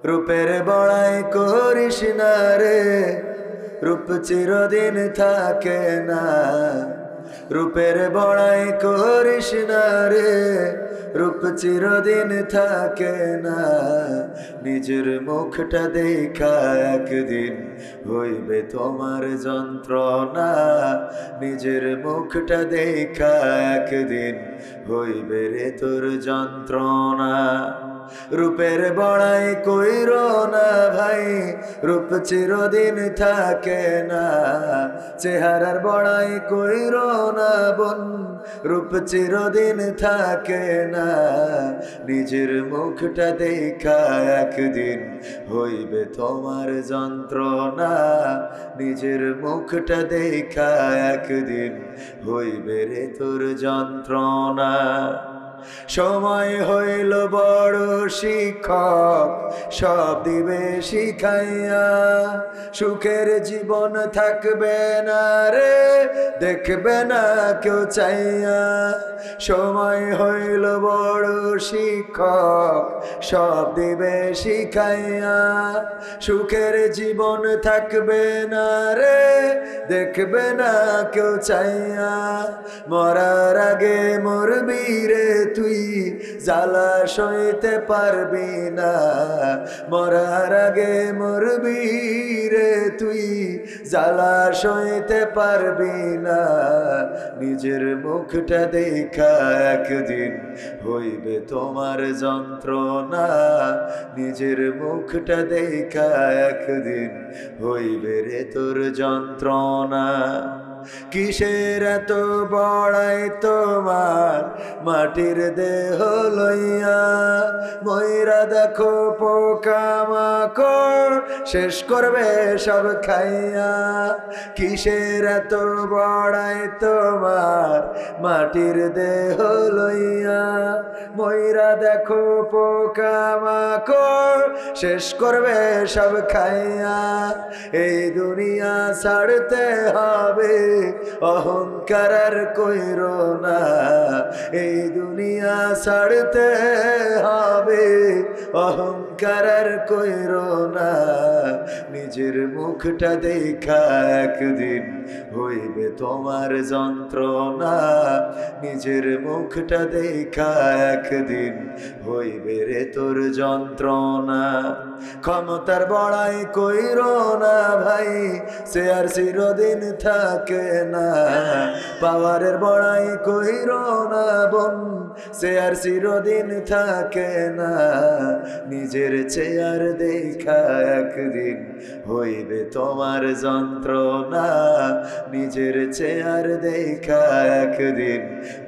রূপের বড়াই করিস না রে, রূপ চিরদিন থাকে না। রূপের বড়াই করিস না রে, রূপ চিরদিন থাকে না। নিজের মুখটা দেখা একদিন হইবে তোমার যন্ত্রণা। নিজের মুখটা দেখা একদিন হইবে রে তোর যন্ত্রণা। রূপের বড়াই কইরো না ভাই, রূপ চিরদিন থাকে না। চেহারার বড়াই কইরো না বোন, রূপ চিরদিন থাকে না। নিজের মুখটা দেখা একদিন হইবে তোমার যন্ত্রণা। নিজের মুখটা দেখা একদিন হইবে রে তোর যন্ত্রণা। সময় হইল বড় শিক্ষক, সব দিবে শিখাইয়া। সুখের জীবন থাকবে না রে, দেখবে না কেউ চাইয়া। সময় হইল বড় শিক্ষক, সব দিবে শিখাইয়া। সুখের জীবন থাকবে না রে, দেখবে না কেউ চাইয়া। মরার আগে মরবি রে তুই, জ্বালা সইতে পারবি না। মরার আগে মরবি রে তুই, জ্বালা সইতে পারবি না। নিজের মুখটা দেখা একদিন হইবে তোমার যন্ত্রণা। নিজের মুখটা দেখা একদিন হইবে রে তোর যন্ত্রণা। কিসের এত বড়াই তোমার মাটির দেহ লইয়া। ময়রা দেখো পোকামাকড় শেষ করবে সব খাইয়া। কিসের এত বড়াই তোমার মাটির দেহ লইয়া। ময়রা দেখো পোকামাকড় শেষ করবে সব খাইয়া। এই দুনিয়া ছাড়তে হবে, অহংকার আর কইরো না। এই দুনিয়া ছাড়তে হবে, অহংকার আর কইরো না। নিজের মুখটা দেখা একদিন হইবে তোমার যন্ত্রণা। নিজের মুখটা দেখা একদিন হইবে রে তোর যন্ত্রণা। ক্ষমতার বড়াই কইরো না ভাই, সে আর চিরদিন থাকে না। পাওয়ারের বড়াই কইরো না বোন, সে আর চিরদিন থাকে না। নিজের চেয়ার দেখা একদিন হইবে তোমার যন্ত্রণা। নিজের চেয়ার দেখা একদিন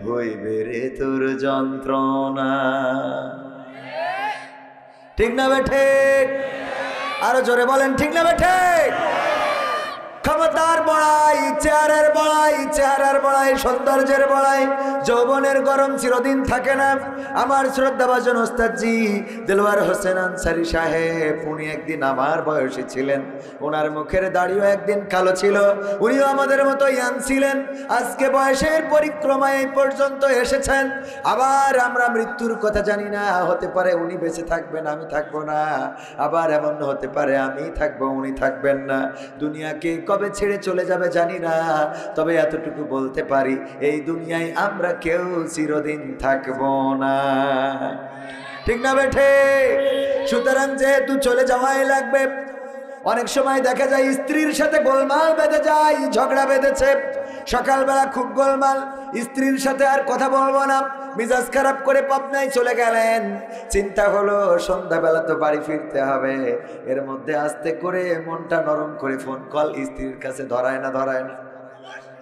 হইবে রে তোর যন্ত্রণা। ঠিক না বেঠে? আরো জোরে বলেন ঠিক না বেঠে? ক্ষমতার বড়াই, চেহারার বড়াই, চেহারার বড়াই, সৌন্দর্যের বড়াই, যৌবনের গরম চিরদিন থাকে না। আমার শ্রদ্ধাভাজন ওস্তাদজি দেলোয়ার হোসেন আনসারী সাহেব, উনি একদিন আমার বয়সী ছিলেন। ওনার মুখের দাড়িও একদিন কালো ছিল। উনিও আমাদের মতো ইয়াং ছিলেন। আজকে বয়সের পরিক্রমায় এই পর্যন্ত এসেছেন। আবার আমরা মৃত্যুর কথা জানি না, হতে পারে উনি বেঁচে থাকবেন, আমি থাকবো না। আবার এমন হতে পারে আমি থাকবো, উনি থাকবেন না। দুনিয়াকে কবে ছেড়ে চলে যাবে জানি না, তবে এতটুকু বলতে পারি, এই দুনিয়ায় আমরা কেউ চিরদিন থাকবো না। ঠিক না বেঠে? সুতরাং যেহেতু চলে যাওয়াই লাগবে, অনেক সময় দেখা যায় স্ত্রীর সাথে গোলমাল বেঁধে যায়, ঝগড়া বেঁধেছে, সকালবেলা খুব গোলমাল, স্ত্রীর সাথে আর কথা বলবো না, মিজাজ খারাপ করে পাবনায় চলে গেলেন। চিন্তা হলো সন্ধ্যাবেলা তো বাড়ি ফিরতে হবে, এর মধ্যে আস্তে করে মনটা নরম করে ফোন কল স্ত্রীর কাছে ধরায় না, ধরায় না।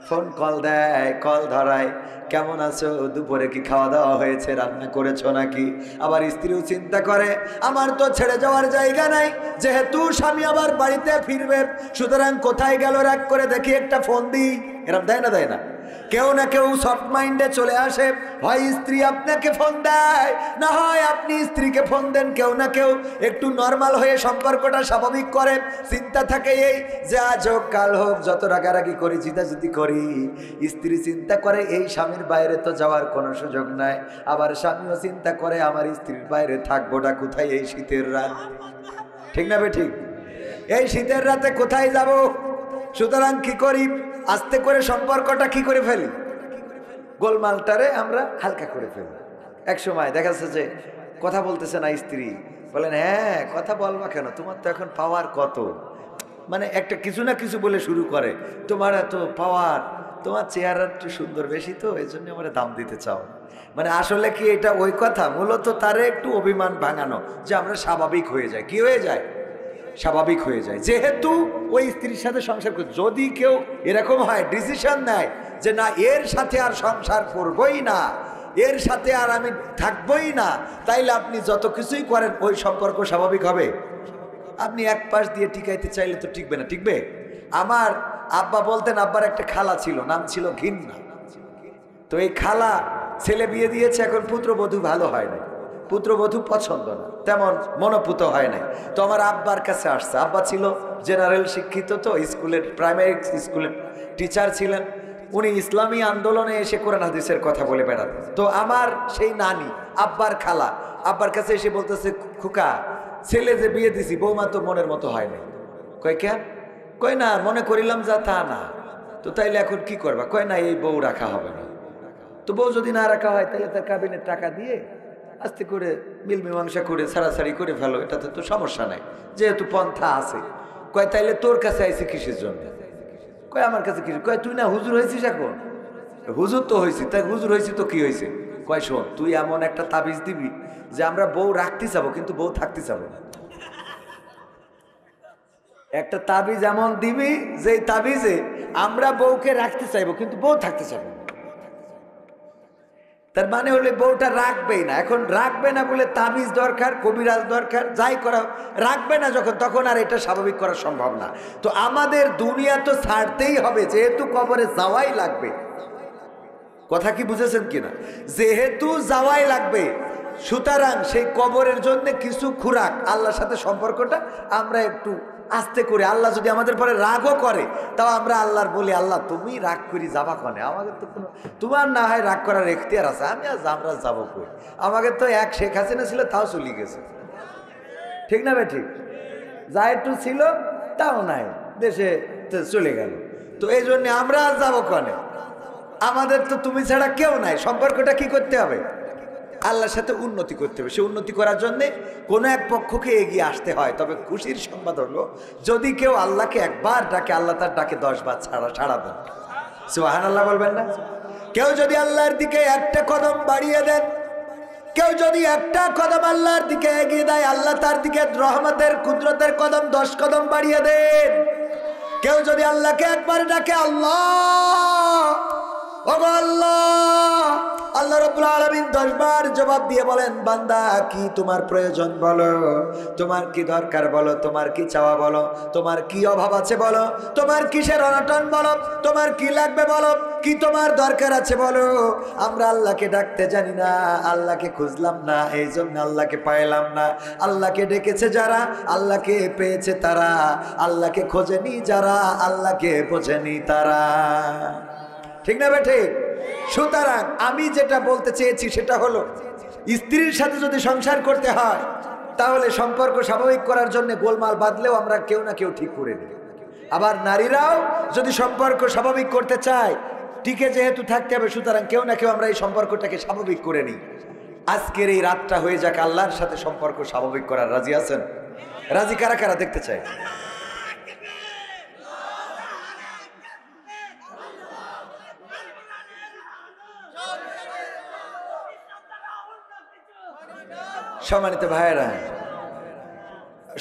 ফোন কল দেয়, কল ধরায়, কেমন আছো, দুপুরে কি খাওয়া দাওয়া হয়েছে, রান্না করেছো নাকি। আবার স্ত্রীও চিন্তা করে আমার তো ছেড়ে যাওয়ার জায়গা নাই, যেহেতু স্বামী আবার বাড়িতে ফিরবে, সুতরাং কোথায় গেল রাগ করে দেখি একটা ফোন দিই। এরকম দেয় না, দেয় না? কেউ না কেউ সফট মাইন্ডে চলে আসে, হয় স্ত্রী আপনাকে ফোন দেয়, না হয় আপনি স্ত্রীকে ফোন দেন। কেউ না কেউ একটু নর্মাল হয়ে সম্পর্কটা স্বাভাবিক করে। চিন্তা থাকে এই যে আজ হোক কাল হোক, যত রাগারাগি করি, জিদাজিদি করি, স্ত্রী চিন্তা করে এই স্বামীর বাইরে তো যাওয়ার কোনো সুযোগ নাই। আবার স্বামীও চিন্তা করে আমার স্ত্রীর বাইরে থাকবোটা কোথায় এই শীতের রাত। ঠিক না বে ঠিক? এই শীতের রাতে কোথায় যাব? সুতরাং কি করি, আস্তে করে সম্পর্কটা কি করে ফেলি, গোলমালটারে আমরা হালকা করে ফেলি। এক সময় দেখা যাচ্ছে যে কথা বলতেছে না স্ত্রী, বলেন হ্যাঁ কথা বলবা কেন, তোমার তো এখন পাওয়ার কত, মানে একটা কিছু না কিছু বলে শুরু করে, তোমার এত পাওয়ার, তোমার চেহারা একটু সুন্দর বেশি তো এই জন্য আমার দাম দিতে চাও। মানে আসলে কি এটা ওই কথা, মূলত তারে একটু অভিমান ভাঙানো, যে আমরা স্বাভাবিক হয়ে যাই। কি হয়ে যায়? স্বাভাবিক হয়ে যায়। যেহেতু ওই স্ত্রীর সাথে সংসার করে, যদি কেউ এরকম হয় ডিসিশন নেয় যে না এর সাথে আর সংসার করবই না, এর সাথে আর আমি থাকবই না, তাইলে আপনি যত কিছুই করেন ওই সম্পর্ক স্বাভাবিক হবে। আপনি এক পাশ দিয়ে টিকাইতে চাইলে তো টিকবে না। টিকবে? আমার আব্বা বলতেন, আব্বার একটা খালা ছিল, নাম ছিল ঘিন্না। তো এই খালা ছেলে বিয়ে দিয়েছে, এখন পুত্রবধূ ভালো হয় না, পুত্রবধূ পছন্দ না, তেমন মনোপুত হয় নাই। তো আমার আব্বার কাছে আসছে, আব্বা ছিল জেনারেল শিক্ষিত, তো স্কুলের প্রাইমারি স্কুলের টিচার ছিলেন উনি। ইসলামী আন্দোলনে এসে কোরআন হাদিসের কথা বলে বেড়াতেন। তো আমার সেই নানি আব্বার খালা আব্বার কাছে এসে বলতেছে, খুকা ছেলে যে বিয়ে দিছি বৌমা তো মনের মতো হয় নাই। কয় কেন? কয় না মনে করিলাম যা তা না। তো তাইলে এখন কি করবা? কয় না এই বউ রাখা হবে না। তো বউ যদি না রাখা হয় তাহলে তার কাবিনের টাকা দিয়ে আস্তে করে মিল মীমাংসা করে ছাড়াছাড়ি করে ফেলো, এটাতে তো সমস্যা নাই, যেহেতু পন্থা আছে। কয় তাইলে তোর কাছে আইসি কিসের জন্য? কয় আমার কাছে কিছু। কয় তুই না হুজুর হয়েছিস এখন? হুজুর তো হয়েছি। তাই হুজুর হয়েছি তো কি হয়েছে? কয় শোন, তুই এমন একটা তাবিজ দিবি যে আমরা বউ রাখতে চাবো কিন্তু বউ থাকতে চাবো না। একটা তাবিজ এমন দিবি যে তাবিজে আমরা বউকে রাখতে চাইবো কিন্তু বউ থাকতে চাবো না। তার মানে হলে বউটা রাখবেই না। এখন রাখবে না বলে তাবিজ দরকার, কবিরাজ দরকার, যাই করা রাখবে না যখন, তখন আর এটা স্বাভাবিক করা সম্ভব না। তো আমাদের দুনিয়া তো ছাড়তেই হবে, যেহেতু কবরে যাওয়াই লাগবে। কথা কি বুঝেছেন কিনা? যেহেতু যাওয়াই লাগবে, সুতরাং সেই কবরের জন্য কিছু খুরাক, আল্লাহর সাথে সম্পর্কটা আমরা একটু আস্তে করে, আল্লাহ যদি আমাদের পরে রাগও করে তাও আমরা আল্লাহর বলি, আল্লাহ তুমি রাগ করি যাবা কনে, আমাদের তো কোনো, তোমার না হয় রাগ করার এখতিয়ার আছে, আমি আজ আমরা যাবো কই, আমাকে তো এক শেখ হাসিনা ছিল তাও চলে গেছে। ঠিক না ভাই? ঠিক। যা একটু ছিল তাও নাই, দেশে চলে গেল। তো এই জন্য আমরা আজ যাবো কনে, আমাদের তো তুমি ছাড়া কেউ নাই। সম্পর্কটা কি করতে হবে? আল্লাহর সাথে উন্নতি করতে হবে। সে উন্নতি করার জন্যে কোনো এক পক্ষকে এগিয়ে আসতে হয়। তবে খুশির সংবাদ হলো, যদি কেউ আল্লাহকে একবার ডাকে, আল্লাহ তার ডাকে 10 বার ছাড়া দেন। সুবহানাল্লাহ বলবেন না? কেউ যদি আল্লাহর দিকে একটা কদম বাড়িয়ে দেন, কেউ যদি একটা কদম আল্লাহর দিকে এগিয়ে দেয়, আল্লাহ তার দিকে রহমতের কুদরতের কদম 10 কদম বাড়িয়ে দেন। কেউ যদি আল্লাহকে একবার ডাকে, আল্লাহ ওগো আল্লাহ, আল্লাহ রাব্বুল আলামিন 10 বার জবাব দিয়ে বলেন, বান্দা কি তোমার প্রয়োজন বলো, তোমার কি দরকার বলো, তোমার কি চাওয়া বলো, তোমার কি অভাব আছে বলো, তোমার কিসের অনটন বলো, তোমার কি লাগবে বলো, কি তোমার দরকার আছে বলো। আমরা আল্লাহকে ডাকতে জানি না, আল্লাহকে খুঁজলাম না, এই জন্য আল্লাহকে পাইলাম না। আল্লাহকে ডেকেছে যারা, আল্লাহকে পেয়েছে তারা, আল্লাহকে খোঁজেনি যারা, আল্লাহকে বোঝেনি তারা। ঠিক না ভাই? ঠিক। সুতরাং আমি যেটা বলতে চেয়েছি সেটা হলো, স্ত্রীর সাথে যদি সংসার করতে হয় তাহলে সম্পর্ক স্বাভাবিক করার জন্য গোলমাল বাঁধলেও আমরা কেউ না কেউ ঠিক করে নিই। আবার নারীরাও যদি সম্পর্ক স্বাভাবিক করতে চায়, টিকে যেহেতু থাকতে হবে, সুতরাং কেউ না কেউ আমরা এই সম্পর্কটাকে স্বাভাবিক করে নিই। আজকের এই রাতটা হয়ে যাক আল্লাহর সাথে সম্পর্ক স্বাভাবিক করার। রাজি আছেন? রাজি কারা কারা দেখতে চায়? সম্মানিত ভাইয়েরা,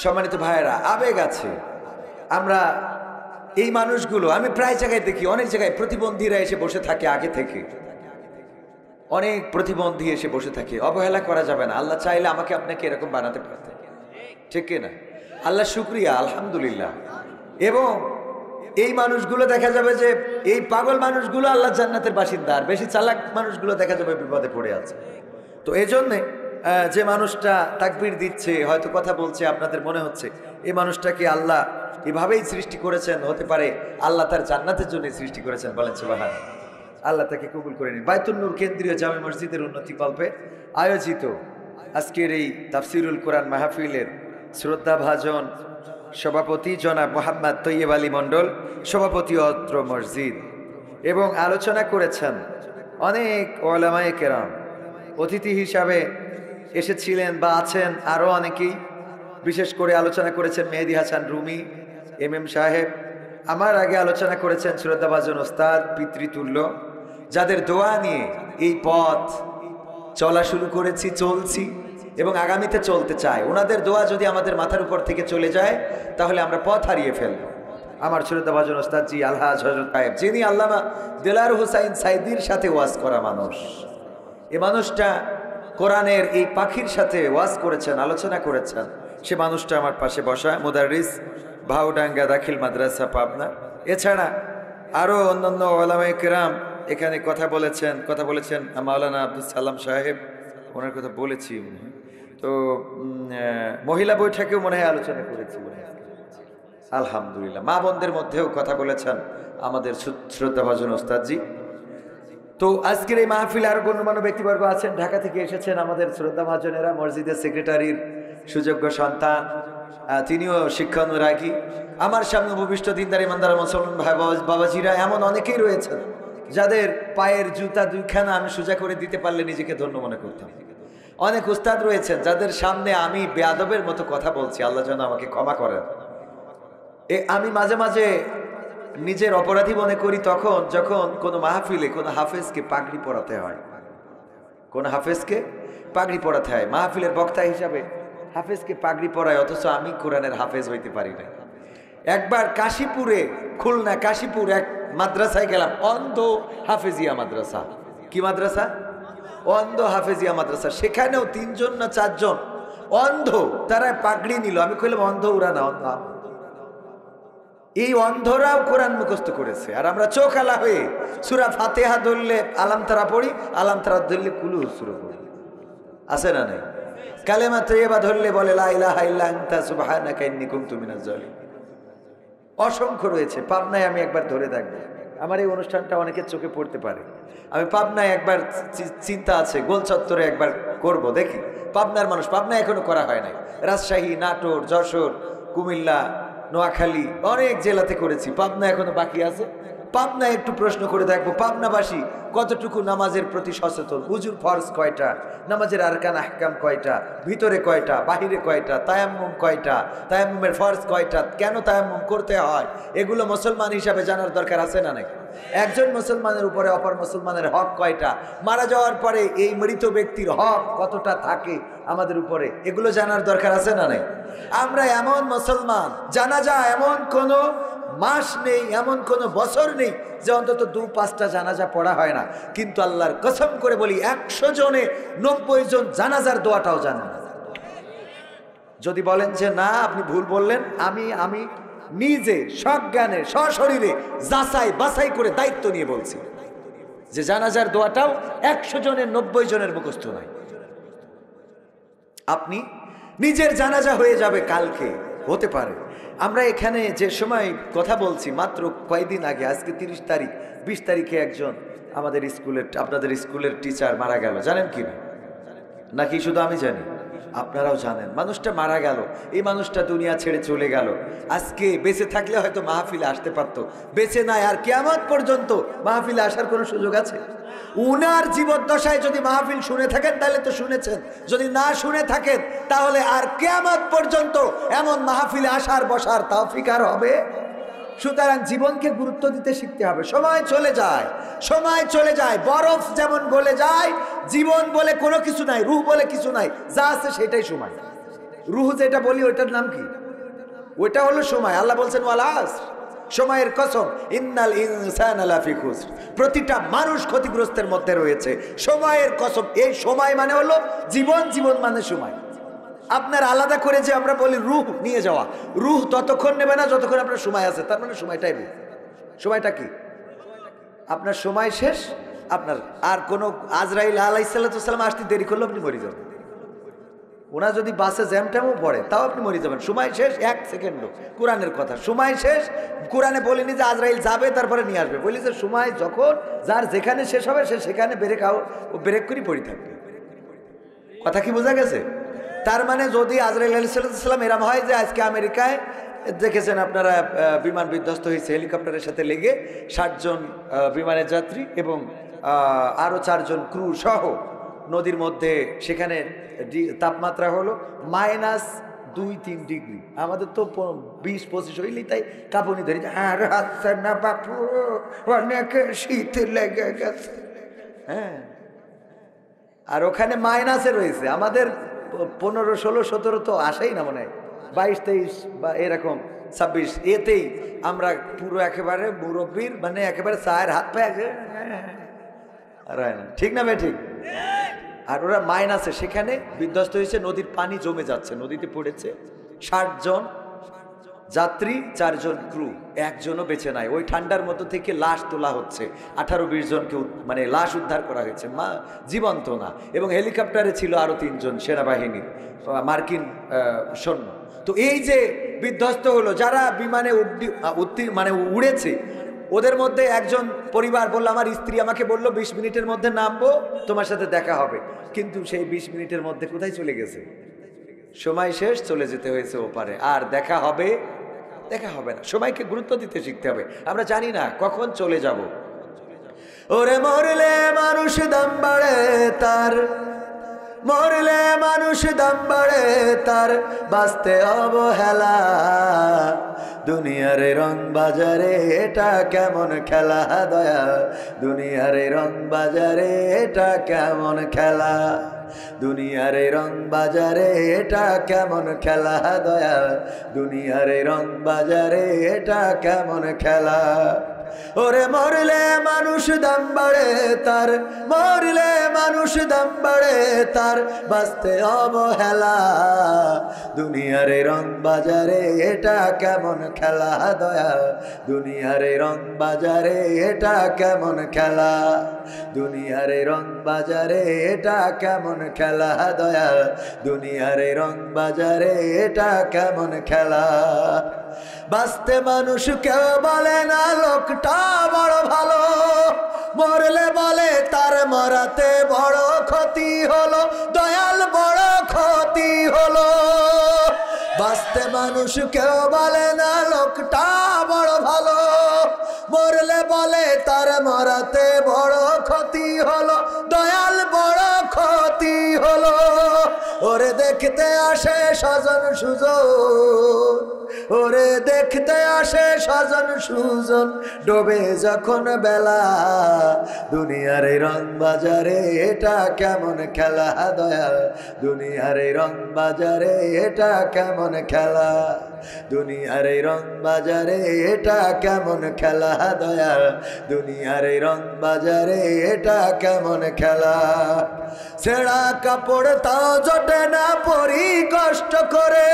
সম্মানিত ভাইয়েরা, আবেগ আছে। আমরা এই মানুষগুলো আমি প্রায় জায়গায় দেখি, অনেক জায়গায় প্রতিবন্ধীরা এসে বসে থাকে, আগে থেকে অনেক প্রতিবন্ধী এসে বসে থাকে। অবহেলা করা যাবে না। আল্লাহ চাইলে আমাকে আপনাকে এরকম বানাতে পারতেন, ঠিক কিনা? আল্লাহ শুকরিয়া, আলহামদুলিল্লাহ। এবং এই মানুষগুলো দেখা যাবে যে, এই পাগল মানুষগুলো আল্লাহ জান্নাতের বাসিন্দা, আর বেশি চালাক মানুষগুলো দেখা যাবে বিপদে পড়ে আছে। তো এই জন্যে যে মানুষটা তাকবীর দিচ্ছে, হয়তো কথা বলছে, আপনাদের মনে হচ্ছে এই মানুষটাকে আল্লাহ এভাবেই সৃষ্টি করেছেন, হতে পারে আল্লাহ তার জান্নাতের জন্য সৃষ্টি করেছেন। বলেন সুবহানাল্লাহ। আল্লাহ তাকে কবুল করে নিন। বায়তুল নূর কেন্দ্রীয় জামে মসজিদের উন্নতি কল্পে আয়োজিত আজকের এই তাফসিরুল কোরআন মাহফিলের শ্রদ্ধাভাজন সভাপতি জনাব মোহাম্মদ তৈয়ব আলী মণ্ডল, সভাপতি অত্র মসজিদ, এবং আলোচনা করেছেন অনেক ওলামায়ে কেরাম। অতিথি হিসাবে এসেছিলেন বা আছেন আরও অনেকেই। বিশেষ করে আলোচনা করেছেন মেহেদী হাসান রুমি এম সাহেব। আমার আগে আলোচনা করেছেন শ্রদ্ধাভাজন ওস্তাদ পিতৃতুল্য, যাদের দোয়া নিয়ে এই পথ চলা শুরু করেছি, চলছি এবং আগামীতে চলতে চাই। ওনাদের দোয়া যদি আমাদের মাথার উপর থেকে চলে যায় তাহলে আমরা পথ হারিয়ে ফেলব। আমার শ্রদ্ধাভাজন ওস্তাদজি আলহাজ হযরত সাহেব, যিনি আল্লামা দেলার হুসাইন সাইদির সাথে ওয়াজ করা মানুষ, এ মানুষটা কোরআনের এই পাখির সাথে ওয়াজ করেছেন, আলোচনা করেছেন। সে মানুষটা আমার পাশে বসা, মুদাররিস, ভাউডাঙ্গা দাখিল মাদ্রাসা, পাবনা। এছাড়া আরও অন্যান্য ওলামায়ে কেরাম এখানে কথা বলেছেন মাওলানা আব্দুল সালাম সাহেব, ওনার কথা বলেছি। তো মহিলা বৈঠকেও মনে হয় আলোচনা করেছি, আলহামদুলিল্লাহ। মা বোনদের মধ্যেও কথা বলেছেন আমাদের শ্রদ্ধাভাজন ওস্তাদজি। তো আজকের এই মাহফিল আর গণ্যমান্য ব্যক্তিবর্গ আছেন, ঢাকা থেকে এসেছেন আমাদের শ্রদ্ধাভাজনেরা, মসজিদের সেক্রেটারির সুযোগ্য সন্তান, তিনিও শিক্ষানুরাগী। আমার সামনে উপবিষ্ট দিনদার ইমানদার মুসলমান ভাই বাবাজিরা এমন অনেকেই রয়েছেন যাদের পায়ের জুতা দুইখানা আমি সোজা করে দিতে পারলে নিজেকে ধন্য মনে করতাম। অনেক উস্তাদ রয়েছেন যাদের সামনে আমি বেয়াদবের মতো কথা বলছি, আল্লাহ যেন আমাকে ক্ষমা করেন। আমি মাঝে মাঝে নিজের অপরাধী মনে করি তখন যখন কোনো মাহফিলে কোনো হাফেজকে পাগড়ি পরাতে হয়, কোন হাফেজকে পাগড়ি পরাতে হয়। মাহফিলের বক্তা হিসাবে হাফেজকে পাগড়ি পরায়, অথচ আমি কোরআনের হাফেজ হইতে পারি না। একবার কাশীপুরে, খুলনা কাশীপুর এক মাদ্রাসায় গেলাম, অন্ধ হাফেজিয়া মাদ্রাসা। কি মাদ্রাসা? অন্ধ হাফেজিয়া মাদ্রাসা। সেখানেও 3 জন না 4 জন অন্ধ, তারা পাগড়ি নিল। আমি কইলাম অন্ধ ওরা না, অন্ধ। এই অন্ধরাও কোরআন মুখস্থ করেছে, আর আমরা চোখ আলা হয়ে সূরা ফাতিহা ধরলে আলাম তারা পড়ি, আলাম তারা ধরলে কুলু সূরা পড়ি। আছে না নাই? কালেমা তাইয়্যিবা ধরলে বলে লা ইলাহা ইল্লা আনতা সুবহানাকা ইন্নী কুনতু মিনাজ জালিমিন। অসংখ্য রয়েছে। পাবনায় আমি একবার ধরে দেখবো, আমার এই অনুষ্ঠানটা অনেকের চোখে পড়তে পারে। আমি পাবনায় একবার চিন্তা আছে, গোল চত্বরে একবার করব, দেখি। পাবনার মানুষ, পাবনায় এখনো করা হয় নাই। রাজশাহী, নাটোর, যশোর, কুমিল্লা, নোয়াখালী অনেক জেলাতে করেছি, পাবনা এখনো বাকি আছে। পাবনায় একটু প্রশ্ন করে দেখবো পাবনাবাসী কতটুকু নামাজের প্রতি সচেতন। উজুর ফরজ কয়টা, নামাজের আরকান আহকাম কয়টা, ভিতরে কয়টা, বাহিরে কয়টা, তায়াম্মুম কয়টা, তায়াম্মুমের ফরজ কয়টা, কেন তায়াম্মুম করতে হয়, এগুলো মুসলমান হিসাবে জানার দরকার আছে না নাকি? একজন মুসলমানের উপরে অপর মুসলমানের হক কয়টা, মারা যাওয়ার পরে এই মৃত ব্যক্তির হক কতটা থাকে আমাদের উপরে, এগুলো জানার দরকার আছে না নাই? আমরা এমন মুসলমান, জানা যায় এমন কোনো মাস নেই, এমন কোনো বছর নেই যে অন্তত 2-5টা জানাজা পড়া হয় না। কিন্তু আল্লাহর কসম করে বলি 100 জনে 90 জন জানাজার দোয়াটাও জানেন না। যদি বলেন যে না আপনি ভুল বললেন, আমি নিজে সজ্ঞানে সশরীরে যাচাই বাছাই করে দায়িত্ব নিয়ে বলছি যে জানাজার দোয়াটাও 100 জনের 90 জনের মুখস্থ নয়। আপনি নিজের জানাজা হয়ে যাবে কালকে, হতে পারে। আমরা এখানে যে সময় কথা বলছি মাত্র কয়েকদিন আগে, আজকে 30 তারিখ, 20 তারিখে একজন আমাদের স্কুলের, আপনাদের স্কুলের টিচার মারা গেল। জানেন কি না? নাকি শুধু আমি জানি? আপনারাও জানেন। মানুষটা মারা গেল, এই মানুষটা দুনিয়া ছেড়ে চলে গেল। আজকে বেঁচে থাকলে হয়তো মাহফিলে আসতে পারতো, বেঁচে নাই। আর কিয়ামত পর্যন্ত মাহফিলে আসার কোনো সুযোগ আছে? উনার জীবদ্দশায় যদি মাহফিল শুনে থাকেন তাহলে তো শুনেছেন, যদি না শুনে থাকেন তাহলে আর কিয়ামত পর্যন্ত এমন মাহফিলে আসার বসার তৌফিক আর হবে? সুতরাং জীবনকে গুরুত্ব দিতে শিখতে হবে। সময় চলে যায়, সময় চলে যায়, বরফ যেমন গলে যায়, জীবন বলে কোনো কিছু নাই, রূহ বলে কিছু নাই, যা আছে সেটাই সময়। রূহ যেটা বলি ওইটার নাম কি? ওইটা হলো সময়। আল্লাহ বলছেন ওয়াল আসর, সময়ের কসম, ইন্নাল ইনসানা লাফি খুসর, প্রতিটা মানুষ ক্ষতিগ্রস্তের মধ্যে রয়েছে। সময়ের কসম, এই সময় মানে হলো জীবন, জীবন মানে সময়। আপনার আলাদা করে যে আমরা বলি রূহ নিয়ে যাওয়া, রূহ ততক্ষণ নেবে না যতক্ষণ আপনার সময় আছে, তার মানে সময়টাই রূহ। সময়টা কি? আপনার সময় শেষ, আপনার আর কোনো আজরাইল আলাইহিস সালাম আসতে দেরি করলে আপনি মরে যাবেন। ওনা যদি বাসে জ্যাম ট্যামও পড়ে তাও আপনি মরে যাবেন। সময় শেষ 1 সেকেন্ডও, কোরআনের কথা। সময় শেষ, কোরআনে বলিনি যে আজরাইল যাবে তারপরে নিয়ে আসবে, বলি যে সময় যখন যার যেখানে শেষ হবে সে সেখানে ব্রেক করে পড়ে থাকবে। কথা কি বোঝা গেছে? তার মানে যদি আজরাইল আলাইহিস সালাম এরম হয় যে আজকে আমেরিকায় দেখেছেন আপনারা বিমান বিধ্বস্ত হয়েছে হেলিকপ্টারের সাথে লেগে 60 জন বিমানের যাত্রী এবং আরও 4 জন ক্রু সহ নদীর মধ্যে, সেখানে তাপমাত্রা হলো -2-3 ডিগ্রি। আমাদের তো 20-25 হইলেই তাই কাঁপুনি ধরি, আর হাসছে না বাপু, অনেক শীত লেগে গেছে। হ্যাঁ, আর ওখানে মাইনাসে রয়েছে। আমাদের 15, 16, 17 তো আসেই না, মনে হয় 22, 23 বা এরকম 26, এতেই আমরা পুরো একেবারে মুরব্বীর মানে একেবারে চায়ের হাত পায়ে আর হয় না, ঠিক না ভাই? ঠিক। আর ওরা মাইনাসে সেখানে বিধ্বস্ত হয়েছে, নদীর পানি জমে যাচ্ছে, নদীতে পড়েছে। 60 জন যাত্রী, 4 জন ক্রু, একজনও বেঁচে নাই। ওই ঠান্ডার মতো থেকে লাশ তোলা হচ্ছে, 18-20 জনকে মানে লাশ উদ্ধার করা হয়েছে, জীবন্ত না। এবং হেলিকপ্টারে ছিল আরো 3 জন সেনাবাহিনীর মার্কিন সৈন্য। তো এই যে বিধ্বস্ত হলো, যারা বিমানে মানে উড়েছে, ওদের মধ্যে একজন পরিবার বলল, আমার স্ত্রী আমাকে বলল 20 মিনিটের মধ্যে নামবো, তোমার সাথে দেখা হবে। কিন্তু সেই 20 মিনিটের মধ্যে কোথায় চলে গেছে? সময় শেষ, চলে যেতে হয়েছে ওপারে। আর দেখা হবে না। সময়কে গুরুত্ব দিতে শিখতে হবে। আমরা জানি না কখন চলে যাব। ওরে মরলে মানুষ দাম বাড়ে তার, মরলে মানুষ দাম বাড়ে তার, বাঁচতে অবহেলা। দুনিয়ার রং বাজারে এটা কেমন খেলা দয়া, দুনিয়ার রং বাজারে এটা কেমন খেলা, দুনিয়ার রং বাজারে এটা কেমন খেলা দয়া, দুনিয়ার রং বাজারে এটা কেমন খেলা। ওরে মরলে মানুষ দাম বাড়ে তার, মরলে মানুষ দাম বাড়ে তার, বাঁচতে অবহেলা। দুনিয়ার রং বাজারে এটা কেমন খেলা দয়া, দুনিয়ার রং বাজারে এটা কেমন খেলা, দুনিয়ার রং বাজারে এটা কেমন খেলা দয়া, দুনিয়ার রং বাজারে এটা কেমন খেলা। বাঁচতে মানুষ কেউ বলে না লোকটা বড় ভালো, মরলে বলে তার মরাতে বড় ক্ষতি হলো, দয়াল বড় ক্ষতি হলো। বাঁচতে মানুষ কেউ বলে না লোকটা বড় ভালো, মরলে বলে তার মরাতে বড় ক্ষতি হলো, দয়াল বড় ক্ষতি হলো। ওরে দেখতে আসে স্বজন সুজন, ওরে দেখতে আসে স্বজন সুজন, ডোবে যখন বেলা। দুনিয়ার রং বাজারে এটা কেমন খেলা দয়া, দুনিয়ার রং বাজারে এটা কেমন খেলা, দুনিয়ার রং বাজারে এটা কেমন খেলা দয়া, দুনিয়ার রং বাজারে এটা কেমন খেলা। ছেঁড়া কাপড় তাও জোটে না পরি কষ্ট করে,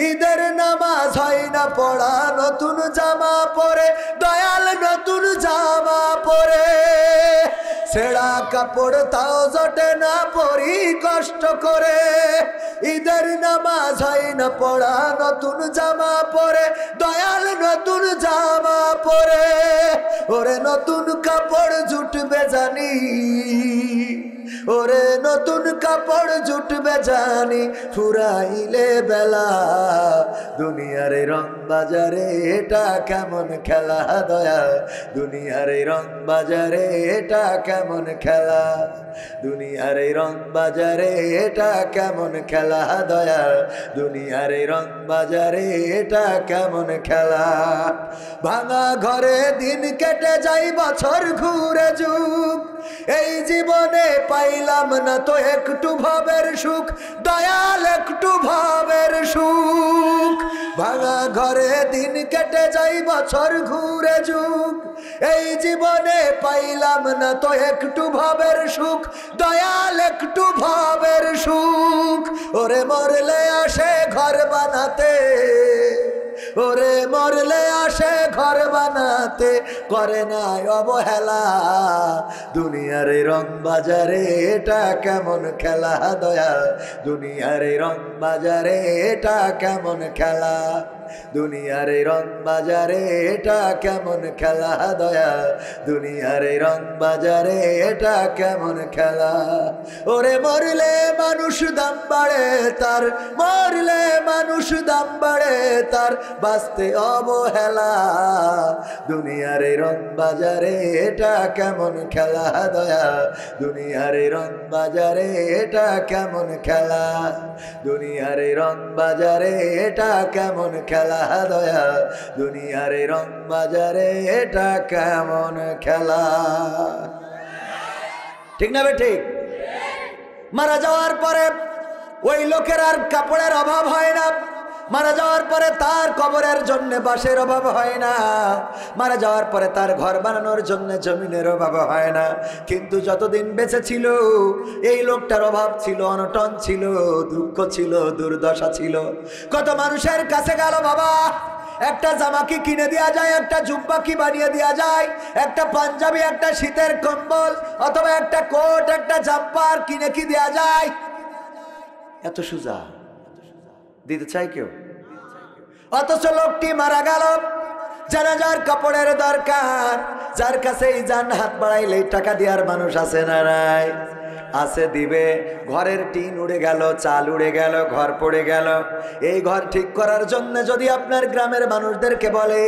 ঈদের নামাজ হয় না পড়া, নতুন জামা পরে দয়াল নতুন জামা পরে। ছেঁড়া কাপড় তাও জোটে না পরি কষ্ট করে, ঈদের নামাজ হয় না পড়া, নতুন জামা পরে দয়াল নতুন জামা পরে। ওরে নতুন কাপড় জুটবে জানি, ওরে নতুন কাপড় জুটবে জানি, ফুরাইলে বেলা। দুনিয়ার রং বাজারে এটা কেমন খেলা দয়া, দুনিয়ার রং বাজারে এটা কেমন খেলা, দুনিয়ার রং বাজারে এটা কেমন খেলা দয়া, দুনিয়ার রং বাজারে এটা কেমন খেলা। ভাঙা ঘরে দিন কেটে যাই, বছর ঘুরে যুগ, এই জীবনে পাইলাম না তো একটু ভাবের সুখ, দয়াল একটু ভাবের সুখ। ভাঙা ঘরে দিন কেটে যাই, বছর ঘুরে যুগ, এই জীবনে পাইলাম না তো একটু ভাবের সুখ, দয়াল একটু ভাবের সুখ। ওরে মরলে আসে ঘর বানাতে, ওরে মরলে আসে ঘর বানাতে করে নাই অবহেলা। দুনিয়ার এই রং বাজারে এটা কেমন খেলা দয়াল, দুনিয়ার এই রং বাজারে এটা কেমন খেলা, দুনিয়ার এই রং বাজারে এটা কেমন খেলা দয়াল, দুনিয়ার এই রং বাজারে এটা কেমন খেলা। ওরে মরলে মানুষ দাম বাড়ে তার, মরলে মানুষ দাম বাড়ে তার, বাঁচতে অবহেলা। দুনিয়ার এই রং বাজারে এটা কেমন খেলা দয়াল, দুনিয়ার এই রং বাজারে এটা কেমন খেলা, দুনিয়ার এই রং বাজারে এটা কেমন খেলা দয়াল, দুনিয়ার এই রং বাজারে এটা কেমন খেলা। ঠিক না বে ঠিক? মারা যাওয়ার পরে ওই লোকের আর কাপড়ের অভাব হয় না, মারা যাওয়ার পরে তার কবরের জন্য বাঁশের অভাব হয় না, মারা যাওয়ার পরে তার ঘর বানানোর জন্য জমিনের অভাব হয় না। কিন্তু যতদিন বেঁচে ছিল এই লোকটার অভাব ছিল, অনটন ছিল, দুঃখ ছিল, দুর্দশা ছিল। কত মানুষের কাছে গেল, বাবা একটা জামা কি কিনে দেওয়া যায়, একটা জুব্বা কি বানিয়ে দেওয়া যায়, একটা পাঞ্জাবি, একটা শীতের কম্বল অথবা একটা কোট, একটা জাম্পার কিনে কি দেওয়া যায়? এত সোজা দিতে চাই কেউ? অথচ লোকটি মারা গেল, জানাজার কাপড়ের দরকার, যার কাছে এই জান হাত বাড়াইলে টাকা দেওয়ার মানুষ আছে না নাই? আছে, দিবে। ঘরের টিন উড়ে গেল, চাল উড়ে গেল, ঘর পড়ে গেল। এই ঘর ঠিক করার জন্য যদি আপনার গ্রামের মানুষদেরকে বলে,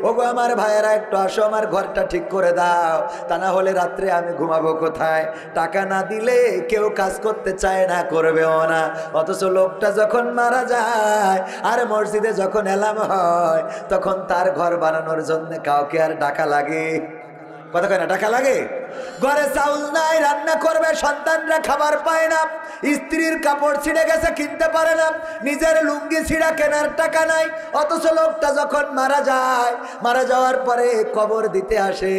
ওগো আমার ভাইয়েরা একটু আসো আমার ঘরটা ঠিক করে দাও, তা না হলে রাত্রে আমি ঘুমাবো কোথায়? টাকা না দিলে কেউ কাজ করতে চায় না, করবেও না। অথচ লোকটা যখন মারা যায় আর মসজিদে যখন এলাম হয়, তখন তার ঘর বানানোর জন্য কাউকে আর ডাকা লাগে? কথা কয় না, টাকা লাগে? ঘরে চাউল নাই, রান্না করবে, সন্তানরা খাবার পায় না, স্ত্রীর কাপড় ছিঁড়ে গেছে কিনতে পারে না, নিজের লুঙ্গি ছিঁড়া কেনার টাকা নাই। অথচ লোকটা যখন মারা যায়, মারা যাওয়ার পরে কবর দিতে আসে,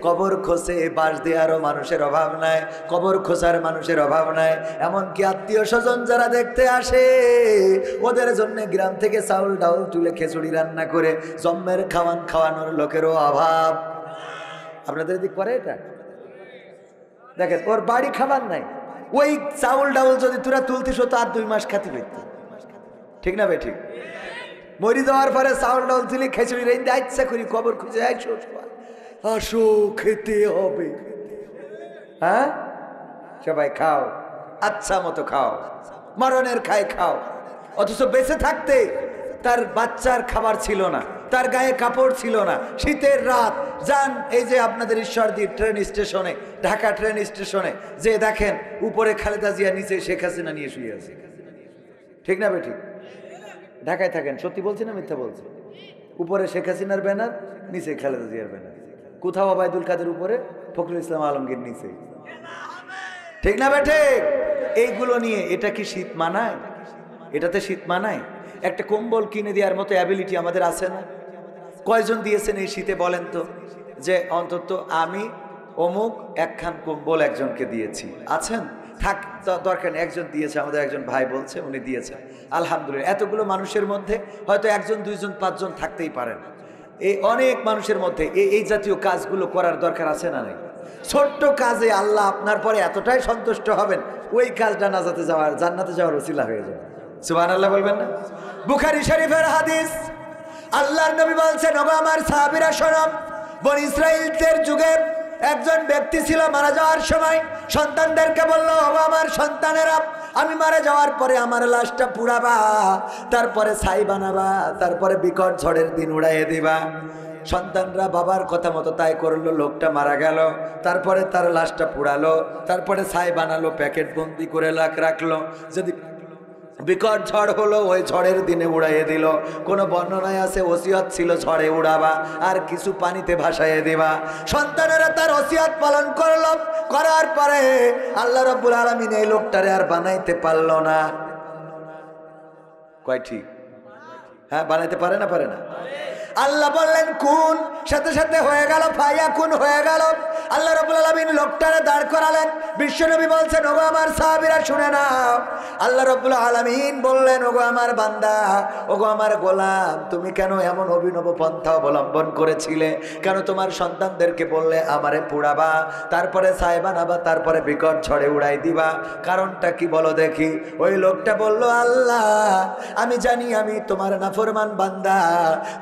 কবর খোঁজে, বাঁশ দেওয়ারও মানুষের অভাব নাই, কবর খোঁজার মানুষের অভাব নাই। এমনকি আত্মীয় স্বজন যারা দেখতে আসে ওদের জন্য গ্রাম থেকে চাউল ডাউল তুলে খিচুড়ি রান্না করে জম্মের খাওয়ানোর লোকেরও অভাব। আপনাদের দিক করে এটা? দেখেন, ওর বাড়ি খাবার নাই, ওই চাউল ডাউল যদি তোরা তুলতিস তো আর 2 মাস খাতি পেত। ঠিক না ভাই? ঠিক। মরি যাওয়ার পরে চাউল ডাউল তুলি খিচুড়ি রেঁধে ইচ্ছা করি কবর খুঁজে আসো খেতে হবে। হ্যাঁ, সবাই খাও, আচ্ছা মতো খাও, মরণের খায় খাও। অথচ বেঁচে থাকতে তার বাচ্চার খাবার ছিল না, তার গায়ে কাপড় ছিল না। শীতের রাত যান এই যে আপনাদের ঈশ্বরদী ট্রেন স্টেশনে, ঢাকা ট্রেন স্টেশনে যে দেখেন উপরে খালেদা জিয়া, নিচে শেখ হাসিনা নিয়ে শুয়ে আছে। ঠিক না বেঠিক? ঢাকায় থাকেন, সত্যি বলছি না মিথ্যা বলছি? উপরে শেখ হাসিনার ব্যানার, নিচে খালেদা জিয়ার ব্যানার। কোথাও ওবায়দুল কাদের উপরে, ফখরুল ইসলাম আলমগীর নিচে। ঠিক না বেঠিক? এইগুলো নিয়ে এটা কি শীত মানায়? এটাতে শীত মানায়? একটা কম্বল কিনে দেওয়ার মতো অ্যাবিলিটি আমাদের আছে না? কয়জন দিয়েছেন এই শীতে বলেন তো, যে অন্তত আমি অমুক একখান কম্বল একজনকে দিয়েছি? আছেন? থাক, দরকার নেই। একজন দিয়েছে, আমাদের একজন ভাই বলছে উনি দিয়েছেন, আলহামদুলিল্লাহ। এতগুলো মানুষের মধ্যে হয়তো 1 2 5 জন থাকতেই পারেন। এই অনেক মানুষের মধ্যে এই জাতীয় কাজগুলো করার দরকার আছে না নাই? ছোট্ট কাজে আল্লাহ আপনার পরে এতটাই সন্তুষ্ট হবেন, ওই কাজটা জান্নাতে যাওয়ার ওসিলা হয়ে যাবে। সুবহানাল্লাহ বলবেন না? বুখারী শরীফের হাদিস, আল্লাহর নবী বলছেন, ওগো আমার সাহাবীরা শোনো, বনি ইসরাইলদের যুগে একজন ব্যক্তি ছিল, মারা যাওয়ার সময় সন্তানদেরকে বলল, ওগো আমার সন্তানেরা, আমি মারা যাওয়ার পরে আমার লাশটা পুড়াবা, তারপরে ছাই বানাবা, তারপরে বিকট ঝড়ের দিন উড়াইয়ে দিবা। সন্তানরা বাবার কথা মতো তাই করলো। লোকটা মারা গেল, তারপরে তার লাশটা পুড়ালো, তারপরে ছাই বানালো, প্যাকেট বন্দি করে রাখলো। যদি বিকট ঝড় হলো, ওই ঝড়ের দিনে উড়াইয়ে দিল। কোনো বর্ণনায় আছে ওসিয়ত ছিল ঝড়ে উড়াবা আর কিছু পানিতে ভাসাইয়ে দিবা। সন্তানেরা তার ওসিয়ত পালন করলো, করার পরে আল্লাহ রাব্বুল আলামিন এই লোকটারে আর বানাইতে পারলো না। কয় ঠিক? হ্যাঁ, বানাইতে পারে না? পারে না। আল্লাহ বললেন কুন, সাথে সাথে হয়ে গেল, ফায়াকুন হয়ে গেল। আল্লাহ রাব্বুল আলামিন লোকটারে দাঁড় করালেন। বিশ্বনবী বলছেন, ওগো আমার সাহাবীরা শুনে নাও। আল্লাহ রাব্বুল আলামিন বললেন, ওগো আমার বান্দা, ওগো আমার গোলাম, তুমি কেন এমন অভিনব পন্থা অবলম্বন করেছিলে? কেন তোমার সন্তানদেরকে বললে আমারে পোড়াবা, তারপরে ছাই বানাবা, তারপরে বিকট ঝড়ে উড়াই দিবা? কারণটা কি বলো দেখি? ওই লোকটা বলল, আল্লাহ, আমি জানি আমি তোমার নাফরমান বান্দা,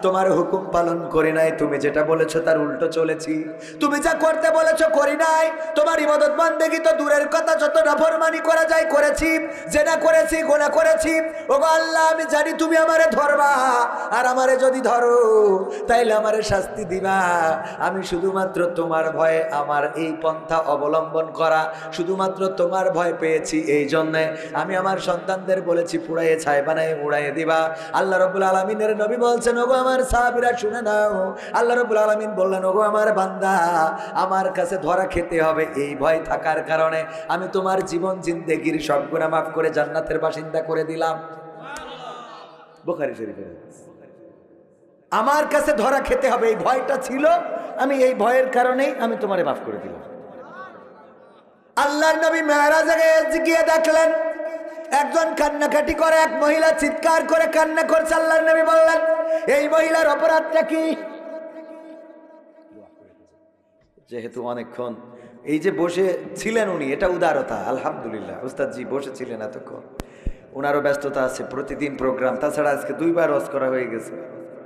তোমার হুকুম পালন করি নাই, তুমি যেটা বলেছো তার উল্টো চলেছি, তুমি যা করতে বলেছো করি নাই, তোমার ইবাদত বান্দেগি তো দূরের কথা, যত নাফরমানি করা যায় করেছি, জেনা করেছি, গুনাহ করেছি। ওগো আল্লাহ, আমি জানি তুমি আমারে ধরবা, আর আমারে যদি ধরো তাইলে আমারে শাস্তি দিবা। আমি শুধুমাত্র তোমার ভয়ে আমার এই পন্থা অবলম্বন করা, শুধুমাত্র তোমার ভয় পেয়েছি, এই জন্যে আমি আমার সন্তানদের বলেছি পুড়াইয়ে ছাই বানায় উড়াইয়ে দিবা। আল্লাহ রাব্বুল আলামিনের নবী বলছেন, ওগো আমার সাহাবীরা শুনে নাও। আল্লাহ রাব্বুল আলামিন বললেন, ওগো আমার বান্দা, আমার কাছে ধরা খেতে হবে এই ভয় থাকার কারণে আমি তোমার জীবন জিন্দেগির সব গুনাহ মাফ করে জান্নাতের বাসিন্দা করে দিলাম। বুখারী শরীফের হাদিস। আমার কাছে ধরা খেতে হবে এই ভয়টা ছিল, আমি এই ভয়ের কারণেই আমি তোমারে মাফ করে দিলাম। আল্লাহর নবী মেরাজে গিয়ে দেখলেন একজন কান্নাকাটি করে, এক মহিলা চিৎকার করে কান্না করছে। আল্লাহর নবী বললেন, এই মহিলার অপরাধটা কি? যেহেতু অনেকক্ষণ এই যে বসে ছিলেন উনি, এটা উদারতা, আলহামদুলিল্লাহ। উস্তাদজি বসেছিলেন এতক্ষণ, ওনারও ব্যস্ততা আছে, প্রতিদিন প্রোগ্রাম, তাছাড়া আজকে 2 বার ওয়াজ করা হয়ে গেছে।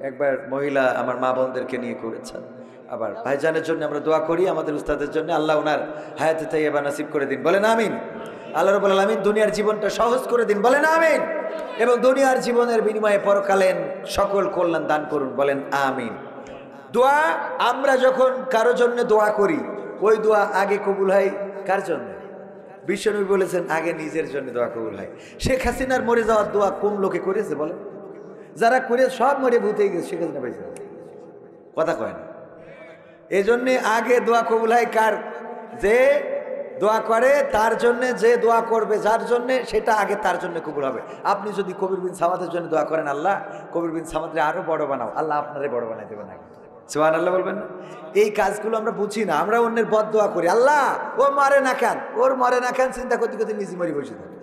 একবার মহিলা আমার মা বোনদেরকে নিয়ে করেছেন, আবার ভাইজানের জন্য আমরা দোয়া করি, আমাদের উস্তাদের জন্য আল্লাহ ওনার হায়াতে তাইয়্যিবা নসিব করে দিন, বলেন আমিন। আল্লাহ রাব্বুল আলামিন দুনিয়ার জীবনটা সহজ করে দিন, বলেন আমিন। এবং দুনিয়ার জীবনের বিনিময়ে পরকালীন সকল কল্যাণ দান করুন, বলেন আমিন। দোয়া আমরা যখন কারো জন্য দোয়া করি, ওই দোয়া আগে কবুল হয় কার জন্য? বিশ্বনবী বলেছেন, আগে নিজের জন্য দোয়া কবুল হয়। শেখ হাসিনার মরে যাওয়ার দোয়া কোন লোকে করেছে বলেন? যারা করে সব মরে ভূতে গেছে, শেখ হাসিনা পাইছে, কথা কয় না। এই জন্যে আগে দোয়া কবুল হয় কার? যে দোয়া করে তার জন্য, যে দোয়া করবে যার জন্য, সেটা আগে তার জন্য কবুল হবে। আপনি যদি কবির বিন সামাদের জন্য দোয়া করেন, আল্লাহ কবির বিন সামাদরে আরো বড় বানাও, আল্লাহ আপনারে বড় বানাই দেবেন আগে। সুবহানাল্লাহ বলবেন না? এই কাজগুলো আমরা বুঝি না, আমরা অন্যের বদ দোয়া করি, আল্লাহ ও মরে না কেন, ওর মরে না কেন চিন্তা করতে করতে নিজে মরি বসে থাকি।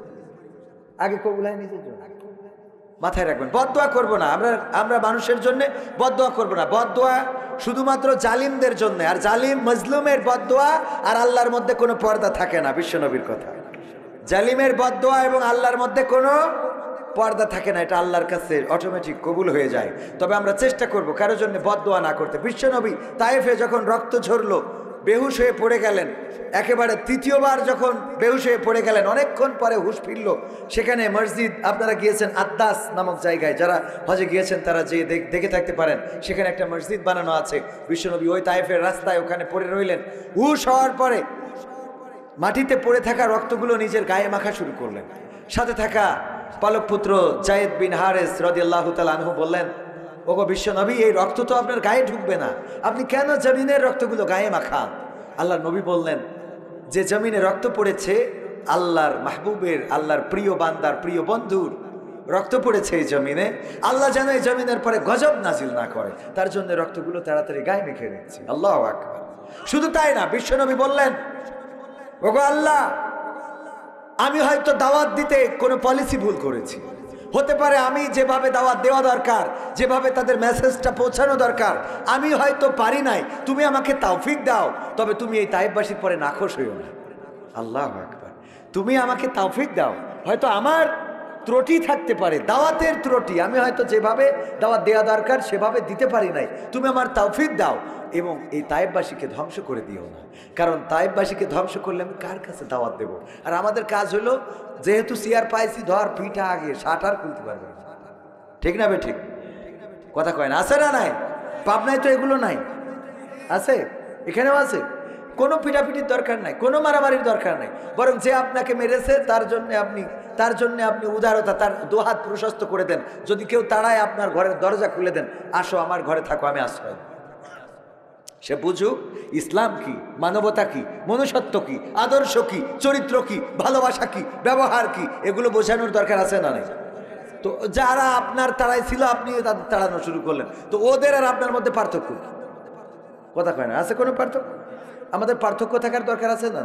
আগে কবুল হয় নিজের জন্য, মাথায় রাখবেন। বদ দোয়া করবো না আমরা মানুষের জন্য বদ দোয়া করবো না। বদ দোয়া শুধুমাত্র জালিমদের জন্য, আর জালিম মজলুমের বদ দোয়া আর আল্লাহর মধ্যে কোনো পর্দা থাকে না, বিশ্বনবীর কথা। জালিমের বদ দোয়া এবং আল্লাহর মধ্যে কোনো পর্দা থাকে না, এটা আল্লাহর কাছে অটোমেটিক কবুল হয়ে যায়। তবে আমরা চেষ্টা করব কারোর জন্য বদ দোয়া না করতে। বিশ্বনবী তায়েফে যখন রক্ত ঝরলো, বেহুশ হয়ে পড়ে গেলেন, একেবারে তৃতীয়বার যখন বেহুশ হয়ে পড়ে গেলেন, অনেকক্ষণ পরে হুঁশ ফিরল। সেখানে মসজিদ, আপনারা গিয়েছেন আদ্দাস নামক জায়গায়, যারা হজে গিয়েছেন তারা যে দেখে থাকতে পারেন, সেখানে একটা মসজিদ বানানো আছে। বিশ্বনবী ওই তায়েফের রাস্তায় ওখানে পড়ে রইলেন। হুঁশ হওয়ার পরে মাটিতে পড়ে থাকা রক্তগুলো নিজের গায়ে মাখা শুরু করলেন। সাথে থাকা পালক পুত্র যায়েদ বিন হারেস রাদিয়াল্লাহু তাআলা আনহু বললেন, ওগো বিশ্বনবী, এই রক্ত তো আপনার গায়ে ঢুকবে না, আপনি কেন জমিনের রক্তগুলো গায়ে মাখান? আল্লাহর নবী বললেন, যে জমিনে রক্ত পড়েছে আল্লাহর মাহবুবের, আল্লাহর প্রিয় বান্দার, প্রিয় বন্ধুর রক্ত পড়েছে এই জমিনে, আল্লাহ যেন এই জমিনের পরে গজব নাজিল না করে, তার জন্য রক্তগুলো তাড়াতাড়ি গায়ে মেখে দিচ্ছি। আল্লাহু আকবার। শুধু তাই না, বিশ্বনবী বললেন, ওগো আল্লাহ, আমি হয়তো দাওয়াত দিতে কোনো পলিসি ভুল করেছি, হতে পারে আমি যেভাবে দাওয়াত দেওয়া দরকার, যেভাবে তাদের মেসেজটা পৌঁছানো দরকার, আমি হয়তো পারি নাই, তুমি আমাকে তৌফিক দাও। তবে তুমি এই তায়েফবাসীর পরে নাখোশ হইও না। আল্লাহু আকবার। তুমি আমাকে তৌফিক দাও, হয়তো আমার ত্রুটি থাকতে পারে, দাওয়াতের ত্রুটি, আমি হয়তো যেভাবে দাওয়াত দেওয়া দরকার সেভাবে দিতে পারি নাই, তুমি আমার তৌফিক দাও, এবং এই তায়েফবাসীকে ধ্বংস করে দিও না। কারণ তায়েফবাসীকে ধ্বংস করলে আমি কার কাছে দাওয়াত দেব? আর আমাদের কাজ হলো, যেহেতু চেয়ার পাইছি, ধর পিঠা আগে, শার্ট আর খুলতে পারবে না। ঠিক না বে ঠিক? কথা কয় না? আছে না নাই? পাবনায় তো এগুলো নাই, আছে, এখানেও আছে। কোনো পিঠাপিঠির দরকার নাই, কোনো মারামারির দরকার নাই, বরং যে আপনাকে মেরেছে তার জন্য আপনি উদারতা, তার দুহাত প্রশস্ত করে দেন। যদি কেউ তাড়ায়, আপনার ঘরের দরজা খুলে দেন, আসো আমার ঘরে থাকো, আমি আশ্রয়। সে বুঝুক ইসলাম কি, মানবতা কি, মনুষ্যত্ব কি, আদর্শ কি, চরিত্র কি, ভালোবাসা কি, ব্যবহার কি, এগুলো বোঝানোর দরকার আছে না নাই? তো যারা আপনার তাড়াই ছিল, আপনিও তাদের তাড়ানো শুরু করলেন, তো ওদের আর আপনার মধ্যে পার্থক্য, কথা কয় না, আছে কোনো পার্থক্য? আমাদের পার্থক্য থাকার দরকার আছে না?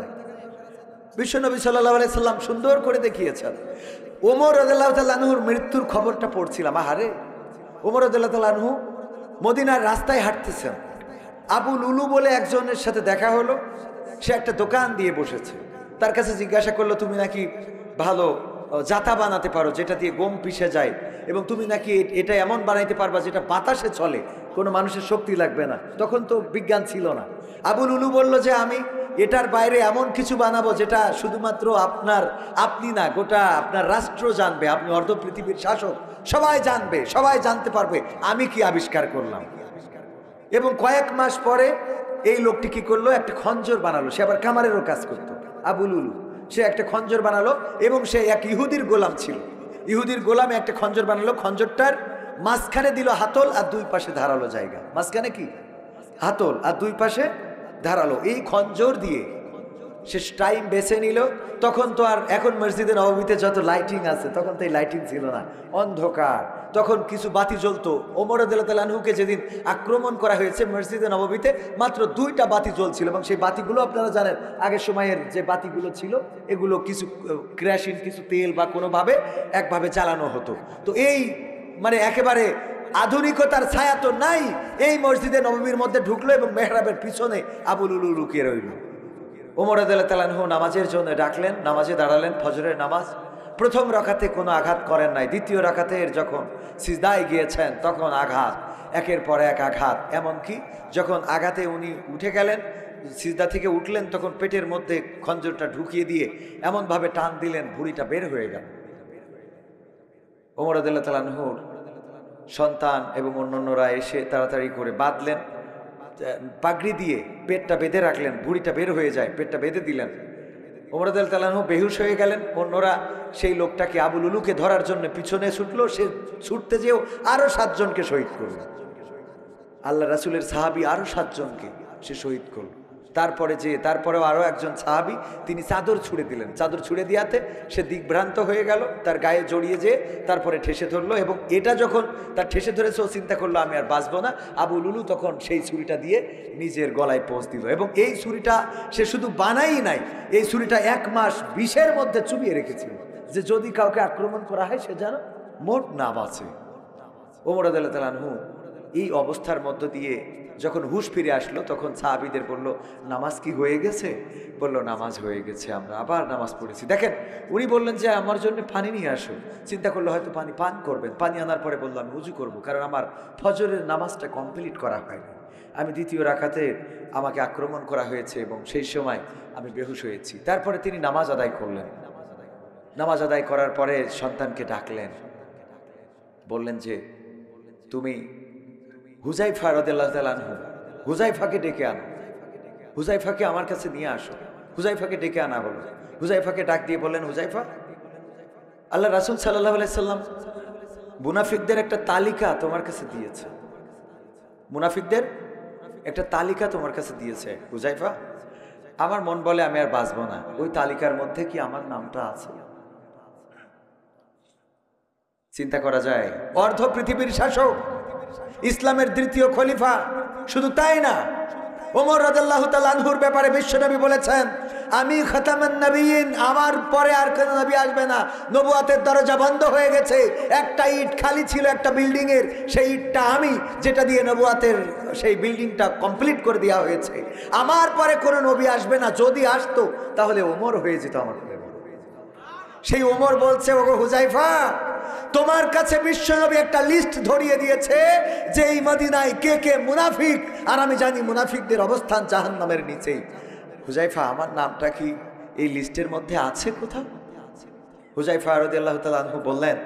বিশ্বনবী সাল্লাল্লাহু আলাইহি সাল্লাম সুন্দর করে দেখিয়েছেন। ওমর রাদিয়াল্লাহু তাআলা আনহুর মৃত্যুর খবরটা পড়ছিলাম। আহারে, ওমর রাদিয়াল্লাহু তাআলা আনহু মদিনার রাস্তায় হাঁটতেছেন। আবু লুলু বলে একজনের সাথে দেখা হলো। সে একটা দোকান দিয়ে বসেছে। তার কাছে জিজ্ঞাসা করলো, তুমি নাকি ভালো জাতা বানাতে পারো, যেটা দিয়ে গম পিষে যায়, এবং তুমি নাকি এটা এমন বানাইতে পারবা যেটা বাতাসে চলে, কোনো মানুষের শক্তি লাগবে না। তখন তো বিজ্ঞান ছিল না। আবু লুলু বলল যে আমি এটার বাইরে এমন কিছু বানাবো যেটা শুধুমাত্র আপনি না, গোটা আপনার রাষ্ট্র জানবে, আপনি অর্ধ পৃথিবীর শাসক, সবাই জানবে, সবাই জানতে পারবে আমি কি আবিষ্কার করলাম। এবং কয়েক মাস পরে এই লোকটি কি করলো, একটা খঞ্জর বানালো। সে আবার কামারেরও কাজ করতো। আবু লুলু সে একটা খঞ্জর বানালো, এবং সে এক ইহুদির গোলাম ছিল। ইহুদির গোলামে একটা খঞ্জর বানালো। খঞ্জরটার মাঝখানে দিল হাতল, আর দুই পাশে ধারালো জায়গা। মাঝখানে কি হাতল, আর দুই পাশে ধারালো। এই খঞ্জর দিয়ে সে টাইম বেছে নিল। তখন তো আর এখন মসজিদে নববীতে যত লাইটিং আছে, তখন তো এই লাইটিং ছিল না, অন্ধকার। তখন কিছু বাতি জ্বলতো। ওমর রাদিয়াল্লাহু তাআলা আনহুকে যেদিন আক্রমণ করা হয়েছে মসজিদে নববীতে, মাত্র 2টা বাতি জ্বলছিল। এবং সেই বাতিগুলো আপনারা জানেন, আগের সময়ের যে বাতিগুলো ছিল এগুলো কিছু কেরোসিন, কিছু তেল বা কোনোভাবে একভাবে জ্বালানো হতো। তো এই মানে একেবারে আধুনিকতার ছায়া তো নাই। এই মসজিদে নববীর মধ্যে ঢুকলো এবং মেহরাবের পিছনে আবু লুলু লুকিয়ে রইল। ওমর রাদিয়াল্লাহু তাআলা আনহু নামাজের জন্য ডাকলেন, নামাজে দাঁড়ালেন, ফজরের নামাজ। প্রথম রাকাতে কোনো আঘাত করেন নাই। দ্বিতীয় রাকাতের যখন সিজদায় গিয়েছেন তখন আঘাত, একের পর এক আঘাত। এমনকি যখন আঘাতে উনি উঠে গেলেন, সিজদা থেকে উঠলেন, তখন পেটের মধ্যে খঞ্জরটা ঢুকিয়ে দিয়ে এমনভাবে টান দিলেন, ভুঁড়িটা বের হয়ে গেল। ওমর রাদিয়াল্লাহু তাআলা আনহুর সন্তান এবং অন্যান্যরা এসে তাড়াতাড়ি করে বাঁধলেন, পাগড়ি দিয়ে পেটটা বেঁধে রাখলেন, ভুঁড়িটা বের হয়ে যায়, পেটটা বেঁধে দিলেন। ওমর রাদিয়াল্লাহু তাআলা আনহু বেহুশ হয়ে গেলেন। অন্যরা সেই লোকটাকে, আবু লুলুকে ধরার জন্য পিছনে ছুটলো। সে ছুটতে যেও আরো 7 জনকে শহীদ করল। আল্লাহ রাসূলের সাহাবী আরো 7 জনকে সে শহীদ করল। তারপরেও আরো একজন সাহাবী, তিনি চাদর ছুঁড়ে দিলেন। চাদর ছুঁড়ে দিয়াতে সে দিকভ্রান্ত হয়ে গেল, তার গায়ে জড়িয়ে যেয়ে তারপরে ঠেসে ধরলো। এবং এটা যখন তার ঠেসে ধরেছে, ও চিন্তা করলো আমি আর বাঁচবো না। আবু লুলু তখন সেই ছুরিটা দিয়ে নিজের গলায় পোঁচ দিল। এবং এই ছুরিটা সে শুধু বানাই নাই, এই ছুরিটা 1 মাস বিষের মধ্যে চুবিয়ে রেখেছিল, যে যদি কাউকে আক্রমণ করা হয় সে যেন মোট না বাঁচে। ওমর রাদিয়াল্লাহু তাআলা আনহু এই অবস্থার মধ্য দিয়ে যখন হুঁশ ফিরে আসলো, তখন সাহাবীদের বলল, নামাজ কি হয়ে গেছে? বলল, নামাজ হয়ে গেছে, আমরা আবার নামাজ পড়েছি। দেখেন, উনি বললেন যে আমার জন্য পানি নিয়ে আসো। চিন্তা করলো হয়তো পানি পান করবেন। পানি আনার পরে বললো, আমি উজু করবো, কারণ আমার ফজরের নামাজটা কমপ্লিট করা হয়নি। আমি দ্বিতীয় রাকাতে আমাকে আক্রমণ করা হয়েছে এবং সেই সময় আমি বেহুশ হয়েছি। তারপরে তিনি নামাজ আদায় করলেন। নামাজ আদায় করার পরে সন্তানকে ডাকলেন, বললেন যে তুমি হুযায়ফা রাদিয়াল্লাহু তাআলা আনহু, হুযায়ফাকে ডেকে আনো, হুযায়ফাকে আমার কাছে নিয়ে আসো। হুযায়ফাকে ডেকে আনা হলো। হুযায়ফাকে ডাক দিয়ে বললেন, হুযায়ফা, আল্লাহ রাসূল সাল্লাল্লাহু আলাইহি সাল্লাম মুনাফিকদের একটা তালিকা তোমার কাছে দিয়েছে। মুনাফিকদের একটা তালিকা তোমার কাছে দিয়েছে হুযায়ফা। আমার মন বলে আমি আর বাঁচবো না। ওই তালিকার মধ্যে কি আমার নামটা আছে? চিন্তা করা যায়, অর্ধ পৃথিবীর শাসক, ইসলামের 3য় খলিফা। শুধু তাই না, ওমর রাদিয়াল্লাহু তাআলা আনহুর ব্যাপারে বিশ্বনবী বলেছেন, আমি খাতামুন নবিয়্যিন, আমার পরে আর কোনো নবী আসবে না। নবুয়তের দরজা বন্ধ হয়ে গেছে। একটা ইট খালি ছিল একটা বিল্ডিং এর, সেই ইটটা আমি, যেটা দিয়ে নবুয়তের সেই বিল্ডিংটা কমপ্লিট করে দেওয়া হয়েছে। আমার পরে কোনো নবী আসবে না। যদি আসতো তাহলে ওমর হয়ে যেত আমার পরে। সেই ওমর বলছে, ওগো হুযায়ফা, তোমার কাছে বিশ্বনবী একটা লিস্ট ধরিয়ে দিয়েছে যে এই মদিনায় কে কে মুনাফিক, আর আমি জানি মুনাফিকদের অবস্থান জাহান্নামের নিচেই। হুযায়ফা, আমার নামটা কি এই লিস্টের মধ্যে আছে কোথাও? হুযায়ফা রাদিয়াল্লাহু তাআলা আনহু বললেন,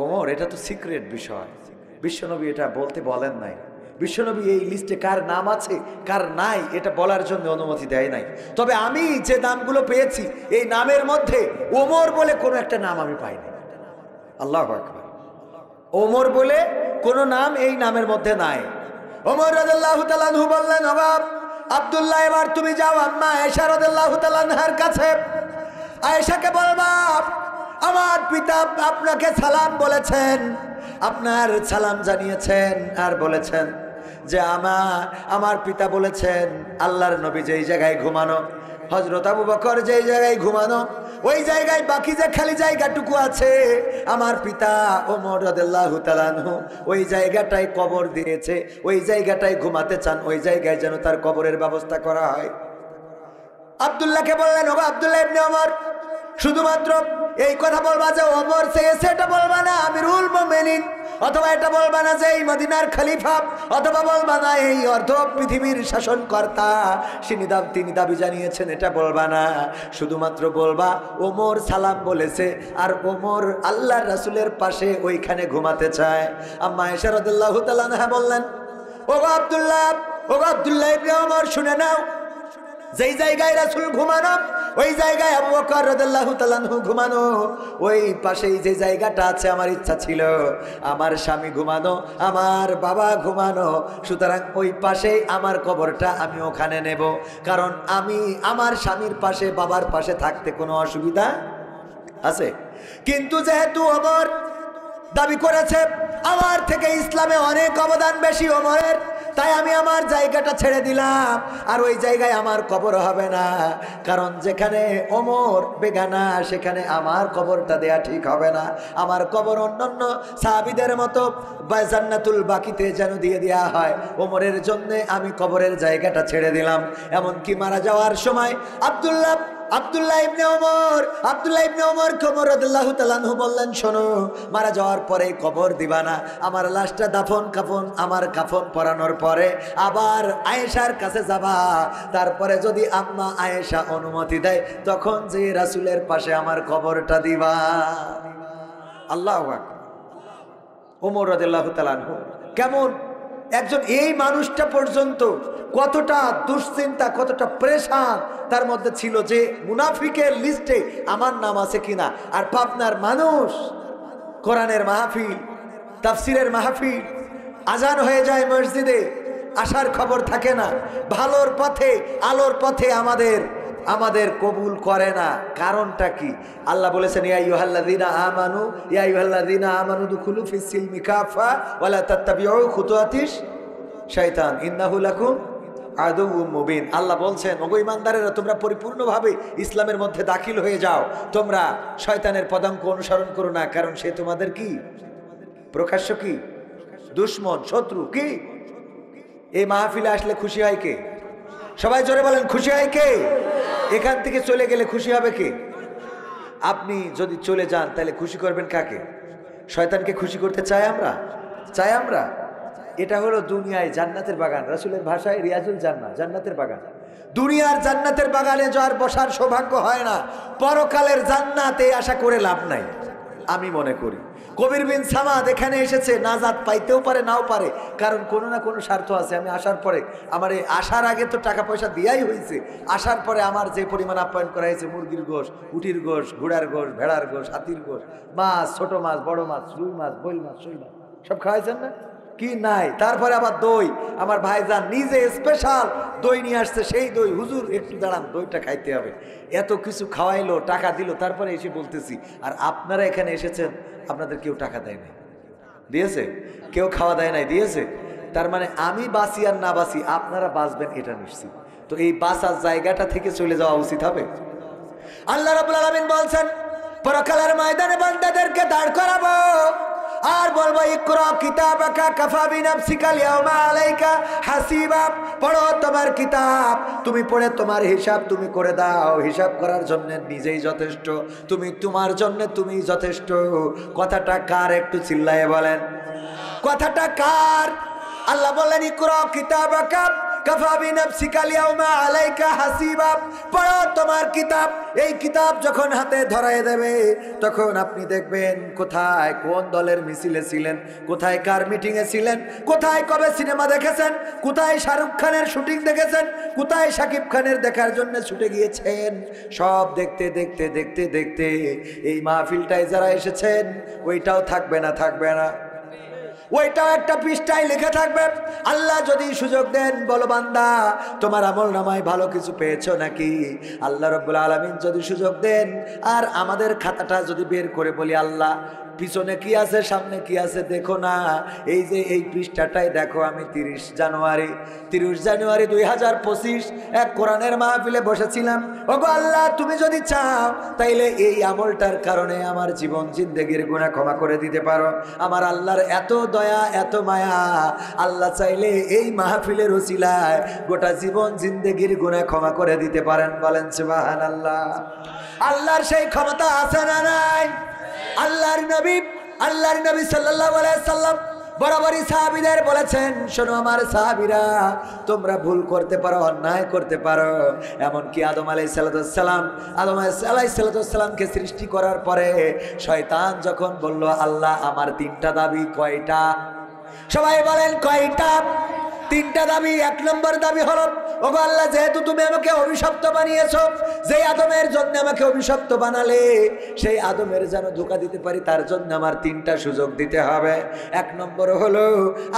ওমর, এটা তো সিক্রেট বিষয়, বিশ্বনবী এটা বলতে বলেন নাই। বিশ্বনবী এই লিস্টে কার নাম আছে কার নাই এটা বলার জন্য অনুমতি দেয় নাই। তবে আমি যে নামগুলো পেয়েছি, এই নামের মধ্যে ওমর বলে কোনো একটা নাম আমি পাইনি। আল্লাহু আকবার। ওমর বলে কোনো নাম এই নামের মধ্যে নাই। ওমর রাদিয়াল্লাহু তাআলা আনহু বললেন, আব্দুল্লাহ, এবার তুমি যাও আম্মা আয়েশা রাদিয়াল্লাহু তাআলা আনহার কাছে। আয়েশাকে বলবা, আমার পিতা আপনাকে সালাম বলেছেন, আপনার সালাম জানিয়েছেন, আর বলেছেন যে আমার পিতা বলেছেন আল্লাহর নবী যেই জায়গায় ঘুমানো, হযরত আবু বকর যেই জায়গায় ঘুমানো, ওই জায়গায় বাকি যে খালি জায়গাটুকু আছে আমার পিতা ওমর রাদিয়াল্লাহু তাআলা আনহু ওই জায়গাটায় কবর দিয়েছে, ওই জায়গাটায় ঘুমাতে চান, ওই জায়গায় যেন তার কবরের ব্যবস্থা করা হয়। আব্দুল্লাহকে বললেন, ওগো আব্দুল্লাহ ইবনে ওমর, শুধুমাত্র এই কথা বলবা যে ওমর চেয়েছে, এটা বলবা না আমিরুল মুমিনিন, অথবা এটা বলবা না যে এই মদিনার খলিফা, অথবা বলবা না এই অর্ধ পৃথিবীর শাসনকর্তা তিনি দাবি জানিয়েছেন, এটা বলবা না। শুধুমাত্র বলবা ওমর সালাম বলেছে আর ওমর আল্লাহর রাসূলের পাশে ওইখানে ঘুমাতে চায়। আম্মা আয়েশা রাদিয়াল্লাহু তাআলা আনহা বললেন, ওগো আব্দুল্লাহ ইবনে ওমর, শুনে নাও, যেই জায়গায় রাসূল ঘুমানো ওই জায়গায় আবু বকর রাদিয়াল্লাহু তাআলা আনহু ঘুমানো, ওই পাশেই যে জায়গাটা আছে আমার ইচ্ছা ছিল আমার স্বামী ঘুমানো, আমার বাবা ঘুমানো, সুতরাং ওই পাশেই আমার কবরটা আমি ওখানে নেব, কারণ আমি আমার স্বামীর পাশে বাবার পাশে থাকতে কোনো অসুবিধা আছে। কিন্তু যেহেতু ওমর দাবি করেছে আমার থেকে ইসলামে অনেক অবদান বেশি ওমরের, তাই আমি আমার জায়গাটা ছেড়ে দিলাম, আর ওই জায়গায় আমার কবর হবে না, কারণ যেখানে ওমর বেগানা সেখানে আমার কবরটা দেয়া ঠিক হবে না। আমার কবর অন্যান্য সাহাবীদের মতো জান্নাতুল বাকিতে যেন দিয়ে দেওয়া হয়, ওমরের জন্য আমি কবরের জায়গাটা ছেড়ে দিলাম। এমনকি মারা যাওয়ার সময় আব্দুল্লাহ ইবনে ওমর ওমর রাদিয়াল্লাহু তাআলা আনহু বললেন, শোনো, মারা যাওয়ার পরে কবর দিবা না, আমার লাশটা আমার কাফন পরানোর পরে আবার আয়েশার কাছে যাবা, তারপরে যদি আম্মা আয়েশা অনুমতি দেয় তখন যে রাসূলের পাশে আমার কবরটা দিবা। আল্লাহু আকবার। ওমর রাদিয়াল্লাহু তাআলা আনহু কেমন একজন, এই মানুষটা পর্যন্ত কতটা দুশ্চিন্তা, কতটা প্রেশান তার মধ্যে ছিল যে মুনাফিকের লিস্টে আমার নাম আছে কিনা। আর পাবনার মানুষ, কোরআনের মাহফিল, তাফসিরের মাহফিল, আজান হয়ে যায় মসজিদে, আসার খবর থাকে না, ভালোর পথে আলোর পথে আমাদের কবুল করে না। কারণটা কি? আল্লাহ বলেছেন, ইয়া আইয়ুহাল্লাযীনা আমানু দুখুলু ফিস সিলমি কাফা ওয়া লা তাত্তাবিউ খুতুওয়াতিশ শাইতান ইন্নাহু লাকুম আদুউম মুবিন। আল্লাহ বলছেন, ওগো ঈমানদারেরা, তোমরা পরিপূর্ণভাবে ইসলামের মধ্যে দাখিল হয়ে যাও, তোমরা শয়তানের পদাঙ্ক অনুসরণ করো না, কারণ সে তোমাদের কি প্রকাশ্য কি দুশমন, শত্রু। কি এই মাহফিলে আসলে খুশি হয় কে? সবাই জোরে বলেন, খুশি হয় কে? এখান থেকে চলে গেলে খুশি হবে কে? আপনি যদি চলে যান তাহলে খুশি করবেন কাকে? শয়তানকে খুশি করতে চাই আমরা? এটা হলো দুনিয়ায় জান্নাতের বাগান, রাসূলের ভাষায় রিয়াজুল জান্নাহ, জান্নাতের বাগান। দুনিয়ার জান্নাতের বাগানে যার বসার সৌভাগ্য হয় না, পরকালের জান্নাতে আশা করে লাভ নাই। আমি মনে করি কবির বিন সামাদ এখানে এসেছে, নাজাত পাইতেও পারে নাও পারে, কারণ কোনো না কোনো স্বার্থ আছে। আমি আসার পরে, আমার এই আসার আগে তো টাকা পয়সা দিয়াই হয়েছে, আসার পরে আমার যে পরিমাণ আপ্যায়ন করা হয়েছে, মুরগির গোশ, উটির গোশ, ঘোড়ার গোশ, ভেড়ার গোশ, হাতির গোশ, মাছ, ছোট মাছ, বড় মাছ, রুই মাছ, বইল মাছ, শৈল মাছ, সব খাওয়াইছেন না? কি নাই? তারপরে আবার দই, আমার ভাইজান নিজে স্পেশাল দই নিয়ে আসছে, সেই দই, হুজুর একটু দাঁড়ান, দইটা খাইতে হবে। এত কিছু খাওয়াইলো, টাকা দিল, তারপরে এসে বলতেছি। আর আপনারা এখানে এসেছেন, আপনাদের কেউ টাকা দেয় নাই, দিয়েছে? কেউ খাওয়া দেয় নাই, দিয়েছে? তার মানে আমি বাঁচি আর না বাঁচি, আপনারা বাঁচবেন এটা নিশ্চিত। তো এই বাঁচার জায়গাটা থেকে চলে যাওয়া উচিত হবে। আল্লাহ রাব্বুল আলামিন বলছেন, পরকালের ময়দানে বান্দাদেরকে দাঁড় করাবো আর বলবো, ইকরা কিতাবাকা কাফা বিনাফসিকাল ইয়াউমা আলাইকা হাসিবা। পড়ো তোমার কিতাব, তুমি পড়ে তোমার হিসাব তুমি করে দাও, হিসাব করার জন্য নিজেই যথেষ্ট, তুমি তোমার জন্য তুমি যথেষ্ট। কথাটা কার? একটু চিল্লায়ে বলেন, কথাটা কার? আল্লাহ বললেন, ইকরা কিতাবাকা কাফা বিনাফসিকাল ইয়াউমা আলাইকা হাসিবা। পড়ো তোমার কিতাব। এই কিতাব যখন হাতে ধরায় দেবে, তখন আপনি দেখবেন কোথায় কোন দলের মিছিলে ছিলেন, কোথায় কার মিটিংয়ে ছিলেন, কোথায় কবে সিনেমা দেখেছেন, কোথায় শাহরুখ খানের শুটিং দেখেছেন, কোথায় শাকিব খানের দেখার জন্য ছুটে গিয়েছেন। সব দেখতে দেখতে দেখতে দেখতে এই মাহফিলটায় যারা এসেছেন, ওইটাও থাকবে না, ওইটাও একটা পৃষ্ঠায় লেখা থাকবে। আল্লাহ যদি সুযোগ দেন, বলো বান্দা তোমার আমল নামায় ভালো কিছু পেয়েছো নাকি? আল্লাহ রাব্বুল আলামিন যদি সুযোগ দেন আর আমাদের খাতাটা যদি বের করে বলি, আল্লাহ পিছনে কি আছে সামনে কি আছে দেখো না, এই যে এই পৃষ্ঠাটাই দেখো। আমি 30 জানুয়ারি 2025 এক কোরআনের মাহফিলে বসেছিলাম। ওগো আল্লাহ, তুমি যদি চাও তাইলে এই আমলটার কারণে আমার জীবন জিন্দেগির গুনাহ ক্ষমা করে দিতে পারো। আমার আল্লাহর এত দয়া এত মায়া, আল্লাহ চাইলে এই মাহফিলের ওসিলায় গোটা জীবন জিন্দেগির গুনাহ ক্ষমা করে দিতে পারেন। বলেন সুবহানাল্লাহ। আল্লাহর সেই ক্ষমতা আছে না নাই? আল্লাহর নবী সাল্লাল্লাহু আলাইহি সাল্লাম বরাবরই সাহাবীদের বলেছেন, শোনো আমার সাহাবীরা, তোমরা ভুল করতে পারো, অন্যায় করতে পারো। এমনকি আদম আলাইহিস সালামকে সৃষ্টি করার পরে শয়তান যখন বলল, আল্লাহ আমার 3টা দাবি। কয়টা? সবাই বলেন কয়টা? 3টা দাবি। 1 নম্বর দাবি হলো, ওগো আল্লাহ, যেহেতু তুমি আমাকে অভিশপ্ত বানিয়েছো, যে আদমের জন্য আমাকে অভিশপ্ত বানালে, সেই আদমের যেন ধোঁকা দিতে পারি তার জন্য আমার 3টা সুযোগ দিতে হবে। 1 নম্বর হলো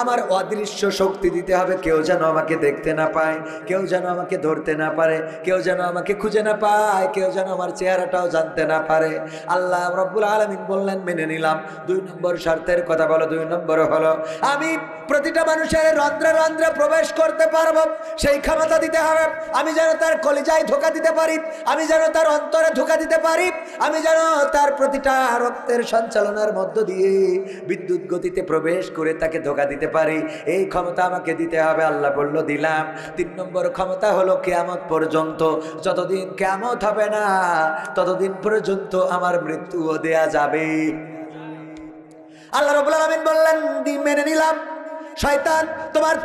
আমার অদৃশ্য শক্তি দিতে হবে, কেউ যেন আমাকে দেখতে না পায়, কেউ যেন আমাকে ধরতে না পারে, কেউ যেন আমাকে খুঁজে না পায়, কেউ যেন আমার চেহারাটাও জানতে না পারে। আল্লাহ রাব্বুল আলামিন বললেন, মেনে নিলাম। 2 নম্বর শর্তের কথা বলো। 2 নম্বর হলো আমি প্রতিটা মানুষের রন্ধ্রে রন্ধ্রে প্রবেশ করতে পারবো, সেই ক্ষমতা দিতে হবে। আমি যেন তার কলিজায় ধোঁকা দিতে পারি, আমি যেন তার অন্তরে ধোঁকা দিতে পারি, আমি যেন তার প্রতিটা রক্তের সঞ্চালনের মধ্য দিয়ে বিদ্যুৎ গতিতে প্রবেশ করে তাকে ধোঁকা দিতে পারি। এই ক্ষমতা আমাকে দিতে হবে। আল্লাহ বলল, দিলাম। 3 নম্বর ক্ষমতা হলো কিয়ামত পর্যন্ত, যতদিন কিয়ামত হবে না ততদিন পর্যন্ত আমার মৃত্যুও দেয়া যাবে। আল্লাহ রাব্বুল আলামিন বললেন, মেনে নিলাম। শয়তান, তোমার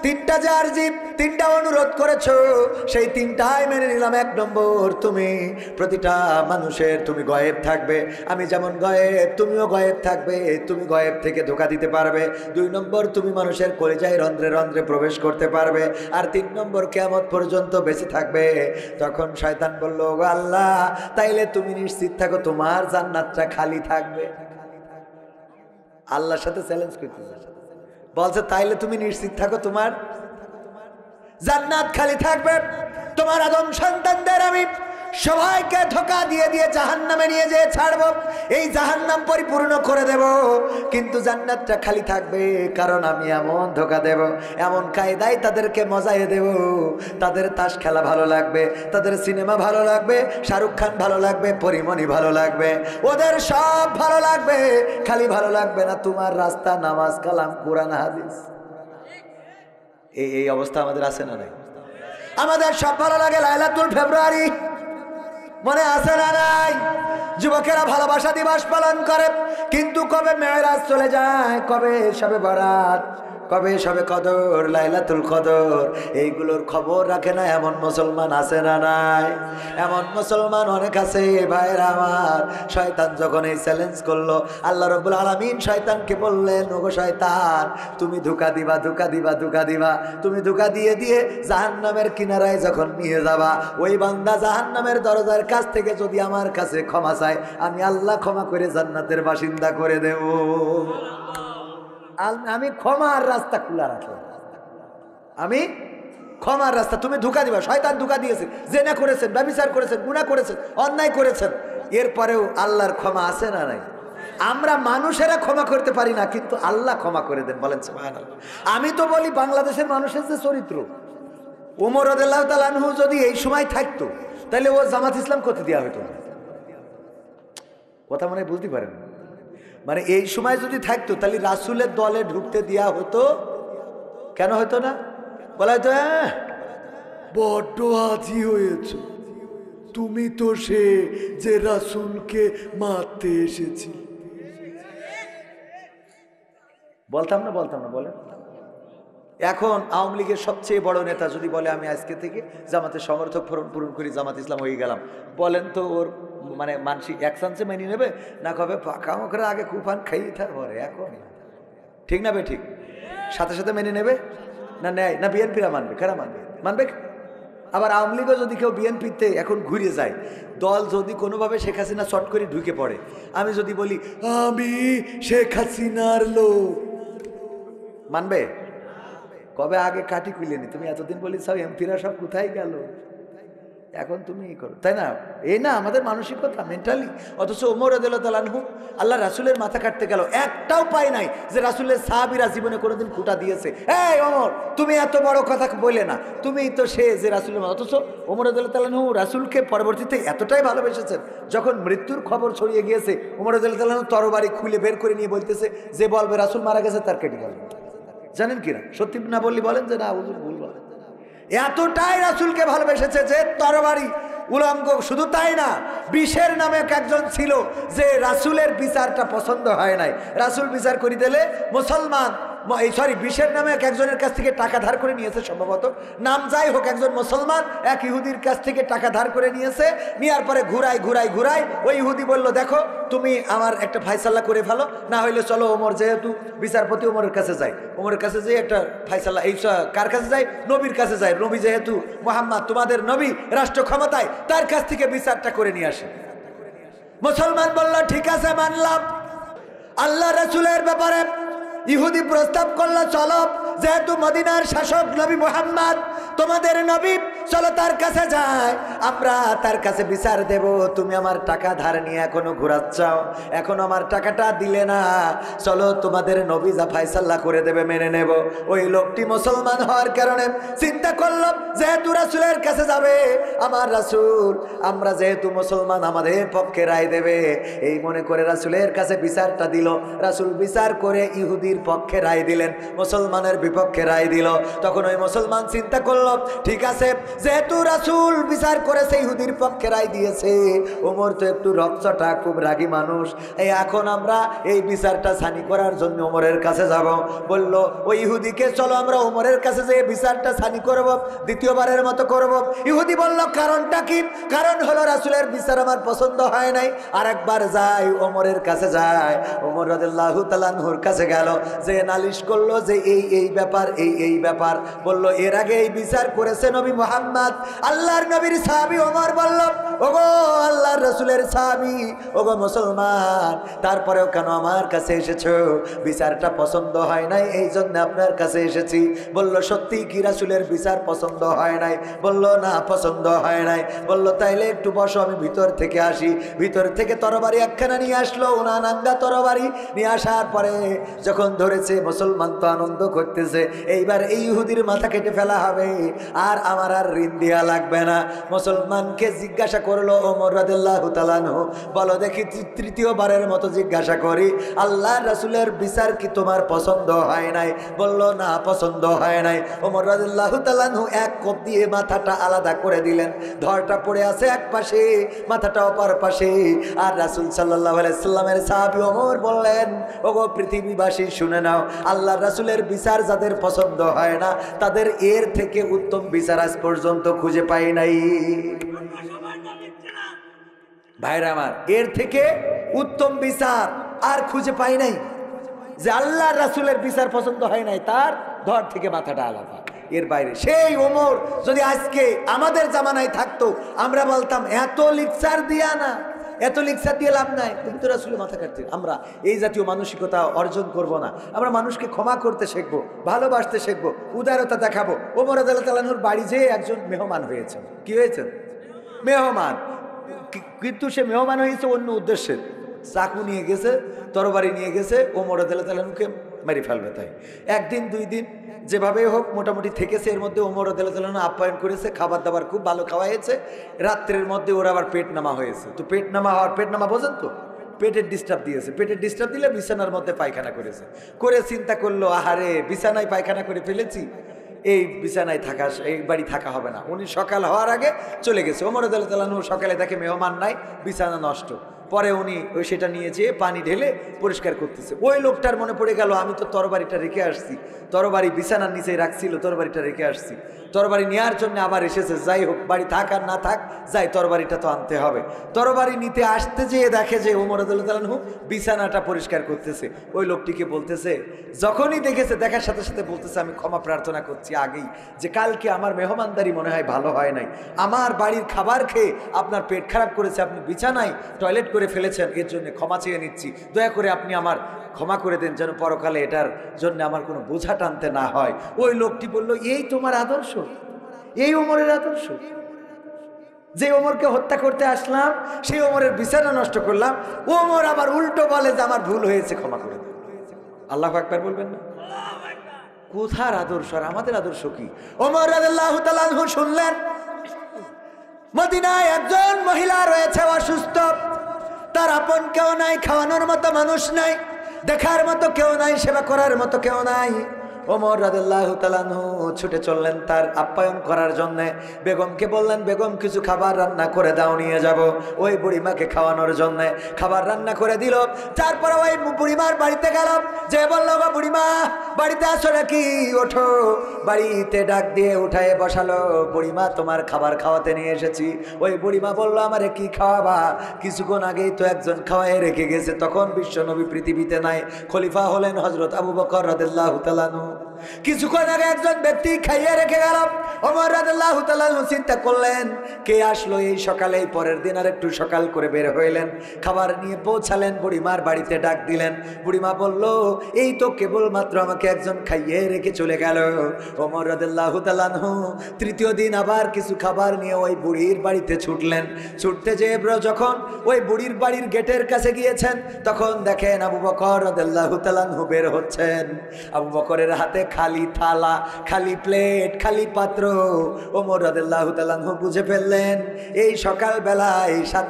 তিনটা যে আরজি, 3টা অনুরোধ করেছো, সেই 3টাই মেনে নিলাম। 1 নম্বর, তুমি প্রতিটা মানুষের তুমি গায়েব থাকবে, আমি যেমন গায়েব তুমিও গায়েব থাকবে, তুমি গায়েব থেকে ধোঁকা দিতে পারবে। 2 নম্বর, তুমি মানুষের কলিজায় রন্ধ্রে রন্ধ্রে প্রবেশ করতে পারবে। আর 3 নম্বর, কিয়ামত পর্যন্ত বেঁচে থাকবে। তখন শয়তান বলল, ও আল্লাহ, তাইলে তুমি নিশ্চিত থাকো তোমার জান্নাতটা খালি থাকবে। আল্লাহর সাথে চ্যালেঞ্জ করতেছে, বলছে তাইলে তুমি নিশ্চিত থাকো তোমার জান্নাত খালি থাকবে। তোমার আদম সন্তানদের আমি সবাইকে ধোঁকা দিয়ে দিয়ে জাহান্নামে নিয়ে যেয়ে ছাড়বো, এই জাহান্নাম পরিপূর্ণ করে দেব, কিন্তু জান্নাতটা খালি থাকবে। কারণ আমি এমন ধোঁকা দেব, এমন কায়দায় তাদেরকে মজায় দেব, তাদের তাস খেলা ভালো লাগবে, তাদের সিনেমা ভালো লাগবে, শাহরুখ খান ভালো লাগবে, পরিমণি ভালো লাগবে, ওদের সব ভালো লাগবে। খালি ভালো লাগবে না তোমার রাস্তা, নামাজ, কালাম, কোরআন, হাদিস। এই অবস্থা আমাদের আছে না নাই? আমাদের সব ভালো লাগে লাইলাতুল ফেব্রুয়ারি, মনে আছে না নাই? যুবকেরা ভালোবাসা দিবস পালন করে, কিন্তু কবে মেরাজ চলে যায়, কবে শবে বরাত, কবে শবে কদর, লাইলাতুল কদর, এইগুলোর খবর রাখে না এমন মুসলমান আছে না নাই? এমন মুসলমান অনেক আছে ভাইরা আমার। শয়তান যখন এই চ্যালেঞ্জ করলো, আল্লাহ রাব্বুল আলামিন শয়তানকে বললেন, ওগো শয়তান, তুমি ধোঁকা দিবা, তুমি ধোঁকা দিয়ে দিয়ে জাহান্নামের কিনারায় যখন নিয়ে যাবা, ওই বান্দা জাহান্নামের দরজার কাছ থেকে যদি আমার কাছে ক্ষমা চায়, আমি আল্লাহ ক্ষমা করে জান্নাতের বাসিন্দা করে দেব। আমি ক্ষমার রাস্তা খোলা রাখলাম, আমি ক্ষমার রাস্তা। তুমি ধোঁকা দিবা, শয়তান ধোঁকা দিয়েছে, জেনা করেছেন, ব্যভিচার করেছেন, গুনাহ করেছেন, অন্যায় করেছেন, এরপরেও আল্লাহর ক্ষমা আছে না নাই? আমরা মানুষেরা ক্ষমা করতে পারি না, কিন্তু আল্লাহ ক্ষমা করে দেন। বলেন সুবহানাল্লাহ। আমি তো বলি, বাংলাদেশের মানুষের যে চরিত্র, ওমর রাদিয়াল্লাহু তাআলা আনহু যদি এই সময় থাকতো, তাহলে ও জামাত ইসলাম করতে দেওয়া হতো না। কথা মনে বুঝতে পারেন? মানে এই সময় যদি থাকতো, তাহলে রাসূলের দলে ঢুকতে দেওয়া হতো। কেন হতো না? বলা হতো, বড্ড হাজি হয়েছ তুমি, তো সে যে রাসূলকে মারতে এসেছি। বলতাম না বলেন। এখন আওয়ামী লীগের সবচেয়ে বড় নেতা যদি বলে, আমি আজকে থেকে জামাতের সমর্থক পূরণ করি, জামাত ইসলাম হয়ে গেলাম, বলেন তো ওর মানে মানসিক এক চান্সে মেনে নেবে না? কবে পাকা মুখের আগে কুফান খাইয়ে তারপরে এখন, ঠিক না? ঠিক সাথে সাথে মেনে নেবে না? নেয় না? বিএনপিরা মানবে? কারা মানবে? আবার আওয়ামী লীগও যদি কেউ বিএনপিতে এখন ঘুরে যায়, দল যদি কোনোভাবে শেখ হাসিনা চট করে ঢুকে পড়ে, আমি যদি বলি আমি শেখ হাসিনার লোক, মানবে? কবে আগে কাটি কুলিয়ে নি, তুমি এতদিন বলি সব এমপিরা সব কোথায় গেল? এখন তুমি এই করো, তাই না? এই না আমাদের মানসিকতা, মেন্টালি। অথচ ওমর রাদিয়াল্লাহু আনহু আল্লাহ রাসূলের মাথা কাটতে গেল, একটাও পায় নাই যে রাসূলের সাহাবীরা জীবনে কোনোদিন খুঁটা দিয়েছে। এই ওমর, তুমি এত বড় কথা বলে না, তুমি তো সে যে রাসূলের। অথচ ওমর রাদিয়াল্লাহু আনহু রাসূলকে পরবর্তীতে এতটাই ভালোবেসেছেন, যখন মৃত্যুর খবর ছড়িয়ে গিয়েছে ওমর রাদিয়াল্লাহু আনহু তরবারি খুলে বের করে নিয়ে বলতেছে, যে বলবে রাসূল মারা গেছে তার কেটে গেল। জানেন কিনা? সত্যি না বললি বলেন যে না হুজুর ভুল বলেন। এতটাই রাসূলকে ভালোবেসেছে যে তরবারি উলঙ্গ। শুধু তাই না, বিশের নামে একজন ছিল যে রাসূলের বিচারটা পছন্দ হয় নাই। রাসূল বিচার করে দিলে মুসলমান, বিশের নামে একজনের কাছ থেকে টাকা ধার করে নিয়েছে, সম্ভবত নাম যাই হোক, একজন মুসলমান এক ইহুদির কাছ থেকে টাকা ধার করে নিয়েছে। নেওয়ার পরে ঘুরাই ওই ইহুদি বলল, দেখো তুমি আমার একটা ফায়সালা করে ফেলো, না হইলে চলো ওমর যেহেতু বিচারপতি ওমরের কাছে যাই, ওমরের কাছে যাই একটা ফায়সালা। এই কার কাছে যাই? নবীর কাছে যাই। নবী যেহেতু মুহাম্মদ তোমাদের নবী, রাষ্ট্র ক্ষমতায়, তার কাছ থেকে বিচারটা করে নিয়ে আসে। মুসলমান বলল ঠিক আছে মানলাম। আল্লাহ রাসূলের ব্যাপারে ইহুদি প্রস্তাব করলো, চলো যেহেতু মদিনার শাসক নবী মুহাম্মদ তোমাদের নবী, চলো তার কাছে যাই, আমরা তার কাছে বিচার দেব। তুমি আমার টাকা ধার নিয়ে এখনো ঘুরাচ্ছাও, এখন আমার টাকাটা দিলে না, চলো তোমাদের নবী যা ফায়সালা করে দেবে মেনে নেব। ওই লোকটি মুসলমান হওয়ার কারণে চিন্তা করলাম, যেহেতু রাসূলের কাছে যাবে আমার রাসূল, আমরা যেহেতু মুসলমান আমাদের পক্ষে রায় দেবে, এই মনে করে রাসূলের কাছে বিচারটা দিল। রাসূল বিচার করে ইহুদির পক্ষে রায় দিলেন, মুসলমানের বিপক্ষে রায় দিল। তখন ওই মুসলমান চিন্তা করল, ঠিক আছে যেহেতু রাসূল বিচার করেছে ইহুদির পক্ষে রায় দিয়েছে, ওমর তো একটু রক্তটা খুব রাগী মানুষ, এই এখন আমরা এই বিচারটা ছানি করার জন্য ওমরের কাছে যাব। বলল ওই ইহুদিকে, চলো আমরা ওমরের কাছে যেয়ে বিচারটা ছানি করব, দ্বিতীয়বারের মতো করব। ইহুদি বলল কারণটা কি? কারণ হলো রাসূলের বিচার আমার পছন্দ হয় নাই, আরেকবার যাই ওমরের কাছে যায়। ওমর রাদিয়াল্লাহু তাআলা আনহুর কাছে গেল, যে নালিশ করলো যে এই ব্যাপার, এই ব্যাপার। বলল এর আগে এই বিচার করেছে নবী মুহাম্মদ, আল্লাহর নবীর সাহাবী। ওমর বলল, ওগো আল্লাহর রাসূলের সাহাবী, ওগো মুসলমান, তারপরেও কেন আমার কাছে এসেছো? বিচারটা পছন্দ হয় নাই, এই জন্য আপনার কাছে এসেছি। বলল সত্যি কি রাসূলের বিচার পছন্দ হয় নাই? বলল না পছন্দ হয় নাই। বলল তাইলে একটু বসো, আমি ভিতর থেকে আসি। ভিতর থেকে তরবারি একখানা নিয়ে আসলো, নাঙ্গা তরবারি নিয়ে আসার পরে যখন ধরেছে, মুসলমান তো আনন্দ করতেছে, এইবার এই ইহুদির মাথা কেটে ফেলা হবে, আর আমার আর ঋণ দেওয়া লাগবে না। মুসলমানকে জিজ্ঞাসা করলো ওমর রাদিয়াল্লাহু তাআলা আনহু, বলো দেখি তৃতীয়বারের মতো জিজ্ঞাসা করি, আল্লাহর রাসূলের বিচার কি তোমার পছন্দ হয় নাই? বলল না পছন্দ হয় নাই। ওমর রাদিয়াল্লাহু তাআলা আনহু এক কোপ দিয়ে মাথাটা আলাদা করে দিলেন, ধরটা পড়ে আছে এক পাশে, মাথাটা অপর পাশে। আর রাসূল সাল্লাল্লাহু আলাইহি সাল্লামের সাহাবী ওমর বললেন, ওগো পৃথিবীবাসী শুনে নাও, আল্লাহর রাসূলের বিচার যাদের পছন্দ হয় না, তাদের এর থেকে উত্তম বিচার আজ পর্যন্ত খুঁজে পাই নাই। ভাইরা আমার, এর থেকে উত্তম বিচার আর খুঁজে পাই নাই। যে আল্লাহর রাসূলের বিচার পছন্দ হয় নাই, তার ধর থেকে মাথাটা আলাদা। এর বাইরে সেই ওমর যদি আজকে আমাদের জামানায় থাকতো, আমরা বলতাম এত লিকচার দিয়া না, এত লিকচার দিয়ে লাভ নাই, তুমি তো রাসূলের মাথা কাটতে। আমরা এই জাতীয় মানসিকতা অর্জন করব না। আমরা মানুষকে ক্ষমা করতে শিখবো, ভালোবাসতে শিখবো, উদারতা দেখাবো। ওমর রাদিয়াল্লাহু তাআলা আনহুর বাড়ি যেয়ে একজন মেহমান হয়েছে। কি হয়েছে? মেহমান। কিন্তু সে মেহমান হয়েছে অন্য উদ্দেশ্যে। চাকু নিয়ে গেছে, তরবারি নিয়ে গেছে, ওমর রাদিয়াল্লাহু তাআলা আনহুকে মেরে ফেলবে। তাই একদিন দুই দিন যেভাবে হোক মোটামুটি থেকেছে। এর মধ্যে ওমর রাদিয়াল্লাহু তাআলা আপ্যায়ন করেছে, খাবার দাবার খুব ভালো খাওয়া হয়েছে। রাত্রের মধ্যে ওর আবার পেট নামা হয়েছে। তো পেট নামা বোঝেন তো, পেটের ডিস্টার্ব দিয়েছে। পেটের ডিস্টার্ব দিলে বিছানার মধ্যে পায়খানা করেছে। করে চিন্তা করলো, আহারে বিছানায় পায়খানা করে ফেলেছি, এই বিছানায় থাকা, এই বাড়ি থাকা হবে না। উনি সকাল হওয়ার আগে চলে গেছে। ওমর রাদিয়াল্লাহু তাআলা আনহু সকালে দেখে মেহমান নাই, বিছানা নষ্ট। পরে উনি সেটা নিয়ে যেয়ে পানি ঢেলে পরিষ্কার করতেছে। ওই লোকটার মনে পড়ে গেল, আমি তো তরবারিটা রেখে আসছি, তরবারি বিছানার নিচে রাখছিল, তরবারিটা রেখে আসছি। তরবারি নেওয়ার জন্য আবার এসেছে। যাই হোক, বাড়ি থাক আর না থাক, যাই তরবারিটা তো আনতে হবে। তরবারি নিতে আসতে যেয়ে দেখে যে ওমর রাদিয়াল্লাহু তাআলা আনহু বিছানাটা পরিষ্কার করতেছে। ওই লোকটিকে বলতেছে, যখনই দেখেছে, দেখার সাথে সাথে বলতেছে, আমি ক্ষমা প্রার্থনা করছি আগেই, যে কালকে আমার মেহমানদারি মনে হয় ভালো হয় নাই, আমার বাড়ির খাবার খেয়ে আপনার পেট খারাপ করেছে, আপনি বিছানায় টয়লেট করে ফেলেছেন, এর জন্য ক্ষমা চেয়ে নিচ্ছি। দয়া করে আপনি আমার ক্ষমা করে দেন, যেন পরকালে এটার জন্য আমার কোনো বোঝা টানতে না হয়। ওই লোকটি বলল, এই তোমার আদর্শ, এই ওমরের আদর্শ? যে ওমরকে হত্যা করতে আসলাম সেই ওমরের বিচারটা নষ্ট করলাম, ওমর আবার উল্টো বলে যে আমার ভুল হয়েছে, ক্ষমা করে দেন। আল্লাহু আকবার বলবেন না? কোথার আদর্শ আর আমাদের আদর্শ কি? ওমর রাদিয়াল্লাহু তাআলা আনহু শুনলেন মদিনায় একজন মহিলা রয়েছে অসুস্থ, তার আপন কেউ নাই, খাওয়ানোর মতো মানুষ নাই, দেখার মতো কেউ নাই, সেবা করার মতো কেউ নাই। ওমর রাদিয়াল্লাহু তাআলা আনহু ছুটে চললেন তার আপ্যায়ন করার জন্য। বেগমকে বললেন, বেগম কিছু খাবার রান্না করে দাও, নিয়ে যাব ওই বুড়িমাকে খাওয়ানোর জন্য। খাবার রান্না করে দিল, তারপরে ওই বুড়িমার বাড়িতে গেল, যে বলল গো বুড়িমা বাড়িতে আসো নাকি, ওঠো। বাড়িতে ডাক দিয়ে উঠায় বসালো। বুড়িমা তোমার খাবার খাওয়াতে নিয়ে এসেছি। ওই বুড়িমা বলল আমারে কি খাওয়াবা, কিছুক্ষণ আগেই তো একজন খাওয়ায় রেখে গেছে। তখন বিশ্ব নবী পৃথিবীতে নাই, খলিফা হলেন হযরত আবু বকর রাদিয়াল্লাহু তাআলা আনহু। কিছুক্ষণ আগে একজন ব্যক্তি খাইয়ে রেখে গেল। ওমর রাদিয়াল্লাহু তাআলা চিন্তা করলেন কে আসলো এই সকালে। পরের দিন আর একটু সকাল করে বের হইলেন, খাবার নিয়ে পৌঁছালেন, বুড়িমার বাড়িতে ডাক দিলেন। বুড়িমা বলল এই তো কেবলমাত্র আমাকে একজন খাইয়ে রেখে চলে গেল। ওমর রাদিয়াল্লাহু তাআলা আনহু তৃতীয় দিন আবার কিছু খাবার নিয়ে ওই বুড়ির বাড়িতে ছুটলেন। ছুটতে যেয়ে যখন ওই বুড়ির বাড়ির গেটের কাছে গিয়েছেন, তখন দেখেন আবু বকর রাদিয়াল্লাহু তাআলা আনহু বের হচ্ছেন। আবু বকরের হাতে খালি থালা, খালি প্লেট, খালি পাত্র। ওমর রাদিয়াল্লাহু তাআলা আনহু বুঝে ফেললেন এই সকাল বেলায়, সাত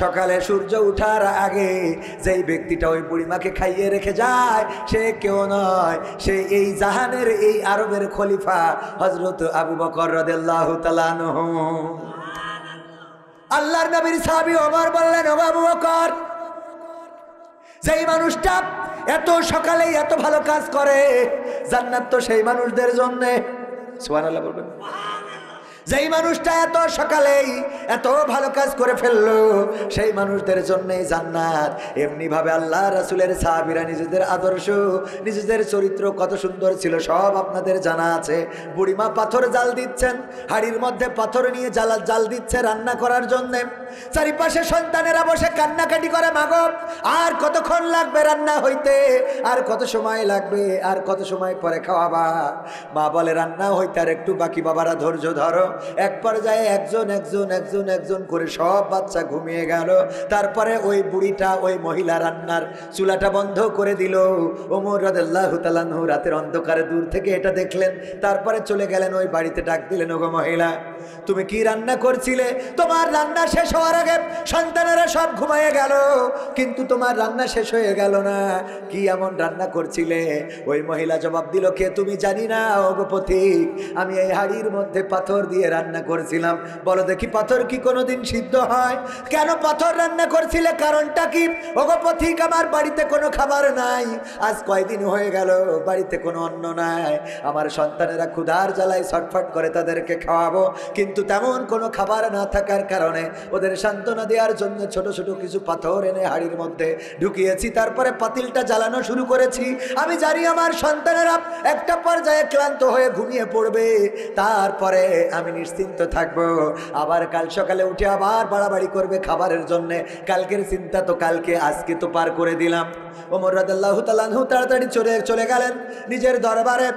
সকালে সূর্য ওঠার আগে যেই ব্যক্তিটা ওই বুড়িমাকে খাইয়ে রেখে যায় সে কেউ নয়, সে এই জাহানের, এই আরবের খলিফা হযরত আবু বকর রাদিয়াল্লাহু তাআলা আনহু। আল্লাহর নবীর সাহাবী ওমর বললেন, ও আবু বকর, যেই মানুষটা এত সকালেই এত ভালো কাজ করে, জান্নাত তো সেই মানুষদের জন্য। সুবহানাল্লাহ বলবেন? যেই মানুষটা এত সকালেই এত ভালো কাজ করে ফেললো সেই মানুষদের জন্যই জান্নাত। এমনি ভাবে আল্লাহ রাসূলের সাহাবীরা নিজেদের আদর্শ, নিজেদের চরিত্র কত সুন্দর ছিল সব আপনাদের জানা আছে। বুড়িমা পাথর জাল দিচ্ছেন, হাড়ির মধ্যে পাথর নিয়ে জাল দিচ্ছে রান্না করার জন্য। চারিপাশে সন্তানেরা বসে কান্নাকাটি করে, মাগো আর কতক্ষণ লাগবে রান্না হইতে, আর কত সময় লাগবে, আর কত সময় পরে খাওয়াবা। মা বলে রান্না হইতে আর একটু বাকি, বাবারা ধৈর্য ধরো। এক পর্যায়ে একজন করে সব বাচ্চা ঘুমিয়ে গেল। তারপরে ওই বুড়িটা, ওই মহিলা রান্নার চুলাটা বন্ধ করে দিল। ওমর রাদিয়াল্লাহু তাআলা আনহু রাতের অন্ধকারে দূর থেকে এটা দেখলেন। তারপরে চলে গেলেন ওই বাড়িতে, ডাক দিলেন, ওগো মহিলা তুমি কি রান্না করছিলে? তোমার রান্না শেষ হওয়ার আগে সন্তানেরা সব ঘুমিয়ে গেল, কিন্তু তোমার রান্না শেষ হয়ে গেল না, কি এমন রান্না করছিলে? ওই মহিলা জবাব দিল, কে তুমি? জানি না ওগো পথিক, আমি এই হাড়ির মধ্যে পাথর দিয়ে রান্না করেছিলাম। বলো দেখি পাথর কি কোনোদিন সিদ্ধ হয়? কেন পাথর রান্না করছিলে, কারণটা কি? ওগো পথিক, আমার বাড়িতে কোনো খাবার নাই, আজ কয়দিন হয়ে গেল বাড়িতে কোনো অন্ন নাই, আমার সন্তানেরা ক্ষুধার জ্বালায় ছটফট করে, তাদেরকে খাওয়াবো, কিন্তু তেমন কোনো খাবার না থাকার কারণে ওদের সান্ত্বনা দেওয়ার জন্য ছোট ছোট কিছু পাথর এনে হাড়ির মধ্যে ঢুকিয়েছি, তারপরে পাতিলটা জ্বালানো শুরু করেছি। আমি জানি আমার সন্তানেরা একটা পর্যায়ে ক্লান্ত হয়ে ঘুমিয়ে পড়বে, তারপরে আমি নিশ্চিন্ত থাকবো। আবার কাল সকালে উঠে আবার বাড়াবাড়ি করবে খাবারের জন্য, কালকের চিন্তা তো কালকে, আজকে তো পার করে দিলাম। ওমর রাদিয়াল্লাহু তাআলা আনহু তাড়াতাড়ি চলে গেলেন নিজের দরবারে।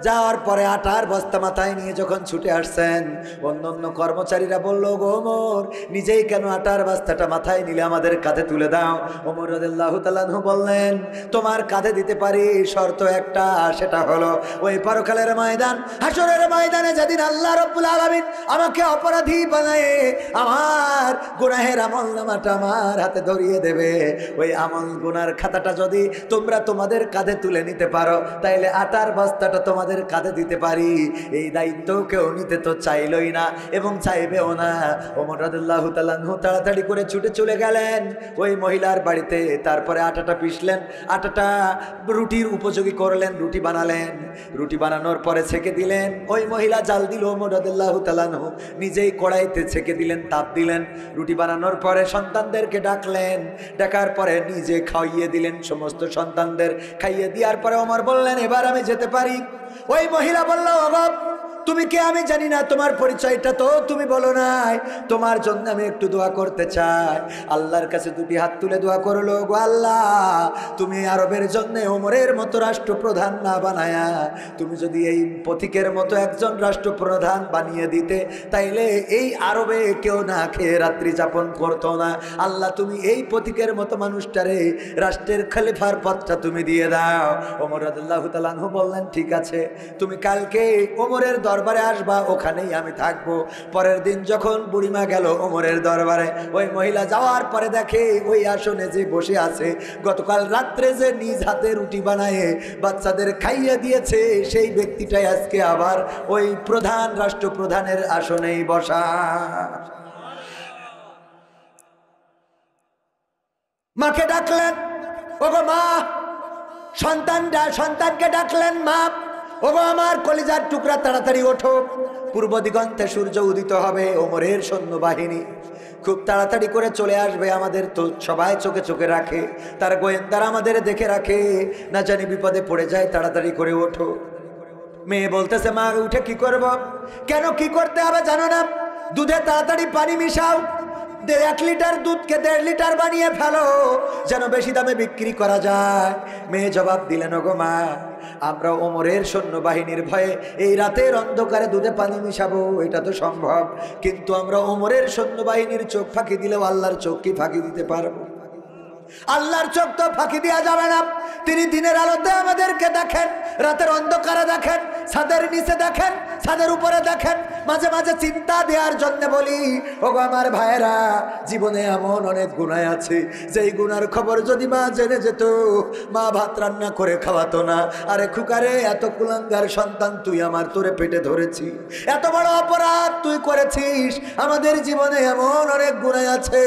যাওয়ার পরে আটার বস্তা মাথায় নিয়ে যখন ছুটে আসছেন, অন্য কর্মচারীরা বলল, গো ওমর নিজেই কেন আটার বস্তাটা মাথায় নিলে, আমাদের কাঁধে তুলে দাও। ওমর রাদিয়াল্লাহু তাআলা আনহু বললেন, তোমার কাঁধে দিতে পারি, শর্ত একটা, সেটা হলো ওই পরকালের ময়দান, হাসরের ময়দানে যেদিন আল্লাহ রাব্বুল আলামিন আমাকে অপরাধী বানায় আমার গুনাহের আমলনামাটা আমার হাতে ধরিয়ে দেবে, ওই আমল গুনার খাতাটা যদি তোমরা তোমাদের কাঁধে তুলে নিতে পারো, তাইলে আটার বস্তাটা তোমাদের কাঁধে দিতে পারি। এই দায়িত্ব কেউ নিতে তো চাইলই না এবং চাইবেও না। ওমর রাদিয়াল্লাহু তাআলা আনহু তাড়াতাড়ি করে ছুটে চলে গেলেন ওই মহিলার বাড়িতে। তারপরে আটাটা পিষলেন, আটাটা রুটির উপযোগী করলেন, রুটি বানালেন। রুটি বানানোর পরে ছেঁকে দিলেন, ওই মহিলা জাল দিল, ওমর রাদিয়াল্লাহু তাআলা আনহু নিজেই কড়াইতে ছেঁকে দিলেন, তাপ দিলেন। রুটি বানানোর পরে সন্তানদেরকে ডাকলেন, ডাকার পরে নিজে খাইয়ে দিলেন, সমস্ত সন্তানদের খাইয়ে দেওয়ার পরে ওমর বললেন, এবার আমি যেতে পারি। ওই মহিলা বলল, ওগো তুমি কে আমি জানি না, তোমার পরিচয়টা তো তুমি বলো নাই। তোমার জন্য আমি একটু দোয়া করতে চাই। আল্লাহর কাছে দুটি হাত তুলে দোয়া করলো, গো আল্লাহ, তুমি আরবের জন্য ওমরের মতো রাষ্ট্রপ্রধান না বানায়া তুমি যদি এই পথিকের মতো একজন রাষ্ট্রপ্রধান বানিয়ে দিতে, তাইলে এই আরবে কেউ না খেয়ে রাত্রি যাপন করতো না। আল্লাহ, তুমি এই পথিকের মতো মানুষটারে রাষ্ট্রের খলিফার পদটা তুমি দিয়ে দাও। ওমর রাদিয়াল্লাহু তাআলা আনহু বললেন, ঠিক আছে, তুমি কালকে ওমরের দরবারে আসবা, ওখানেই আমি থাকবো। পরের দিন যখন বুড়িমা গেল ওমরের দরবারে, ওই মহিলা যাওয়ার পরে দেখে ওই আসনে যে বসে আছে, গতকাল রাত্রে যে নিজ হাতে রুটি বানায় বাচ্চাদের খাইয়ে দিয়েছে, সেই ব্যক্তিটাই আজকে আবার ওই প্রধান রাষ্ট্রপ্রধানের আসনেই বসা। মাকে ডাকলেন, ওগো মা, সন্তানকে ডাকলেন, মা, ওগো আমার কলিজার টুকরা, তাড়াতাড়ি ওঠো, পূর্ব দিগন্তে সূর্য উদিত হবে, ওমরের সৈন্যবাহিনী খুব তাড়াতাড়ি করে চলে আসবে। আমাদের তো সবাই চোখে চোখে রাখে, তার গোয়েন্দারা আমাদের দেখে রাখে, না জানি বিপদে পড়ে যায়, তাড়াতাড়ি করে ওঠো। মেয়ে বলতেছে, মা উঠে কি করব? কেন, কি করতে হবে জানো না? দুধে তাড়াতাড়ি পানি মিশাও, 1 লিটার দুধকে 1.5 লিটার বানিয়ে ফেলো, যেন বেশি দামে বিক্রি করা যায়। মেয়ে জবাব দিলেন, ওগো মা, আমরা ওমরের সৈন্যবাহিনীর ভয়ে এই রাতের অন্ধকারে দুধে পানি মিশাবো, এটা তো সম্ভব, কিন্তু আমরা ওমরের সৈন্যবাহিনীর চোখ ফাঁকি দিলেও আল্লাহর চোখ কি ফাঁকি দিতে পারবো? আল্লাহর চোখ তো ফাঁকি দেওয়া যাবে না। তিনি দিনের আলোতে আমাদেরকে দেখেন, রাতের অন্ধকারে দেখেন, ছাদের নিচে দেখেন, ছাদের উপরে দেখেন। মাঝে মাঝে চিন্তা দেওয়ার জন্য বলি, ওগো আমার ভাইয়েরা, জীবনে এমন অনেক গুনাহ আছে, যেই গুনার খবর যদি মা জেনে যেত, মা ভাত রান্না করে খাওয়াতো না। আরে খুকারে, এত কুলাঙ্গার সন্তান তুই আমার, তোরে পেটে ধরেছি, এত বড় অপরাধ তুই করেছিস। আমাদের জীবনে এমন অনেক গুনাহ আছে,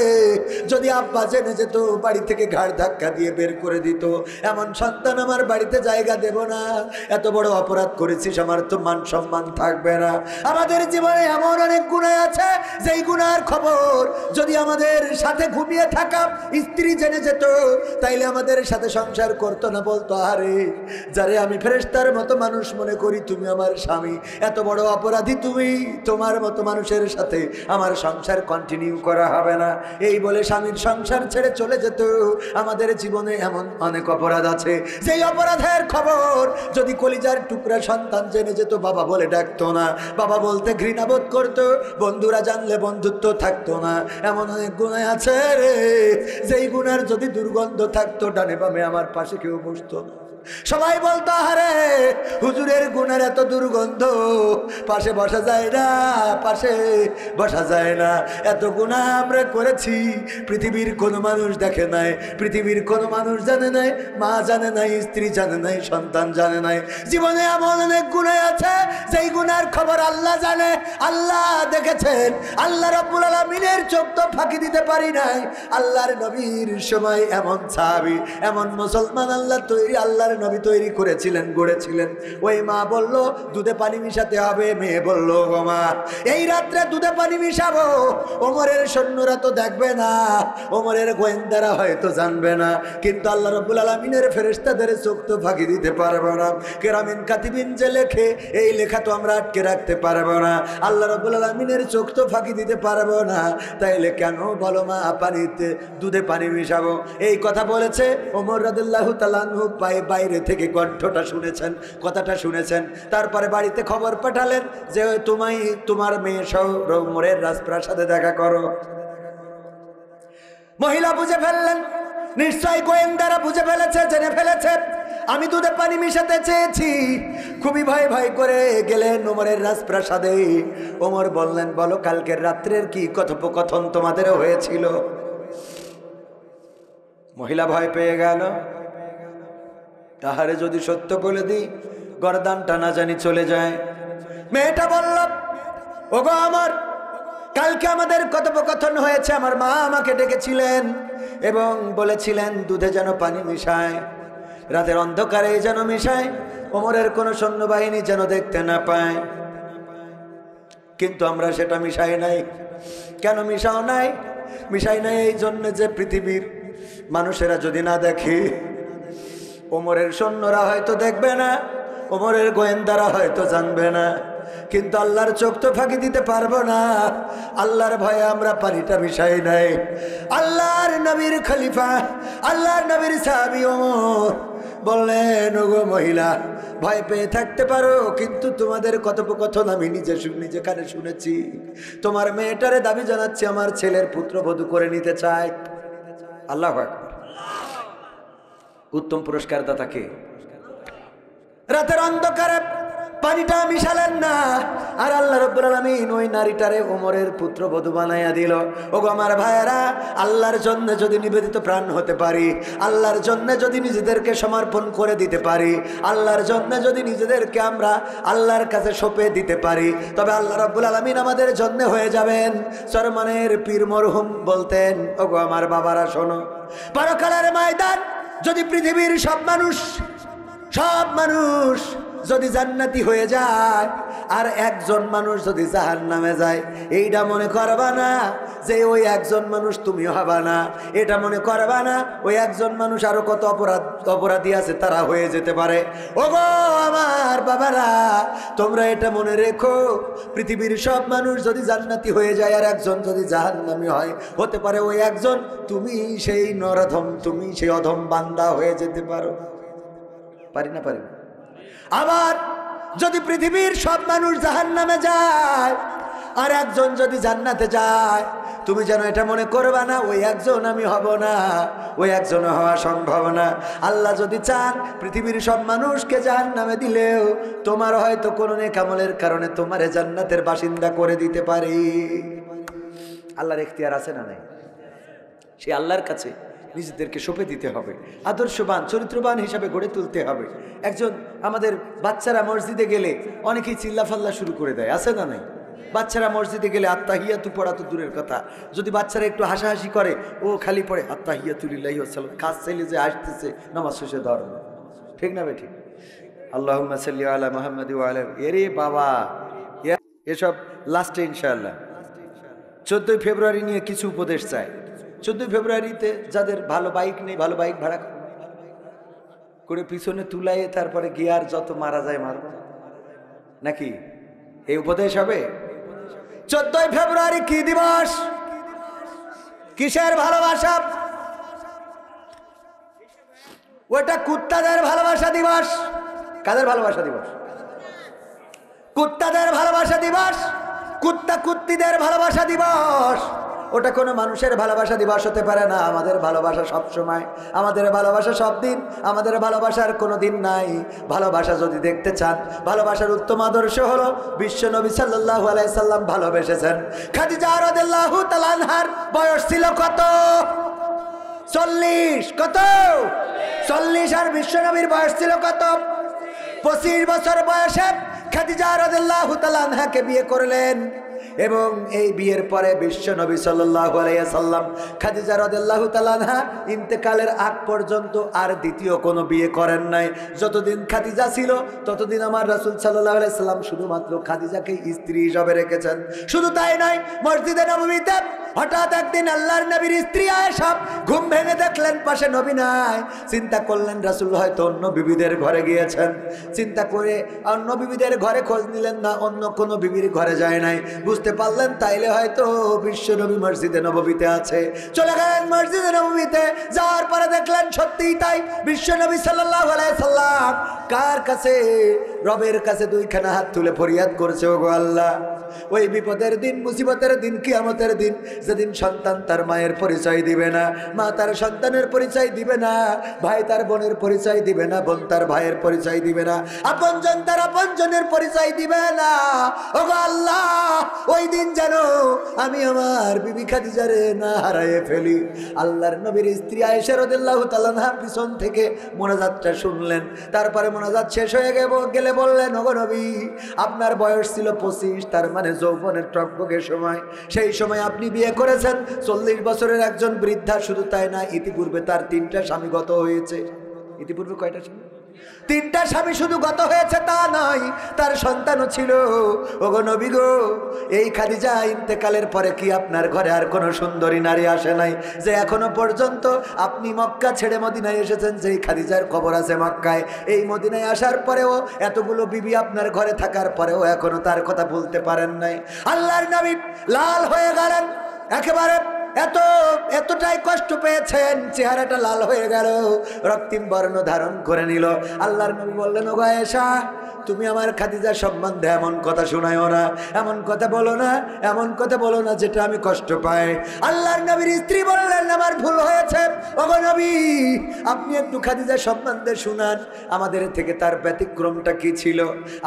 যদি আব্বা জেনে যেত বাড়ি থেকে ঘাড় ধাক্কা দিয়ে বের করে দিত। এমন সন্তান আমার বাড়িতে জায়গা দেব না। এত বড় অপরাধ করেছিস, আমার তো মান সম্মান থাকবে না। আমাদের জীবনে এমন অনেক গুনাহ আছে, যেই গুনার খবর যদি আমাদের সাথে ঘুমিয়ে থাকা স্ত্রী জেনে যেত, তাইলে আমাদের সাথে সংসার করতো না, বলতো, আরে যারে আমি ফেরেশতার মতো মানুষ মনে করি, তুমি আমার স্বামী, এত বড় অপরাধী তুমি, তোমার মতো মানুষের সাথে আমার সংসার কন্টিনিউ করা হবে না। এই বলে স্বামীর সংসার ছেড়ে চলে যেত। আমাদের জীবনে এমন অনেক অপরাধ আছে, যেই অপরাধের খবর যদি কলিজার টুকরা সন্তান জেনে যেত, বাবা বলে ডাকতো না, বাবা বলতে ঘৃণাবোধ করতো, বন্ধুরা জানলে বন্ধুত্ব থাকতো না। এমন অনেক গুনাহ আছে রে, যেই গুনার যদি দুর্গন্ধ থাকতো, ডানে বামে আমার পাশে কেউ বসতো না। সবাই বলতো, আরে হুজুরের গুনার এত দুর্গন্ধ, পাশে বসা যায় না, পাশে বসা যায় না। এত গুনাহ আমরা করেছি, পৃথিবীর কোনো মানুষ দেখে নাই, পৃথিবীর কোনো মানুষ জানে নাই, মা জানে নাই, স্ত্রী জানে নাই, সন্তান জানে নাই। জীবনে এমন অনেক গুনাহ আছে, যেই গুনার খবর আল্লাহ জানে, আল্লাহ দেখেছেন। আল্লাহ রাব্বুল আলামিনের চোখ তো ফাঁকি দিতে পারি নাই। আল্লাহর নবীর সময় এমন সাহাবী, এমন মুসলমান আল্লাহ তৈরি, আল্লাহর নবী তৈরি করেছিলেন, গড়েছিলেন। ওই মা বলল, দুধে পানি মিশাতে হবে। মেয়ে বলল, গো মা, এই রাত্রে দুধে পানি মিশাবো, ওমরের সৈন্যরা তো দেখবে না, ওমরের গোয়েন্দারা হয়তো জানবে না, কিন্তু আল্লাহ রাব্বুল আলামিনের ফেরেশতাদের চোখ তো ফাঁকি দিতে পারবো না। কেরামিন কাতিবিন যে লেখে, এই লেখা তো আমরা আটকে রাখতে পারবো না। আল্লাহ রাব্বুল আলামিনের চোখ তো ফাঁকি দিতে পারবো না, তাইলে কেন বলো মা পানিতে দুধে পানি মিশাবো? এই কথা বলেছে ওমর রাদিয়াল্লাহু তাআলা আনহু, বাইরে থেকে কণ্ঠটা শুনেছেন, কথাটা শুনেছেন। তারপরে বাড়িতে খবর পাঠালেন যে তুমি তোমার মেয়ে সহ ওমরের রাজপ্রাসাদে দেখা করো। মহিলা বুঝে ফেললেন, নিশ্চয় গোয়েন্দারা বুঝে ফেলেছে, জেনে ফেলেছে আমি দুধে পানি মিশাতে চেয়েছি। খুবই ভয় ভয় করে গেলেন ওমরের রাজপ্রাসাদে। ওমর বললেন, বলো কালকের রাত্রের কি কথোপকথন তোমাদের হয়েছিল? মহিলা ভয় পেয়ে গেল, তাহারে যদি সত্য বলে দিই, গর্দানটা না জানি চলে যায়। মেয়েটা বলল, ওগো আমার, কালকে আমাদের কথোপকথন হয়েছে। আমার মা আমাকে ডেকেছিলেন এবং বলেছিলেন দুধে যেন পানি মিশায়, রাতের অন্ধকারে যেন মিশায়, ওমরের কোনো সৈন্যবাহিনী যেন দেখতে না পায়। কিন্তু আমরা সেটা মিশাই নাই। কেন মিশাও নাই? মিশাই নাই এই জন্য যে পৃথিবীর মানুষেরা যদি না দেখে, ওমরের সৈন্যরা হয়তো দেখবে না, ওমরের গোয়েন্দারা হয়তো জানবে না, কিন্তু আল্লাহর চোখ তো ফাঁকি দিতে পারবো না। আল্লাহর ভয়ে আমরা পানিটা মিশাই নাই। আল্লাহর নবীর খলিফা, আল্লাহর নবীর সাহাবী ওমর বললেন, ওগো মহিলা, ভয় পেয়ে থাকতে পারো, কিন্তু তোমাদের কথোপকথন আমি নিজে কানে শুনেছি। তোমার মেয়েটারে দাবি জানাচ্ছি আমার ছেলের পুত্রবধূ করে নিতে চায়। আল্লাহু আকবার। উত্তম পুরস্কার দাতাকে। রাতের অন্ধকারে পানিটা মিশালেন না, আর আল্লাহ রাব্বুল আলামিন ওই নারীটারে ওমরের পুত্রবধূ বানাইয়া দিল। ওগো আমার ভাইয়েরা, আল্লাহর জন্য যদি নিবেদিত প্রাণ হতে পারি, আল্লাহর জন্য যদি নিজেদেরকে সমর্পণ করে দিতে পারি, আল্লাহর জন্য যদি নিজেদেরকে আমরা আল্লাহর কাছে সঁপে দিতে পারি, তবে আল্লাহ রাব্বুল আলামিন আমাদের জন্য হয়ে যাবেন। চরমনের পীর মরহুম বলতেন, ওগো আমার বাবারা শোনো, পরকালের ময়দান যদি পৃথিবীর সব মানুষ যদি জান্নাতি হয়ে যায়, আর একজন মানুষ যদি জাহান্নামে যায়, এইটা মনে করবা না যে ওই একজন মানুষ তুমি হবা না। এটা মনে করবা না ওই একজন মানুষ আরো কত অপরাধী আছে তারা হয়ে যেতে পারে। ওগো আমার বাবারা, তোমরা এটা মনে রেখো, পৃথিবীর সব মানুষ যদি জান্নাতি হয়ে যায় আর একজন যদি জাহান্নামী হয়, হতে পারে ওই একজন তুমি সেই নরধম, তুমি সেই অধম বান্দা হয়ে যেতে পারো। পারি না? আবার যদি পৃথিবীর সব মানুষ জাহান্নামে যায় আর একজন যদি জান্নাতে যায়, তুমি যেন এটা মনে করবা না ওই একজন আমি হব না, ওই একজন হওয়া সম্ভব না। আল্লাহ যদি চান পৃথিবীর সব মানুষকে জাহান্নামে দিলেও তোমার হয়তো কোনো নেক আমলের কারণে তোমারে জান্নাতের বাসিন্দা করে দিতে পারে। আল্লাহর এখতিয়ার আছে না নাই? সে আল্লাহর কাছে নিজেদেরকে সঁপে দিতে হবে, আদর্শবান চরিত্রবান হিসাবে গড়ে তুলতে হবে। একজন আমাদের বাচ্চারা মসজিদে গেলে অনেকেই চিল্লাফাল্লা শুরু করে দেয়, আছে না নাই? বাচ্চারা মসজিদে গেলে আত্তাহিয়াতু পড়া তো দূরের কথা, যদি বাচ্চারা একটু হাসাহাসি করে ও খালি পড়ে আত্তাহিয়াতু লিল্লাহি ওয়া সালাম। খাস চাইলে যে আসতেছে নামাজ শেষে ধর্ম, ঠিক না বেঠিক? আল্লাহুম্মা সাল্লি আলা মুহাম্মাদি ওয়া আলা, এরে বাবা এসব লাস্টে ইনশাআল্লাহ। 14 ফেব্রুয়ারি নিয়ে কিছু উপদেশ চাই। 14 ফেব্রুয়ারিতে যাদের ভালো বাইক নেই, ভালো বাইক ভাড়া করে পিছনে তুলাইয়ে তারপরে গিয়ার যত মারা যায় মারব, নাকি এই উপদেশ হবে? 14 ফেব্রুয়ারি কি দিবস? কিসের ভালোবাসা? ওটা কুত্তাদের ভালোবাসা দিবস। কাদের ভালোবাসা দিবস? কুত্তাদের ভালোবাসা দিবস, কুত্তা কুত্তিদের ভালোবাসা দিবস। ওটা কোনো মানুষের ভালোবাসা দিবস হতে পারে না। আমাদের ভালোবাসা সব সময়, আমাদের ভালোবাসা সব দিন, আমাদের ভালোবাসার কোনো দিন নাই। ভালোবাসা যদি দেখতে চান, ভালোবাসার উত্তম আদর্শ হলো বিশ্ব নবী সাল্লাল্লাহু আলাইহি সাল্লাম ভালোবেসেছেন। খাদিজা রাদিয়াল্লাহু তাআলা আনহার বয়স ছিল কত? 40। কত? 40। আর বিশ্ব নবীর বয়স ছিল কত? 25 বছর বয়সে খাদিজা রাদিয়াল্লাহু তাআলা আনহাকে বিয়ে করলেন। এবং এই বিয়ের পরে বিশ্ব নবী সাল্লাল্লাহু আলাইহি সাল্লাম খাদিজা রাদিয়াল্লাহু তাআলা আনহা ইন্তেকালের আগ পর্যন্ত আর দ্বিতীয় কোনো বিয়ে করেন নাই। যতদিন খাদিজা ছিল ততদিন আমার রাসূল সাল্লাল্লাহু আলাইহি সাল্লাম শুধুমাত্র খাদিজাকে স্ত্রী হিসেবে রেখেছেন। শুধু তাই নয়, মসজিদে নববীতে হঠাৎ একদিন আল্লাহর নবীর স্ত্রী আয়েশা ঘুম ভেঙে দেখলেন পাশে নবী নাই। চিন্তা করলেন রাসূল হয়তো অন্য বিবিদের ঘরে গিয়েছেন। চিন্তা করে অন্য বিবিদের ঘরে খোঁজ নিলেন না, অন্য কোনো বিবির ঘরে যায় নাই। বুঝতে পারলেন তাইলে হয়তো বিশ্ব নবী মসজিদে নববীতে আছে। চলে গেলেন মসজিদে নববীতে, যাওয়ার পরে দেখলেন সত্যিই তাই, বিশ্ব নবী সাল্লাল্লাহু আলাইহি সাল্লাম কার কাছে? রবের কাছে দুইখানা হাত তুলে ফরিয়াদ করছে, ওগো আল্লাহ, ওই বিপদের দিন, মুসিবতের দিন, কিয়ামতের দিন, যেদিন সন্তান তার মায়ের পরিচয় দিবে না, মা তার সন্তানের পরিচয় দিবে না, ভাই তার বোনের পরিচয় দিবে না, বোন তার ভাইয়ের পরিচয় দিবে না, আপনজন তার আপনজনের পরিচয় দিবে না। ওগো আল্লাহ, ওই দিন যেন আমি আমার বিবি খাদিজারে না হারায়ে ফেলি। আল্লাহর নবীর স্ত্রী আয়েশা রাদিয়াল্লাহু তাআলা আনহা পিছন থেকে মোনাজাতটা শুনলেন। তারপরে মোনাজাত শেষ হয়ে গেলে বললেন, ওগো নবী, আপনার বয়স ছিল 25, তার মানে যৌবনের টকবকে সময়। সেই সময় আপনি বিয়ে করেছেন 40 বছরের একজন বৃদ্ধা। শুধু তাই না, ইতিপূর্বে তার 3টা স্বামীগত হয়েছে। ইতিপূর্বে কয়টা স্বামী? তিনটা স্বামী শুধু গত হয়েছে তা নয়, তার সন্তানও ছিল। ওগো নবী গো, এই খাদিজা ইন্তেকালের পরে কি আপনার ঘরে আর কোনো সুন্দরী নারী আসে নাই যে এখনো পর্যন্ত আপনি মক্কা ছেড়ে মদিনায় এসেছেন, যেই খাদিজার কবর আছে মক্কায়, এই মদিনায় আসার পরেও এতগুলো বিবি আপনার ঘরে থাকার পরেও এখনো তার কথা ভুলতে পারেন নাই? আল্লাহর নবী লাল হয়ে গেলেন একেবারে, এতটাই কষ্ট পেয়েছেন, চেহারাটা লাল হয়ে গেল, রক্তিম বর্ণ ধারণ করে নিল। আল্লাহর নবী বললেন, ওগো আয়েশা, তুমি আমার খাদিজার সম্বন্ধে এমন কথা শোনায়ও না, এমন কথা বলো না, এমন কথা বলো না যেটা আমি কষ্ট পাই। আল্লাহর নবীর স্ত্রী বললেন, আমার ভুল হয়েছে, ওগো নবী আপনি একটু খাদিজার সম্বন্ধে শুনান, আমাদের থেকে তার ব্যতিক্রমটা কি ছিল?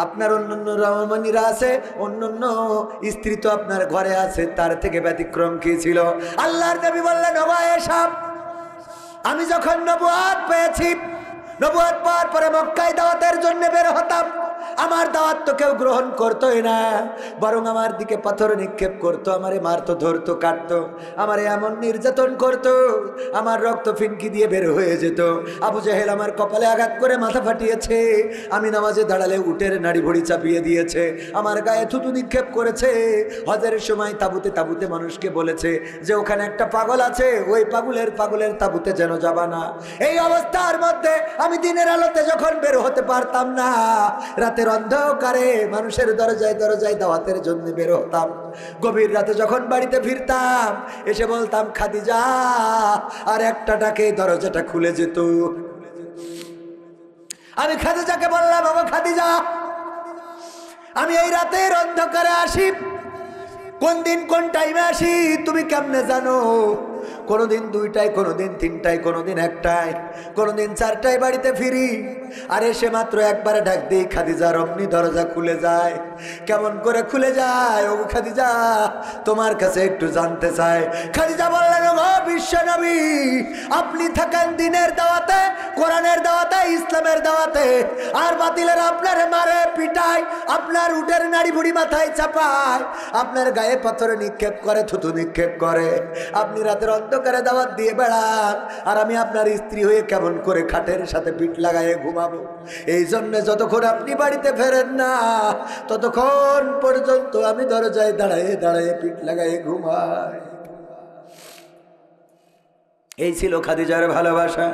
আপনার অন্যান্য রমণীরা আছে, অন্যান্য স্ত্রী তো আপনার ঘরে আছে, তার থেকে ব্যতিক্রম কি ছিল? আল্লাহর নবী বললেন, ওগো আয়েশা, আমি যখন নবুয়ত পেয়েছি, নবুয়ত পাওয়ার পরে মক্কায় দাওয়াতের জন্য বের হতাম, আমার দাওয়াত তো কেউ গ্রহণ করতোই না, বরং আমার দিকে পাথর নিক্ষেপ করতো, আমারে মারতো, ধরতো, কাটতো, আমারে এমন নির্যাতন করতো, আমার রক্ত ফিনকি দিয়ে বের হয়ে যেত। আবু জাহেল আমার কপালে আঘাত করে মাথা ফাটিয়েছে, আমি নামাজে দাঁড়ালে উটের নাড়ি ভুড়ি চাপিয়ে দিয়েছে, আমার গায়ে থুতু নিক্ষেপ করেছে, হজের সময় তাবুতে তাবুতে মানুষকে বলেছে যে ওখানে একটা পাগল আছে, ওই পাগলের তাবুতে যেন যাবা না। এই অবস্থার মধ্যে আমি দিনের আলোতে যখন বের হতে পারতাম না, রাতের অন্ধকারে মানুষের দরজায় দরজায় দাওয়াতের জন্য বের হতাম। গভীর রাতে যখন বাড়িতে ফিরতাম, এসে বলতাম খাদিজা, আর একটা ডাকে দরজাটা খুলে যেত। আমি খাদিজাকে বললাম, ওগো খাদিজা, আমি এই রাতের অন্ধকারে আসি, কোন দিন কোন টাইমে আসি তুমি কেমনে জানো? কোনোদিন 2টায়, কোনোদিন 3টায়, কোনোদিন 1টায়, কোনোদিন 4টায় বাড়িতে ফিরি, আর এসে মাত্র একবার ডাক দিই খাদিজার, অমনি দরজা খুলে যায়। কেমন করে খুলে যায়? ও খাদিজা, তোমার কাছে একটু জানতে চাই। খাদিজা বললেন, ও বিশ্ব নবী, আপনি থাকেন দিনের দাওয়াতে, কোরআনের দাওয়াতে, ইসলামের দাওয়াতে, আর বাতিলের আপনার মারে পিটায়, আপনার উটের নাড়ি ভুড়ি মাথায় চাপায়, আপনার গায়ে পাথর নিক্ষেপ করে, থুতু নিক্ষেপ করে, আপনি রাতের অন্ধকারে দাওয়াত দিয়ে বেড়ান, আর আমি আপনার স্ত্রী হয়ে কেমন করে খাটের সাথে পিঠ লাগায়ে ঘুমাবো? এই জন্য যতক্ষণ আপনি বাড়িতে ফেরেন না, ততক্ষণ পর্যন্ত আমি দরজায় দাঁড়ায়ে দাঁড়ায়ে পিঠ লাগায়ে ঘুমাই। এই ছিল খাদিজার ভালোবাসা,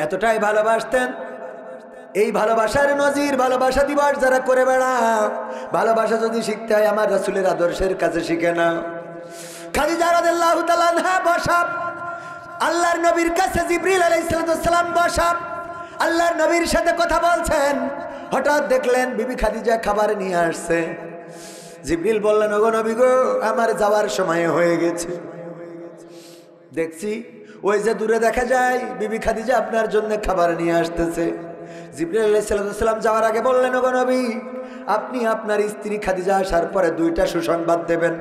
এতটাই ভালোবাসতেন। এই ভালোবাসার নজির, ভালোবাসা দিবস যারা করে বেড়াও, ভালোবাসা যদি শিখতে হয় আমার রাসূলের আদর্শের কাছে শিখে নাও। খাদিজা রাদিয়াল্লাহু তাআলা আনহা বসা, আল্লাহর নবীর কাছে জিবরিল আলাইহিস সালাম বসা, আল্লাহর নবীর সাথে কথা বলছেন। হঠাৎ দেখলেন বিবি খাদিজা খাবার নিয়ে আসছে। জিবরিল বললেন, ওগো নবী গো, আমার যাওয়ার সময় হয়ে গেছে। দেখছি ওই যে দূরে দেখা যায় বিবি খাদিজা আপনার জন্য খাবার নিয়ে আসতেছে। জিবরিল আলাইহিস সালাম যাওয়ার আগে বললেন, ওগো নবী, আপনি আপনার স্ত্রী খাদিজা আসার পরে 2টা সুসংবাদ দেবেন।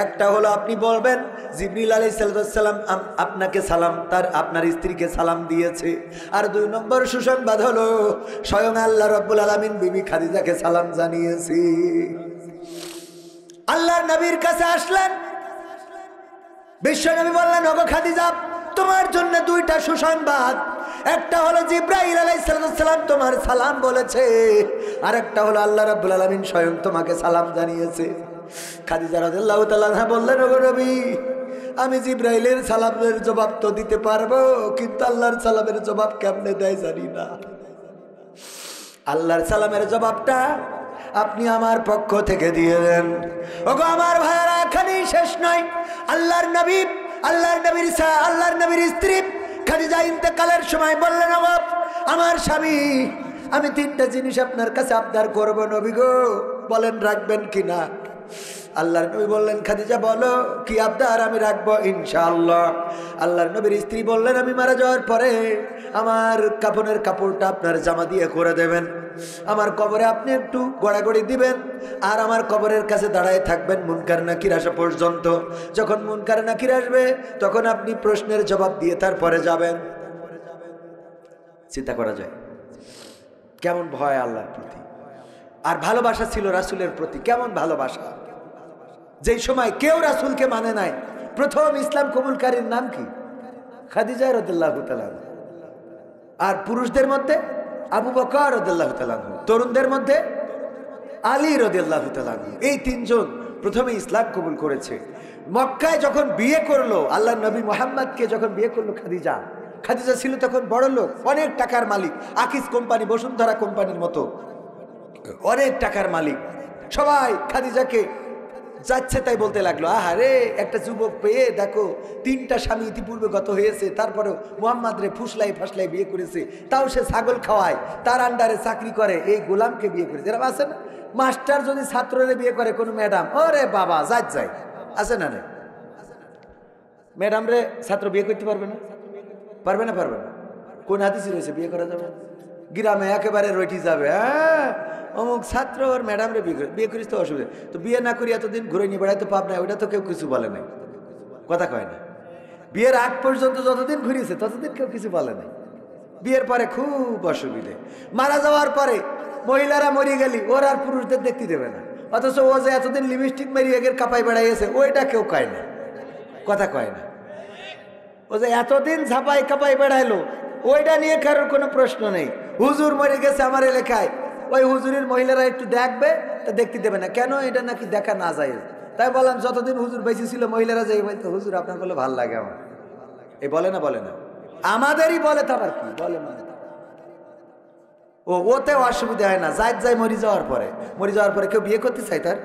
একটা হলো আপনি বলবেন জিবরিল আলাইহিস সালাম আপনাকে সালাম, আপনার স্ত্রীকে সালাম দিয়েছে। আর 2 নম্বর সুসংবাদ হলো স্বয়ং আল্লাহ রাব্বুল আলামিন বিবি খাদিজাকে সালাম জানিয়েছি। আল্লাহর নবীর কাছে আসলেন, বিশ্ব নবী বললেন, ওগো খাদিজা, তোমার জন্য 2টা সুসংবাদ। একটা হলো জিবরাইল আলাইহিস সালাম তোমার সালাম বলেছে, আর একটা হলো আল্লাহ রাব্বুল আলামিন স্বয়ং তোমাকে সালাম জানিয়েছে। খাদিজা রাদিয়াল্লাহু তাআলা আনহা বললেন, ওগো নবী, আমি জিবরাইলের সালামের জবাব তো দিতে পারবো, কিন্তু আল্লাহর সালামের জবাব কেমনে দেয় জানি না। আল্লাহর সালামের জবাবটা আপনি আমার পক্ষ থেকে দিয়ে দেন। ওগো আমার ভাইয়েরা, এখানেই শেষ নয়। আল্লাহর নবীর স্ত্রী খাদিজা ইন্তেকালের সময় বললেন, ওগো আমার স্বামী, আমি 3টা জিনিস আপনার কাছে আবদার করব নবী গো, বলেন রাখবেন কিনা? আল্লাহর নবী বললেন, খাদিজা বলো কি আবদার, আমি রাখবো ইনশাআল্লাহ। আল্লাহর নবীর স্ত্রী বললেন, আমি মারা যাওয়ার পরে আমার কাফনের কাপড়টা আপনার জামা দিয়ে করে দেবেন, আমার কবরে আপনি একটু গড়াগড়ি দিবেন, আর আমার কবরের কাছে দাঁড়ায় থাকবেন মুনকার নাকির আসা পর্যন্ত। যখন মুনকার নাকির আসবে তখন আপনি প্রশ্নের জবাব দিয়ে তারপরে যাবেন। চিন্তা করা যায় কেমন ভয় আল্লাহর প্রতি, আর ভালোবাসা ছিল রাসূলের প্রতি, কেমন ভালোবাসা। যেই সময় কেউ রাসূলকে মানে নাই, প্রথম ইসলাম কবুলকারীর নাম কি? খাদিজা রাদিয়াল্লাহু তাআলা। আর পুরুষদের মধ্যে আবু বকর রাদিয়াল্লাহু তাআলা আনহু, তরুণদের মধ্যে আলী রাদিয়াল্লাহু তাআলা আনহু। এই তিনজন প্রথমে ইসলাম কবুল করেছে। মক্কায় যখন বিয়ে করলো, আল্লাহর নবী মুহাম্মদকে যখন বিয়ে করলো খাদিজা, খাদিজা ছিল তখন বড় লোক, অনেক টাকার মালিক, আকিস কোম্পানি, বসুন্ধরা কোম্পানির মতো অনেক টাকার মালিক। সবাই খাদিজাকে যাচ্ছে তাই বলতে লাগলো, আহারে একটা যুবক পেয়ে দেখো, 3টা স্বামী ইতিপূর্বে গত হয়েছে, তারপরেও মুহাম্মদ রে ফুসলাই ফাসলাই বিয়ে করেছে, তাও সে ছাগল খাওয়ায়, তার আন্ডারে চাকরি করে, এই গোলামকে বিয়ে করেছে। এরকম আছে না? মাস্টার যদি ছাত্ররে বিয়ে করে কোনো ম্যাডাম, ওরে বাবা যাই আছে না? রে ম্যাডাম রে ছাত্র বিয়ে করতে পারবে না? পারবে না? পারবে না? কোন হাদিসে রয়েছে বিয়ে করা যাবে? গ্রামে একেবারে রইটি যাবে, হ্যাঁ অমুক ছাত্র ওর ম্যাডাম রে বিয়ে করিস তো অসুবিধা, তো বিয়ে না করি এতদিন ঘুরে নিয়ে বেড়াই তো পাব না, ওইটা তো কেউ কিছু বলে নাই, কথা কয় না। বিয়ের আগ পর্যন্ত যতদিন ঘুরিয়েছে ততদিন কেউ কিছু বলে নাই। বিয়ের পরে খুব অসুবিধে, মারা যাওয়ার পরে মহিলারা মরে গেলি ওর আর পুরুষদের দেখতে দেবে না, অথচ ও যে এতদিন লিপস্টিক মেরিয়ে এগের কাপাই বেড়াইয়েছে ওইটা কেউ কয় না, কথা কয় না। ও যে এতদিন ঝাপাই কাপাই বেড়াইলো ওইটা নিয়ে কারোর কোনো প্রশ্ন নেই। হুজুর মরে গেছে আমার এলাকায়, ওই হুজুরের মহিলারা একটু দেখবে, তা দেখতে দেবে না কেন? এটা নাকি দেখা না যায়। তাই বললাম যতদিন হুজুর বেঁচে ছিল মহিলারা যাই বলতো, হুজুর আপনার বলে ভাল লাগে আমার, এই বলে না? বলে না? আমাদেরই বলে, তো আবার কি বলে না? ওতে অসুবিধা হয় না, যাই মরি যাওয়ার পরে কেউ বিয়ে করতে চাই তার,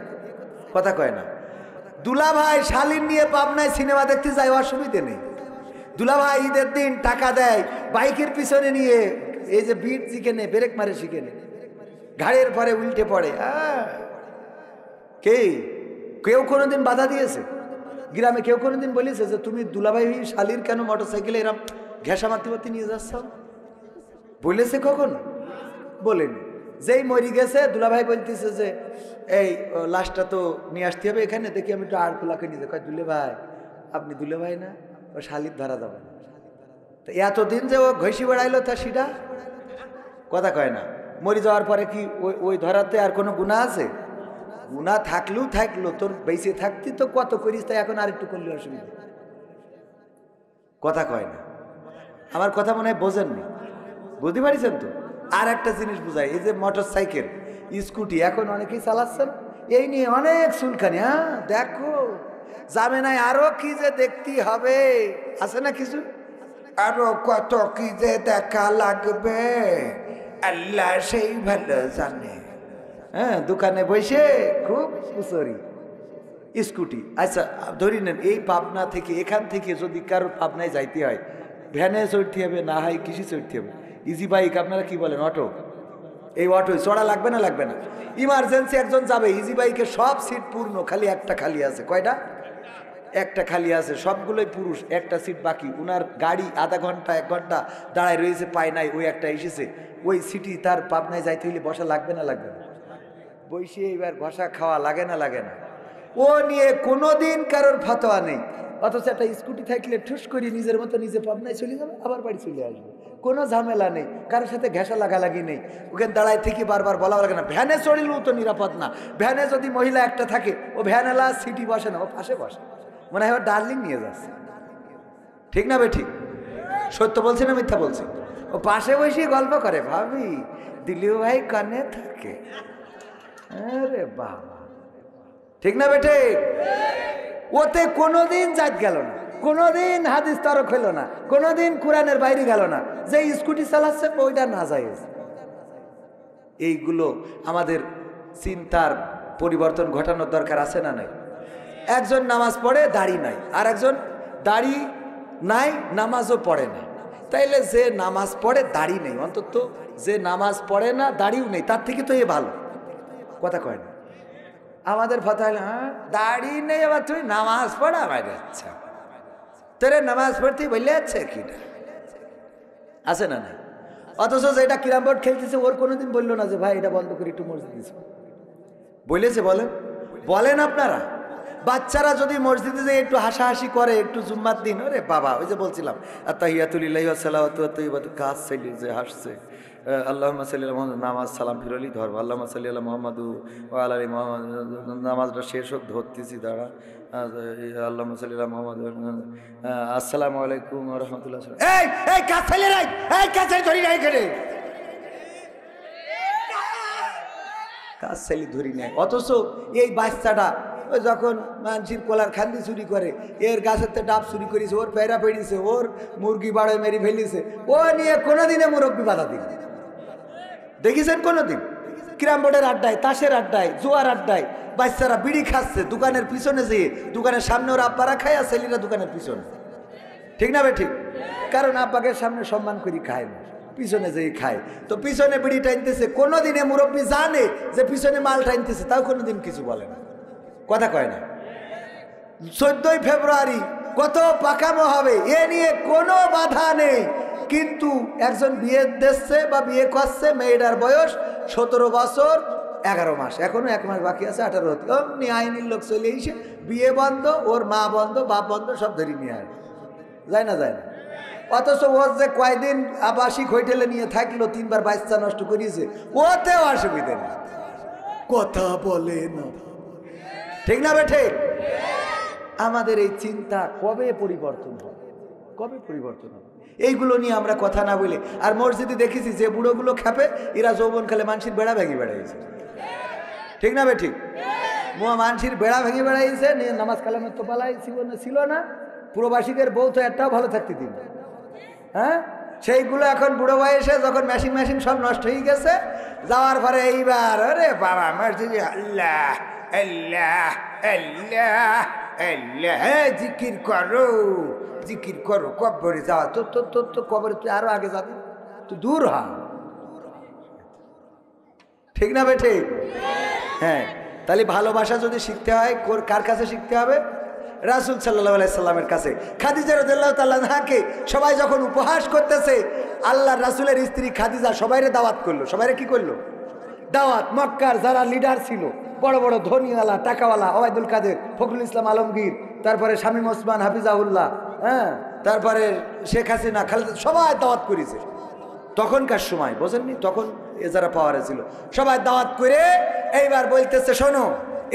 কথা কয় না। দুলাভাই শালীন নিয়ে পাবনায় সিনেমা দেখতে যায়, অসুবিধে নেই। দুলাভাই ঈদের দিন টাকা দেয়, বাইকের পিছনে নিয়ে এই যে বিট শিখে ব্রেক মারে শিখে ঘাড়ের পরে উল্টে পড়ে। কেউ কোনোদিন বাধা দিয়েছে? গ্রামে কেউ কোনোদিন বলেছে যে তুমি দুলাভাই শালীর কেন মোটরসাইকেলে এরকম ঘেঁষা মারতে নিয়ে যাচ্ছ? বলেছে কখন? বলেনি। যেই মরি গেছে দুলাভাই বলতেছে যে এই লাশটা তো নিয়ে আসতে হবে এখানে, দেখি আমি একটু আড়খোলাকে নিয়ে যাই। দুলে ভাই, আপনি দুলে ভাই না, ও শালির ধরা যাবে না। তো এতদিন যে ও ঘষি বেড়াইলো তা সেটা কথা কয় না। মরি যাওয়ার পরে কি ওই ধরাতে আর কোনো গুনাহ আছে? গুনাহ থাকলো, তোর বেঁচে থাকতি তো কত করিস, তাই এখন আর একটু করলে অসুবিধা, কথা কয় না। আমার কথা মনে হয় বোঝেননি, বুঝতে পারিছেন তো? আর একটা জিনিস বুঝাই, এই যে মোটর সাইকেল স্কুটি এখন অনেকেই চালাচ্ছেন, এই নিয়ে অনেক চুলকানি। হ্যাঁ দেখো যাবে না, আরো কি যে দেখতে হবে, আছে না কিছু, আরো কত কি যে দেখা লাগবে আল্লাহ সেই ভালো জানে। হ্যাঁ দোকানে বসে খুব কুচরি স্কুটি। আচ্ছা ধরি নেন এই পাবনা থেকে, এখান থেকে যদি কারোর পাবনায় যাইতে হয়, ভ্যানে চড়তে হবে, না হয় কিসে চড়তে হবে? ইজি বাইক, আপনারা কি বলেন, অটো। এই অটো চড়া লাগবে না? লাগবে না। ইমার্জেন্সি একজন যাবে, ইজি বাইকে সব সিট পূর্ণ, খালি একটা খালি আছে। কয়টা? একটা খালি আছে, সবগুলোই পুরুষ, একটা সিট বাকি। উনার গাড়ি আধা ঘন্টা 1 ঘন্টা দাঁড়ায় রয়েছে, পায় নাই, ওই একটা এসেছে। ওই সিটি তার পাবনায় যাইতে হইলে বসা লাগবে না? লাগবে না। বসে এবার বসা খাওয়া লাগে না? লাগে না। ও নিয়ে কোনোদিন কারোর ফতোয়া নেই, অথচ একটা স্কুটি থাকলে ঠুস করে নিজের মতো নিজে পাবনায় চলে যাবে, আবার বাড়ি চলে আসবে, কোনো ঝামেলা নেই, কারোর সাথে ঘেঁষা লাগালাগি নেই। ওখানে দাঁড়ায় থেকে বারবার বলা লাগে না। ভ্যানে চড়িলেও তো নিরাপদ না। ভ্যানে যদি মহিলা একটা থাকে, ও ভ্যানেলা সিটি বসে না, ও পাশে বসে, মনে হয় ডার্লিং নিয়ে যাচ্ছে, ঠিক না বে? ঠিক সত্য বলছি না মিথ্যা বলছি? ও পাশে বসে গল্প করে, ভাবি দিলীপ ভাই কানে থাকে, আরে বাবা, ঠিক না বেটে? ওতে কোনোদিন জাত গেল না, কোনোদিন হাদিস তরক হইল না, কোনোদিন কোরআনের বাইরে গেল না। যে স্কুটি চালাচ্ছে ওইটা না যায়। এইগুলো আমাদের চিন্তার পরিবর্তন ঘটানোর দরকার আছে না নাই? একজন নামাজ পড়ে, দাড়ি নাই, আর একজন দাড়ি নাই, নামাজও পড়ে না। তাইলে যে নামাজ পড়ে দাড়ি নেই, অন্তত যে নামাজ পড়ে না দাড়িও নেই, তার থেকে তো এ ভালো, কথা কয় না? আমাদের কথা হলো, হ্যাঁ দাড়ি নেই আবার তুই নামাজ পড়া বাইরে, আচ্ছা তোরে নামাজ পড়তে বললে আছে কিনা, আছে না নাই? অথচ যেটা ক্যারাম বোর্ড খেলতেছে ওর কোনোদিন বললো না যে ভাই এটা বন্ধ করে একটু মসজিদ দিস, বলেছে? বলেন আপনারা? বাচ্চারা যদি মসজিদে যে একটু হাসাহাসি করে, একটু জুম্মার দিন, ওরে বাবা, ওই যে বলছিলাম আত্তাহিয়াতুলিল্লাহি ওয়া সালাওয়াতু ওয়া তাইয়্যিবাতু, কাজ ছেড়ে যে হাসছে, আল্লাহুম্মা সাল্লি আলা মুহাম্মাদ, নামাজ সালাম ফিরলি ধরব, আল্লাহুম্মা সাল্লি আলা মুহাম্মাদ ওয়া আলা আলি মুহাম্মাদ, নামাজটা শেষ হোক, ধরতেছি দাঁড়া, আল্লাহুম্মা সাল্লি আলা মুহাম্মাদ, আসসালামু আলাইকুম ওয়া রাহমাতুল্লাহ। এই কাজ ছেড়ে রাখ, এই কাজ ছেড়ে ধরি রাখ রে, কাজ ছেলে ধরি নেয়। অথচ এই বাচ্চাটা ওই যখন মানুষের কলার খান্দি চুরি করে, এর গাছের তো ডাব চুরি করেছে, ওর পেয়ারা পেড়িছে, ওর মুরগি বাড়ে মেরে ফেলিছে, ও নিয়ে কোনোদিনে মুরব্বী বাধা দিন দেখেছেন? কোনোদিন ক্যারাম বোর্ডের আড্ডায়, তাসের আড্ডায়, জুয়ার আড্ডায় বাচ্চারা বিড়ি খাচ্ছে দোকানের পিছনে যেয়ে, দোকানের সামনে ওর আব্বারা খায় আর ছেলেরা দোকানের পিছনে, ঠিক না বে ঠিক? কারণ আব্বাকে সামনে সম্মান করি খায় না, পিছনে যেয়ে খায়। তো পিছনে বিড়ি টাইনতেছে, কোনোদিনে মুরব্বী জানে যে পিছনে মাল টাইনতেছে, তাও কোনোদিন কিছু বলে না, কথা কয় না। 14ই ফেব্রুয়ারি কত পাকামো হবে, এ নিয়ে কোনো বাধা নেই। কিন্তু একজন বিয়ে দিচ্ছে বা বিয়ে করছে, মেয়েটার বয়স 17 বছর 11 মাস, এখনো 1 মাস বাকি আছে, 18 হতে। অমনি আইনের লোক চলে এসে বিয়ে বন্ধ, ওর মা বন্ধ, বাপ বন্ধ, সব ধরে নিয়ে আসে, যায় না যায় না। অথচ ওর যে কয়দিন আবাসিক হোটেলে নিয়ে থাকলো, 3 বার বাচ্চা নষ্ট করিয়েছে, ওতেও অসুবিধে নেই, কথা বলে না, ঠিক না বে ঠিক? আমাদের এই চিন্তা কবে পরিবর্তন হবে, কবে পরিবর্তন হবে? এইগুলো নিয়ে আমরা কথা না বলে, আর মসজিদে দেখেছি যে বুড়োগুলো খেপে, এরা যৌবন খেলে মানুষের বেড়া ভেঙে বেড়াইছে, ঠিক না বে ঠিক? মানুষের বেড়া ভেঙে বেড়াইছে, নিয়ে নামাজ কালামের তো পালাই ছিল না, প্রবাসীদের বউ তো একটাও ভালো থাকতে দিন, হ্যাঁ? সেইগুলো এখন বুড়ো বয়সে যখন মেশিন সব নষ্ট হয়ে গেছে, যাওয়ার পরে এইবার আরে বাবা মসজিদে আল্লাহ আল্লাহ আল্লাহ আল্লাহ, জিকির করো জিকির করো, কবরে যাওয়া তো তো কবরে তুই আরো আগে যাবি, তুই দূর হ, ঠিক না বে ঠিক? হ্যাঁ, তাহলে ভালোবাসা যদি শিখতে হয় কার কাছে শিখতে হবে? রাসূল সাল্লাল্লাহু আলাইহি সাল্লামের কাছে। খাদিজা রাদিয়াল্লাহু তাআলা আনহাকে সবাই যখন উপহাস করতেছে, আল্লাহর রাসূলের স্ত্রী খাদিজা সবাইরে দাওয়াত করলো। সবাইরে কি করলো? দাওয়াত। মক্কার যারা লিডার ছিল, বড় বড় ধনীওয়ালা, টাকাওয়ালা, ওবায়দুল কাদের, ফখরুল ইসলাম আলমগীর, তারপরে শামীম ওসমান হাফিজাহুল্লাহ, হ্যাঁ, তারপরে শেখ হাসিনা, খালেদা, সবাই দাওয়াত করেছে। তখনকার সময় বোঝেননি, তখন এ যারা পাওয়ারে ছিল, সবাই দাওয়াত করে এইবার বলতেছে, শোনো,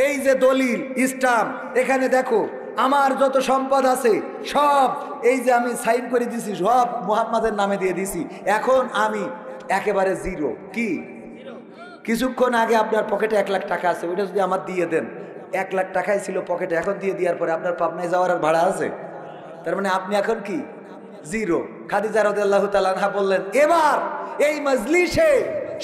এই যে দলিল স্টাম্প, এখানে দেখো আমার যত সম্পদ আছে সব, এই যে আমি সাইন করে দিছি, সব মুহাম্মাদের নামে দিয়ে দিছি, এখন আমি একেবারে জিরো। কি? কিছুক্ষণ আগে আপনার পকেটে 1 লাখ টাকা আছে, ওইটা যদি আমার দিয়ে দেন, 1 লাখ টাকাই ছিল পকেটে, এখন দিয়ে দেওয়ার পরে আপনার পাবনায় যাওয়ার আর ভাড়া আছে, তার মানে আপনি এখন কি? জিরো। খাদিজা রাদিয়াল্লাহু তাআলা আনহা বললেন, এবার এই মজলিসে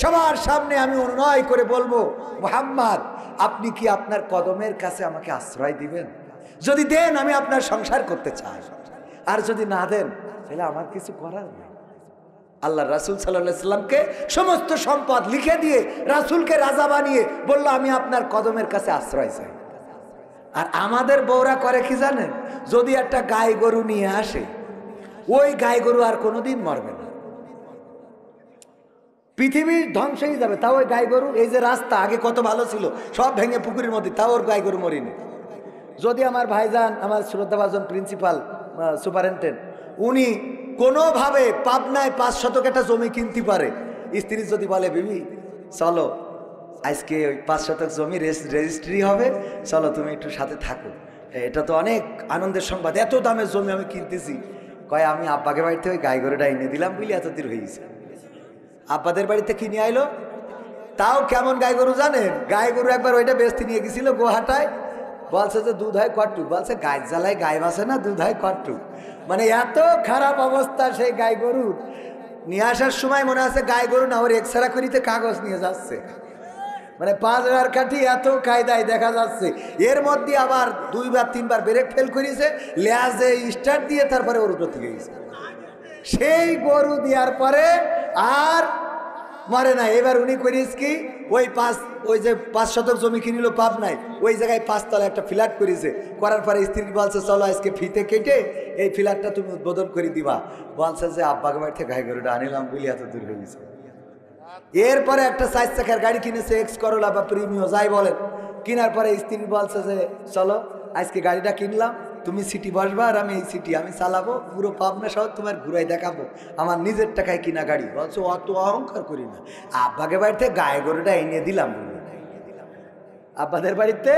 সবার সামনে আমি অনুনয় করে বলবো, মুহাম্মদ আপনি কি আপনার কদমের কাছে আমাকে আশ্রয় দিবেন? যদি দেন আমি আপনার সংসার করতে চাই, আর যদি না দেন তাহলে আমার কিছু করার নেই। আল্লাহ রাসূল সাল্লাল্লাহু আলাইহি সাল্লামকে সমস্ত সম্পদ লিখে দিয়ে রাসূলকে রাজা বানিয়ে বলল, আমি আপনার কদমের কাছে আশ্রয় চাই। আর আমাদের বউরা করে কি জানেন? যদি একটা গাই গরু নিয়ে আসে, ওই গাই গরু আর কোনোদিন মরবে না, পৃথিবী ধ্বংস হয়ে যাবে, তাও ওই গাই গরু, এই যে রাস্তা আগে কত ভালো ছিল, সব ভেঙে পুকুরের মধ্যে, তাও ওর গাই গরু মরিনি। যদি আমার ভাইজান, আমার শ্রদ্ধাভাজন প্রিন্সিপাল সুপারিনটেন্ডেন্ট, উনি কোনোভাবে পাবনায় 5 শতক একটা জমি কিনতে পারে, স্ত্রী যদি বলে, বিবি চলো আজকে ওই 5 শতক জমি রেজিস্ট্রি হবে, চলো তুমি একটু সাথে থাকো, এটা তো অনেক আনন্দের সংবাদ, এত দামের জমি আমি কিনতেছি, কয় আমি আব্বাকে বাড়িতে ওই গাই গরুটা এনে দিলাম বলে এত দূর হয়েছে। আব্বাদের বাড়িতে কিনে আইলো, তাও কেমন গাই গরু জানেন? গাই গরু একবার ওইটা বেচতে নিয়ে গেছিল গোহাটায়, বলছে যে দুধ হয় কট্টু, বলছে গাছ জ্বালায় গায়ে বাসে না, দুধ হয় কট্টু। মানে এত খারাপ অবস্থা সেই গাই গরুর। নিয়ে আসার সময় মনে আছে গাই গরু না, ওর এক্সরা করিতে কাগজ নিয়ে যাচ্ছে, মানে 5,000 কাঠি, এত কায়দায় দেখা যাচ্ছে। এর মধ্যে আবার 2 বার 3 বার ব্রেক ফেল করেছে, লেজে স্টার্ট দিয়ে তারপরে ওর উপর থেকে গেছে। সেই গরু দেওয়ার পরে আর মরে না। এবার উনি করিস কি, ওই যে 5 শতক জমি কিনিল পাবনায়, ওই জায়গায় 5 তলা একটা ফ্ল্যাট করেছে। করার পরে স্ত্রী বলছে, চলো আজকে ফিতে কেটে এই ফ্ল্যাটটা তুমি উদ্বোধন করে দিবা। বলছে যে আব্বাকে বাড়ি থেকে গাই গরুটা আনিলাম বলি এত দূর হয়ে গেছে। এরপরে একটা 4 চাকার গাড়ি কিনেছে, এক্স করোলা বা প্রিমিও যাই বলেন। কেনার পরে স্ত্রী বলছে যে চলো আজকে গাড়িটা কিনলাম, তুমি সিটি বসবা আর আমি এই সিটি আমি চালাবো, পুরো পাবনা শহর তোমার ঘুরাই দেখাবো, আমার নিজের টাকায় কিনা গাড়ি। বলছো অত অহংকার করি না, আব্বাকে বাড়িতে গায়ে গরুটা এনে দিলাম বলি, আব্বাদের বাড়িতে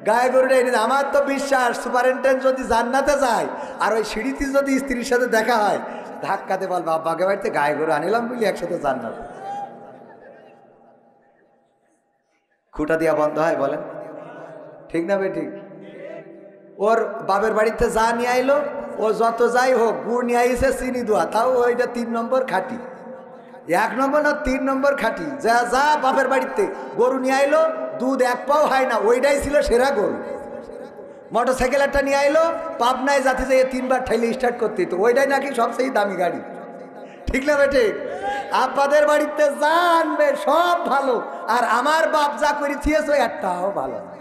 গায়ে গরুটা এনে। আমার তো বিশ্বাস সুপারিনটেন্ডেন্ট যদি জান্নাতে যায় আর ওই সিঁড়িতে যদি স্ত্রীর সাথে দেখা হয়, ধাক্কাতে বলবো আব্বাকে বাড়িতে গায়ে গরু আনিলাম বলি একসাথে জান্নাত। খুঁটা দিয়া বন্ধ হয় বলেন, ঠিক না বে ঠিক? ওর বাপের বাড়িতে যা নিয়ে আইলো, ও যত যাই হোক গুড় নিয়ে আইছে চিনি দোয়া, তাও ওইটা 3 নম্বর খাঁটি, 1 নম্বর না 3 নম্বর খাঁটি। যা যা বাপের বাড়িতে গরু নিয়ে আইলো, দুধ 1 পাও হয় না, ওইটাই ছিল সেরা গরু। মোটরসাইকেল একটা নিয়ে আইলো, পাবনায় যাতে যে 3 বার ঠাইলে স্টার্ট করতে হতো, ওইটাই নাকি সবচেয়ে দামি গাড়ি, ঠিক না বেটে? আপনাদের বাড়িতে যা আনবে সব ভালো, আর আমার বাপ যা করে থিয়েছে একটাও ভালো না,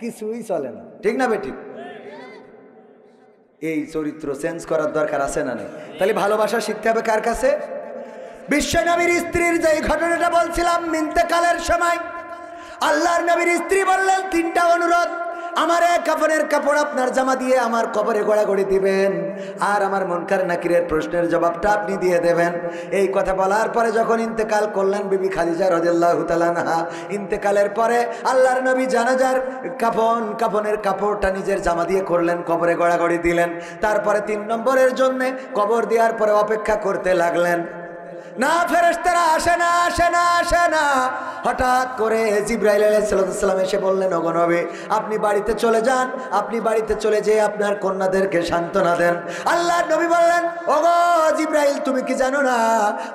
কিছুই চলে না, ঠিক না বেটি? এই চরিত্র চেঞ্জ করার দরকার আছে না নেই? তাহলে ভালোবাসা শিখতে হবে কার কাছে? বিশ্ব নবীর স্ত্রীর যে ঘটনাটা বলছিলাম, ইন্তেকালের সময় আল্লাহর নবীর স্ত্রী বললেন 3টা অনুরোধ। আমার কাফনের কাপড় আপনার জামা দিয়ে আমার কবরে গড়াগড়ি দিবেন, আর আমার মুনকার নাকিরের প্রশ্নের জবাবটা আপনি দিয়ে দেবেন। এই কথা বলার পরে যখন ইন্তেকাল করলেন বিবি খাদিজা রাদিয়াল্লাহু তাআলা আনহা, ইন্তেকালের পরে আল্লাহর নবী জানাজার কাফনের কাপড়টা নিজের জামা দিয়ে করলেন, কবরে গড়াগড়ি দিলেন। তারপরে 3 নম্বরের জন্য কবর দেওয়ার পরে অপেক্ষা করতে লাগলেন। না ফেরেশতারা আসে না, আসে না, আসে না। হঠাৎ করে জিবরাইল আলাইহিস সালাম এসে বললেন, ওগো নবী আপনি বাড়িতে চলে যান, আপনি বাড়িতে চলে যেয়ে আপনার কন্যাদেরকে সান্ত্বনা দেন। আল্লাহর নবী বললেন, ওগো জিবরাইল তুমি কি জানো না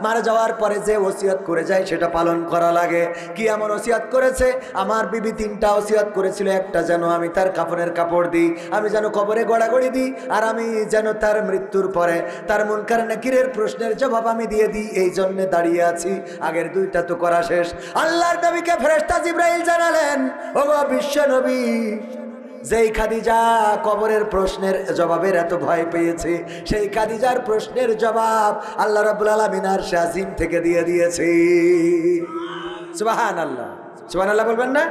মারা যাওয়ার পরে যে ওসিয়ত করে যায় সেটা পালন করা লাগে। কি এমন ওসিয়ত করেছে? আমার বিবি 3টা ওসিয়ত করেছিল, একটা যেন আমি তার কাফনের কাপড় দিই, আমি যেন কবরে গড়াগড়ি দিই, আর আমি যেন তার মৃত্যুর পরে তার মুনকার নাকিরের প্রশ্নের জবাব আমি দিয়ে দিই। এই জন্য দাঁড়িয়ে আছি, আগের 2টা তো করা শেষ। আল্লাহর নবীকে ফেরেশতা জিবরাইল জানালেন, ওগো বিশ্ব নবী যেই খাদিজা কবরের প্রশ্নের জবাবের এত ভয় পেয়েছে, সেই খাদিজার প্রশ্নের জবাব আল্লাহ রাব্বুল আলামিন আরশে আজিম থেকে দিয়ে দিয়েছে। সুবহানাল্লাহ, সুবহানাল্লাহ বলবেন না?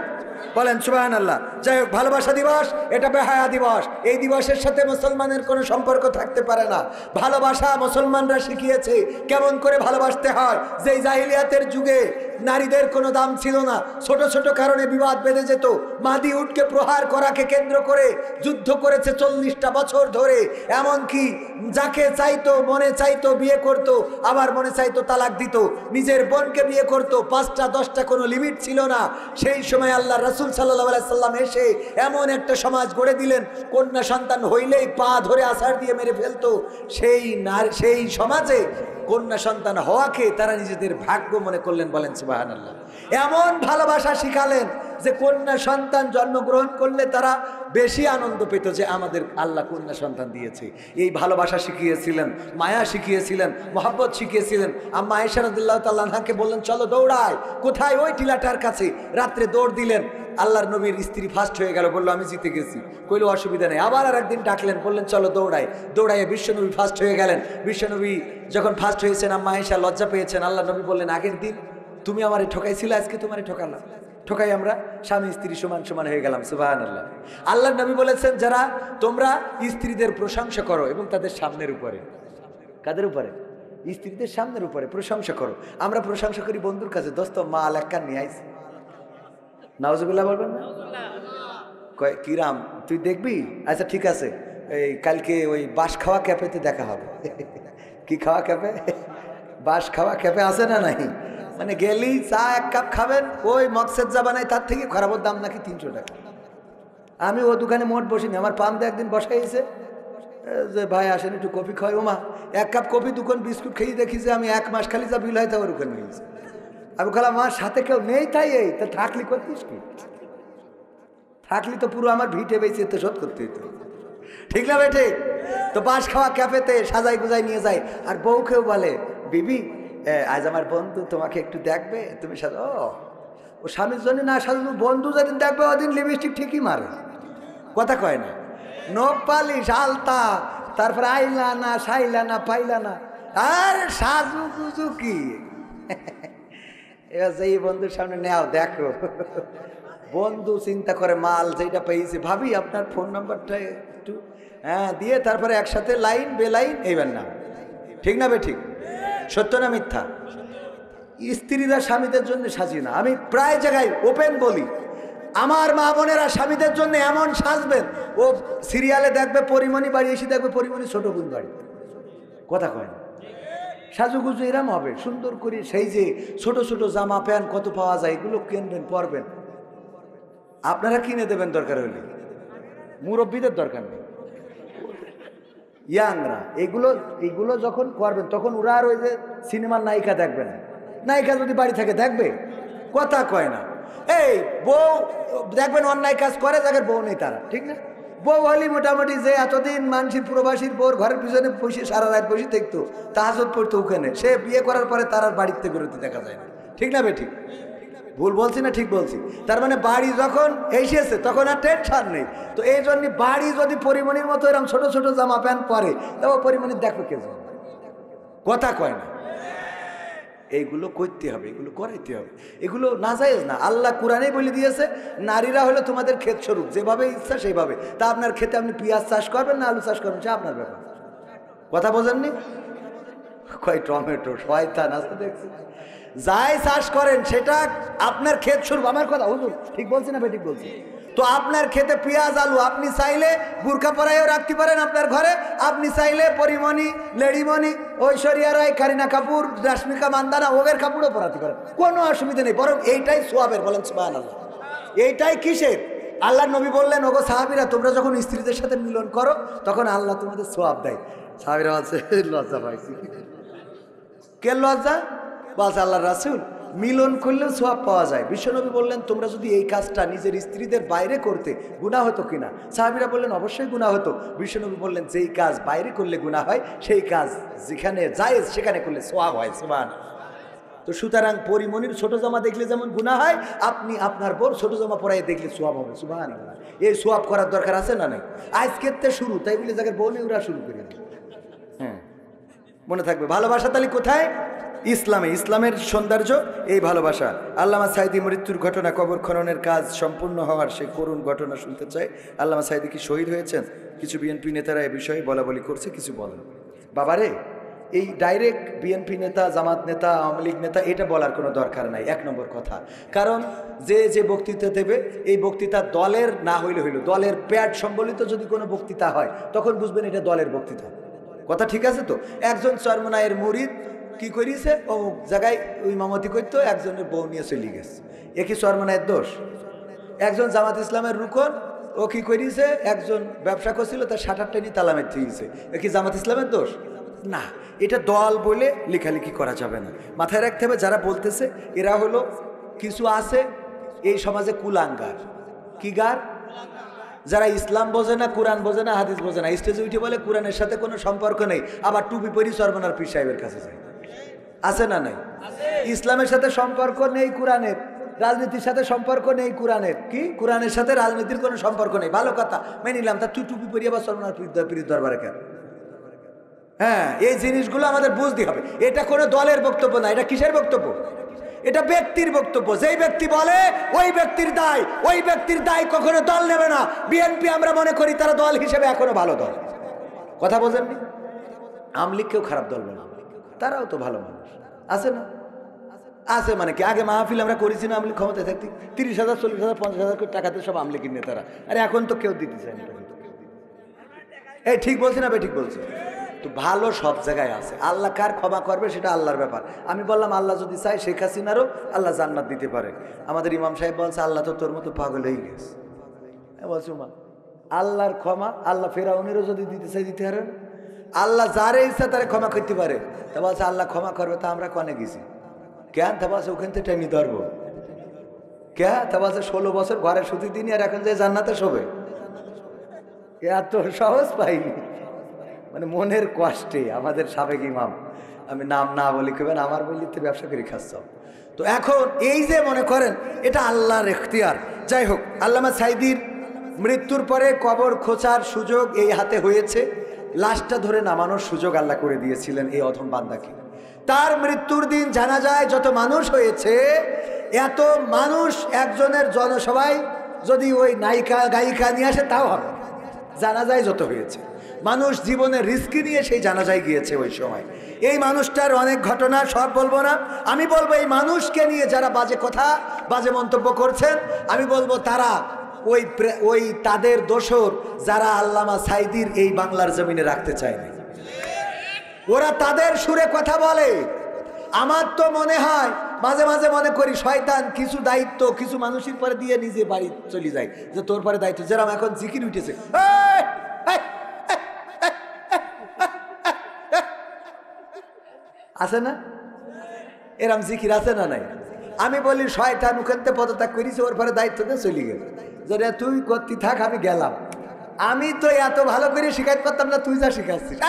বলেন সুবহানাল্লাহ। যাই হোক, ভালোবাসা দিবস এটা বেহায়া দিবস। এই দিবসের সাথে মুসলমানের কোনো সম্পর্ক থাকতে পারে না। ভালোবাসা মুসলমানরা শিখিয়েছে কেমন করে ভালোবাসতে হয়। যেই জাহিলিয়াতের যুগে নারীদের কোনো দাম ছিল না, ছোট ছোট কারণে বিবাদ বেঁধে যেত। মাদি উটকে প্রহার করাকে কেন্দ্র করে যুদ্ধ করেছে 40টা বছর ধরে। এমনকি যাকে চাইতো মনে চাইতো বিয়ে করত, আবার মনে চাইতো তালাক দিত। নিজের বোনকে বিয়ে করত, 5টা 10টা কোনো লিমিট ছিল না। সেই সময় আল্লাহ রাসূল সাল্লাল্লাহু আলাইহি সাল্লাম এসে এমন একটা সমাজ গড়ে দিলেন, কন্যা সন্তান হইলেই পা ধরে আছাড় দিয়ে মেরে ফেলতো। সেই সমাজে কন্যা সন্তান হওয়াকে তারা নিজেদের ভাগ্য মনে করলেন। বলেন সুবহানাল্লাহ। এমন ভালোবাসা শিখালেন যে কন্যা সন্তান জন্মগ্রহণ করলে তারা বেশি আনন্দ পেত যে আমাদের আল্লাহ কন্যা সন্তান দিয়েছে। এই ভালোবাসা শিখিয়েছিলেন, মায়া শিখিয়েছিলেন, মহব্বত শিখিয়েছিলেন। আম্মা আয়েশা রাদিয়াল্লাহু তাআলা আনহাকে বললেন, চলো দৌড়ায়। কোথায়? ওই টিলাটার কাছে। রাত্রে দৌড় দিলেন। আল্লাহর নবীর স্ত্রী ফার্স্ট হয়ে গেল, বললো আমি জিতে গেছি। কইলো অসুবিধা নেই। আবার আর একদিন ডাকলেন, বললেন চলো দৌড়ায়। দৌড়াইয়ে বিশ্বনবী ফার্স্ট হয়ে গেলেন। বিশ্বনবী যখন ফার্স্ট হয়েছেন, আম্মা আয়েশা লজ্জা পেয়েছেন। আল্লাহ নবী বললেন, আগের দিন তুমি আমারে ঠকাইছিলে, আজকে তোমারে ঠকালাম। ঠকাই আমরা স্বামী স্ত্রী সমান সমান হয়ে গেলাম। সুবহানাল্লাহ। আল্লাহর নবী বলেছেন, যারা তোমরা স্ত্রীদের প্রশংসা করো এবং তাদের সামনের উপরে। কাদের উপরে? স্ত্রীদের সামনের উপরে প্রশংসা করো। আমরা প্রশংসা করি বন্ধুর কাছে, দোস্ত মাল একটা নিয়ে আইস। নাউজুবিল্লাহ বলবেন না? কয় কিরাম তুই দেখবি? আচ্ছা ঠিক আছে, এই কালকে ওই বাঁশ খাওয়া ক্যাফেতে দেখা হবে। কি খাওয়া ক্যাফে? বাঁশ খাওয়া ক্যাফে আছে না নাই? মানে গেলেই চা 1 কাপ খাবেন, ওই মকসেদ যা বানাই তার থেকে খারাপের দাম নাকি 300 টাকা। আমি ও দোকানে মোট বসিনি, আমার পাম্পে একদিন বসাইছে যে ভাই আসেন একটু কফি খাওয়াই। ওমা 1 কাপ কফি 2 কোন বিস্কুট খেয়ে দেখি যে আমি 1 মাস খালি যা বিল হয় তা ওর ওখানে নিয়েছি। আমি বললাম আমার সাথে কেউ নেই তাই এই তা থাকলি করতিস কি? থাকলি তো পুরো আমার ভিটে বেঁচে তো শোধ করতে হইতো, ঠিক না বেটে? তো বাঁশ খাওয়া ক্যাফেতে সাজাই গুজাই নিয়ে যায়। আর বউকেও বলে, বিবি আজ আমার বন্ধু তোমাকে একটু দেখবে, তুমি সাজো। ও স্বামীর জন্য না সাজু, বন্ধু যেদিন দেখবে ওদিন লিপস্টিক ঠিকই মারে, কথা কয় না। নখ পালিশ আলতা, তারপরে আইলা না সাইলা না পাইলা না, আর সাজু গুজু কি? এবার যেই বন্ধুর সামনে নেও দেখো, বন্ধু চিন্তা করে মাল যেটা পেয়েছে, ভাবি আপনার ফোন নাম্বারটা একটু দিয়ে তারপরে একসাথে লাইন বেলাইন এইবার না, ঠিক না বে ঠিক? সত্য না মিথ্যা? স্ত্রীরা স্বামীদের জন্য সাজি না। আমি প্রায় জায়গায় ওপেন বলি, আমার মা বোনেরা স্বামীদের জন্য এমন সাজবেন, ও সিরিয়ালে দেখবে পরিমণি বাড়ি, এসে দেখবে পরিমণি ছোট বোন বাড়ি, কথা কয় না। সাজুগুজু এরম হবে সুন্দর করে, সেই যে ছোট ছোট জামা প্যান্ট কত পাওয়া যায়, এগুলো কিনবেন পরবেন। আপনারা কিনে দেবেন দরকার হলে, মুরব্বীদের দরকার নেই, ইয়াংরা। এগুলো যখন করবেন তখন ওরা আর ওই যে সিনেমার নায়িকা দেখবে না। নায়িকা যদি বাড়ি থাকে দেখবে, কথা কয় না। এই বউ দেখবেন অন্যায় কাজ করে, যাদের বউ নেই তারা, ঠিক না? বউ হলি মোটামুটি যে এতদিন মানসির প্রবাসীর বউর ঘরের পিছনে বসে সারা রাত বসে দেখতো, তাহাজ্জুদ পড়তো ওখানে, সে বিয়ে করার পরে তার আর বাড়িতে বেরোতে দেখা যায় না, ঠিক না বেঠিক? ভুল বলছি না ঠিক বলছি? তার মানে বাড়ি যখন এসেছে তখন আর টেনশন নেই। তো এই জন্য বাড়ি যদি পরিমণির মতো এরকম ছোট ছোট জামা প্যান্ট পরে, তবে পরিমণির দেখো কে যাবে, কথা কয় না। এইগুলো করতে হবে, এগুলো করাইতে হবে, এগুলো নাজায়েজ না। আল্লাহ কোরআনেই বলে দিয়েছে, নারীরা হলো তোমাদের ক্ষেত স্বরূপ, যেভাবে ইচ্ছা সেইভাবে। তা আপনার ক্ষেতে আপনি পেঁয়াজ চাষ করবেন না আলু চাষ করবেন, সে আপনার ব্যাপার। কথা বোঝেননি? কয় টমেটো শয়তান আছে দেখছি, যাই চাষ করেন সেটা আপনার ক্ষেত স্বরূপ। আমার কথা হুজুর ঠিক বলছি না ঠিক বলছি? তো আপনার ক্ষেতে পেঁয়াজ আলু আপনি চাইলে বুরকা পরাইও রাখতে পারেন আপনার ঘরে, আপনি চাইলে পরিমণি, লেডিমণি, ঐশ্বরিয়া রায়, কারিনা কাপুর, রাশ্মিকা মান্দানা ওদের কাপড়ও পরাতে পারেন, কোনো অসুবিধা নেই। বরং এইটাই সোয়াবের, বলেন সুবহানাল্লাহ। এইটাই কিসের? আল্লাহ নবী বললেন, ওগো সাহাবীরা তোমরা যখন স্ত্রীদের সাথে মিলন করো তখন আল্লাহ তোমাদের সোয়াব দেয়। সাহাবীরা বলছে লজ্জা পাইছি। কে লজ্জা? বলছে আল্লাহ রাসূল, মিলন করলেও সোয়াব পাওয়া যায়। বিশ্বনবী বললেন, তোমরা যদি এই কাজটা নিজের স্ত্রীদের বাইরে করতে গুনাহ হতো কিনা? সাহাবীরা বললেন অবশ্যই গুনাহ হতো। বিশ্বনবী বললেন, যেই কাজ বাইরে করলে গুনাহ হয় সেই কাজ যেখানে জায়েজ সেখানে করলে সোয়াব হয়। সুবহানাল্লাহ। তো সুতরাং পরিমণির ছোট জামা দেখলে যেমন গুনাহ হয়, আপনি আপনার বোর ছোট জামা পরাই দেখলে সোয়াব হবে। সুবহানাল্লাহ। এই সোয়াব করার দরকার আছে না নাই? আজকের তে শুরু, তাই বলে যাকে বউ নেই ওরা শুরু করে। হ্যাঁ, মনে থাকবে ভালোবাসা তাহলে কোথায়? ইসলামে। ইসলামের সৌন্দর্য এই ভালোবাসা। আল্লামা সাঈদী মৃত্যুর ঘটনা, কবর খননের কাজ সম্পূর্ণ হওয়ার সেই করুণ ঘটনা শুনতে চাই। আল্লামা সাঈদী কি শহীদ হয়েছেন? কিছু বিএনপি নেতারা এ বিষয়ে বলাবলি করছে, কিছু বলেন। বাবারে, এই ডাইরেক্ট বিএনপি নেতা, জামাত নেতা, আওয়ামী লীগ নেতা এটা বলার কোনো দরকার নাই, এক নম্বর কথা। কারণ যে বক্তৃতা দেবে এই বক্তৃতা দলের না হইলে হইল, দলের প্যাড সম্বলিত যদি কোনো বক্তৃতা হয় তখন বুঝবেন এটা দলের বক্তৃতা। কথা ঠিক আছে তো? একজন চরমনায়ের মুরিদ কি করিছে, ও জায়গায় ওই ইমামতি করতো, একজনের বউ নিয়ে চলে গেছে, এ কি চরমনায়ের দোষ? একজন জামাত ইসলামের রুকন, ও কি করিছে, একজন ব্যবসা করছিল তার শাটার টেনে তালা মেরে দিয়েছে, এ কি জামাত ইসলামের দোষ? না, এটা দল বলে লেখালেখি করা যাবে না। মাথায় রাখতে হবে যারা বলতেছে এরা হলো কিছু আছে এই সমাজে কুলাঙ্গার। কি গার? যারা ইসলাম বোঝে না, কোরআন বোঝে না, হাদিস বোঝে না, স্টেজে উঠে বলে কোরআনের সাথে কোনো সম্পর্ক নেই, আবার টুপি পরি চরমনার পীর সাহেবের কাছে যায়। আছে না নাই? ইসলামের সাথে সম্পর্ক নেই কোরআনের, রাজনীতির সাথে সম্পর্ক নেই কোরআনের। কি? কোরআনের সাথে রাজনীতির কোনো সম্পর্ক নেই, ভালো কথা মেনে নিলাম। তা তুই টুপি পরি আবার চরমনার পীর দরবারে কেন? হ্যাঁ, এই জিনিসগুলো আমাদের বুঝতে হবে। এটা কোনো দলের বক্তব্য না, এটা কিসের বক্তব্য? এটা ব্যক্তির বক্তব্য। যেই ব্যক্তি বলে ওই ব্যক্তির দায়, ওই ব্যক্তির দায় কখনো দল নেবে না। বিএনপি আমরা মনে করি তারা দল হিসেবে এখনো ভালো দল। কথা বোঝেননি? আওয়ামী লীগকেও খারাপ দল বলে, তারাও তো ভালো মানুষ। আছে না? আছে। মানে কি, আগে মাহফিল আমরা করেছি না আওয়ামী লীগ ক্ষমতায় থাকতে, 30,000 40,000 50,000 করে টাকাতে সব আওয়ামী লীগের নেতারা। আরে এখন তো কেউ দিতে চায় না। এই ঠিক বলছি না ঠিক বলছি? তো ভালো সব জায়গায় আছে। আল্লাহ কার ক্ষমা করবে সেটা আল্লাহর ব্যাপার। আমি বললাম আল্লাহ যদি চায় শেখ হাসিনারও আল্লাহ জান্নাত দিতে পারে। আমাদের ইমাম সাহেব বলছে আল্লাহ তো তোর মতো পাগল হয়ে গেছে। বলছি মা, আল্লাহর ক্ষমা আল্লাহ ফেরাউনেরও যদি দিতে চাই দিতে পারেন। আল্লাহ যারে ইচ্ছা তারে ক্ষমা করতে পারে। তা বলছে আল্লাহ ক্ষমা করবে, তা আমরা কনে গেছি কেন? তা বলছে ওখান থেকে টেনে ধরবো কে? তা বলছে 16 বছর ঘরে শুতে দিনই আর এখন যে জান্নাতে শোবে। এত সহজ পাইনি। মানে মনের কষ্টে আমাদের সাবেক ইমাম, আমি নাম না বলি কেবেন, আমার বলিতে ব্যবসা করে খাচ্ছ। তো এখন এই যে মনে করেন এটা আল্লাহর এখতিয়ার। যাই হোক, আল্লামা সাঈদীর মৃত্যুর পরে কবর খোঁচার সুযোগ এই হাতে হয়েছে, লাশটা ধরে নামানোর সুযোগ আল্লাহ করে দিয়েছিলেন এই অধম বান্দাকে। তার মৃত্যুর দিন জানাজায় যত মানুষ হয়েছে, এত মানুষ একজনের জনসভায় যদি ওই নায়িকা গায়িকা নিয়ে আসে তাও হবে। জানাজায় যত হয়েছে মানুষ জীবনের রিস্কি নিয়ে সেই জানাজায় গিয়েছে ওই সময়। এই মানুষটার অনেক ঘটনা, সব বলবো না। আমি বলবো এই মানুষকে নিয়ে যারা বাজে কথা বাজে মন্তব্য করছেন, আমি বলবো তারা ওই তাদের দোসর যারা আল্লামা সাঈদীর এই বাংলার জমিনে রাখতে চায়নি। ওরা তাদের সুরে কথা বলে। আমার তো মনে হয় মাঝে মাঝে মনে করি শয়তান কিছু দায়িত্ব কিছু মানুষের পরে দিয়ে নিজে বাড়ি চলে যায়, যে তোর পরে দায়িত্ব। যেরকম এখন জিকির উঠেছে, আছে না এরম জিকির, আছে না নাই? আমি বলি শয়তান ওখানতে পদত্যাগ করেছে, ওর পরে দায়িত্ব দিয়ে চলে গেল, যে তুই করতে থাক, আমি গেলাম। আমি তো এত ভালো করে শিখাইতে পারতাম না, তুই যা শিখাচ্ছিস।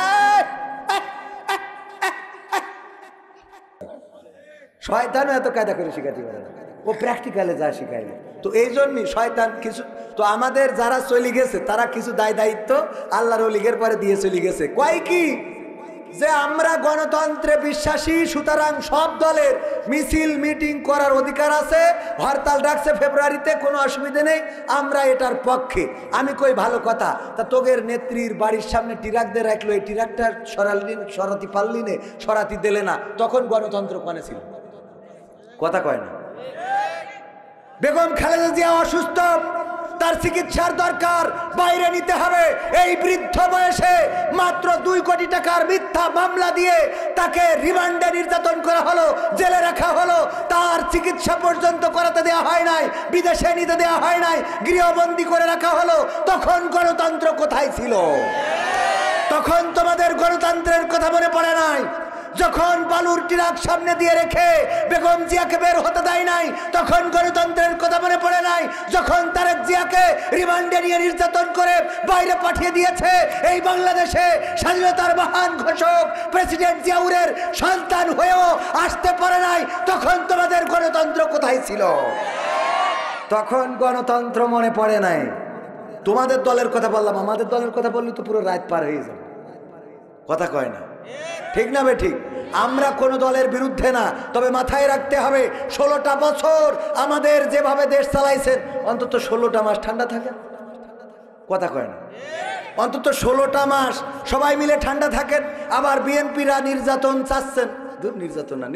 শয়তানও এত কায়দা করে শিখাতে পারে না, ও প্র্যাকটিক্যালে যা শিখাইলে। তো এই জন্যই শয়তান কিছু, তো আমাদের যারা চলে গেছে তারা কিছু দায়িত্ব আল্লাহর ওলিগের পরে দিয়ে চলে গেছে। কয় কি, যে আমরা গণতন্ত্রে বিশ্বাসী, সুতরাং সব দলের মিছিল মিটিং করার অধিকার আছে, হরতাল ডাকছে ফেব্রুয়ারিতে, কোনো অসুবিধা নেই, আমরা এটার পক্ষে। আমি কই ভালো কথা, তা তোগের নেত্রীর বাড়ির সামনে টিরাক দিয়ে রাখলো, এই টিরাকটা সরাতে পারলি নে, সরাতে দিলে না, তখন গণতন্ত্র কোনে ছিল? কথা কয় না। বেগম খালেদা জিয়া অসুস্থ, তার চিকিৎসার দরকার, বাইরে নিতে হবে। এই বৃদ্ধ বয়সে মাত্র 2 কোটি টাকার মিথ্যা মামলা দিয়ে তাকে রিমান্ডে নির্যাতন করা হলো, জেলে রাখা হলো, তার চিকিৎসা পর্যন্ত করাতে দেওয়া হয় নাই, বিদেশে নিতে দেওয়া হয় নাই, গৃহবন্দী করে রাখা হলো। তখন গণতন্ত্র কোথায় ছিল? তখন তোমাদের গণতন্ত্রের কথা মনে পড়ে নাই? যখন বালুর ট্রাক সামনে দিয়ে রেখে বেগম জিয়াকে বের হতে দেয় নাই, তখন গণতন্ত্রের কথা মনে পড়ে নাই? যখন তারেক জিয়াকে রিমান্ডে নিয়ে নির্যাতন করে বাইরে পাঠিয়ে দিয়েছে, এই বাংলাদেশে স্বাধীনতার মহান ঘোষক প্রেসিডেন্ট জিয়াউরের সন্তান হয়েও আসতে পারে নাই, তখন তোমাদের গণতন্ত্র কোথায় ছিল? তখন গণতন্ত্র মনে পড়ে নাই। তোমাদের দলের কথা বললাম, আমাদের দলের কথা বললে তো পুরো রাত পার হয়ে যাবে। কথা কয় না, ঠিক না বে ঠিক? আমরা কোন দলের বিরুদ্ধে না, তবে মাথায় রাখতে হবে 16টা বছর আমাদের যেভাবে দেশ চালাইছেন, অন্তত 16টা মাস ঠান্ডা থাকে। কথা কয় না, অন্তত 16টা মাস সবাই মিলে ঠান্ডা থাকেন। আবার বিএনপিরা নির্যাতন চাচ্ছেন, নির্যাতন না,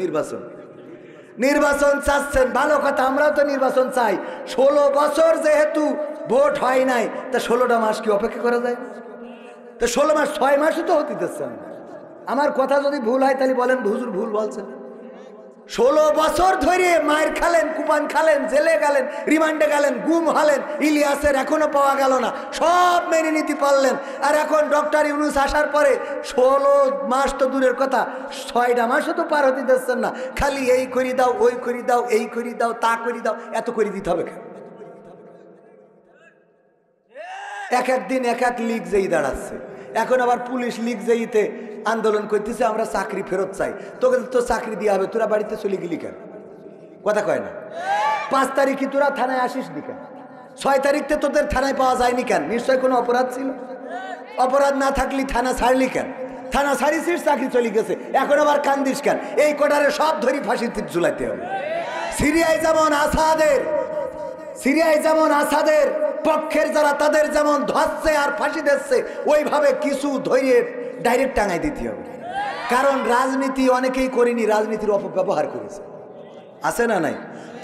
নির্বাচন চাচ্ছেন, ভালো কথা, আমরাও তো নির্বাচন চাই। 16 বছর যেহেতু ভোট হয় নাই, তা 16টা মাস কি অপেক্ষা করা যায়? তো 16 মাস, 6 মাসও তো হতে দিচ্ছেন। আমার কথা যদি ভুল হয় তাহলে বলেন হুজুর ভুল বলছেন। 16 বছর ধরে মায়ের খালেন, কুপান খালেন, জেলে গেলেন, রিমান্ডে গেলেন, গুম হলেন, ইলিয়াসের এখনো পাওয়া গেল না, সব মেনে নিতে পারলেন। আর এখন ডক্টর ইউনূস আসার পরে 16 মাস তো দূরের কথা, 6টা মাসও তো পার হতে দিচ্ছেন না। খালি এই করে দাও, ওই করে দাও, এই করে দাও, তা করে দাও, এত করে দিতে হবে কেন? এক দিন এক লিগ যেই দাঁড়াচ্ছে। এখন আবার পুলিশ লিগ যেইতে আন্দোলন করতেছে, আমরা চাকরি ফেরত চাই। তোকে তো চাকরি দেওয়া হবে, তোরা বাড়িতে চলে গেলি কেন? কথা কয় না। 5 তারিখে তোরা থানায় আসিস নি কেন? 6 তারিখতে তোদের থানায় পাওয়া যায়নি কেন? নিশ্চয় কোনো অপরাধ ছিল। অপরাধ না থাকলে থানা ছাড়লি কেন? থানা ছাড়িছিস, চাকরি চলে গেছে, এখন আবার কান্দিস কেন? এই কোটারে সব ধরি ফাঁসিতে ঝুলাইতে হবে। সিরিয়ায় যেমন আসাদের পক্ষের যারা, তাদের যেমন ধরছে আর ফাঁসি দিচ্ছে, ওইভাবে কিছু ধরে ডাইরেক্ট টাঙাই দিতে হবে। কারণ রাজনীতি অনেকেই করেনি, রাজনীতির অপব্যবহার করেছে, আছে না নাই?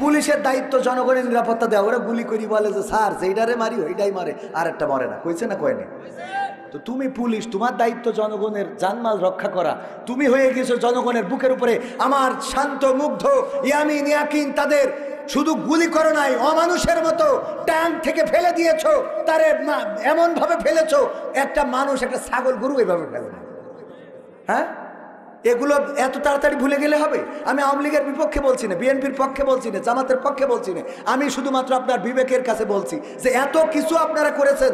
পুলিশের দায়িত্ব জনগণের নিরাপত্তা দেওয়া। ওরা গুলি করি বলে যে স্যার যেইটারে মারি ওইটাই মারে, আর একটা মরে না, কইছে না কয়নি? তো তুমি পুলিশ, তোমার দায়িত্ব জনগণের জানমাল রক্ষা করা। তুমি হয়ে গেছো জনগণের বুকের উপরে আমার শান্ত মুগ্ধ ইয়ামিন ইয়াকিন, তাদের শুধু গুলি করো নাই, অমানুষের মতো ট্যাঙ্ক থেকে ফেলে দিয়েছো, তারে এমন ভাবে ফেলেছো, একটা মানুষ, একটা ছাগল গরু এভাবে ফেলে না। হ্যাঁ, এগুলো এত তাড়াতাড়ি ভুলে গেলে হবে? আমি আওয়ামী লীগের বিপক্ষে বলছি না, বিএনপির পক্ষে বলছি না, জামাতের পক্ষে বলছি না, আমি শুধুমাত্র আপনার বিবেকের কাছে বলছি যে এত কিছু আপনারা করেছেন।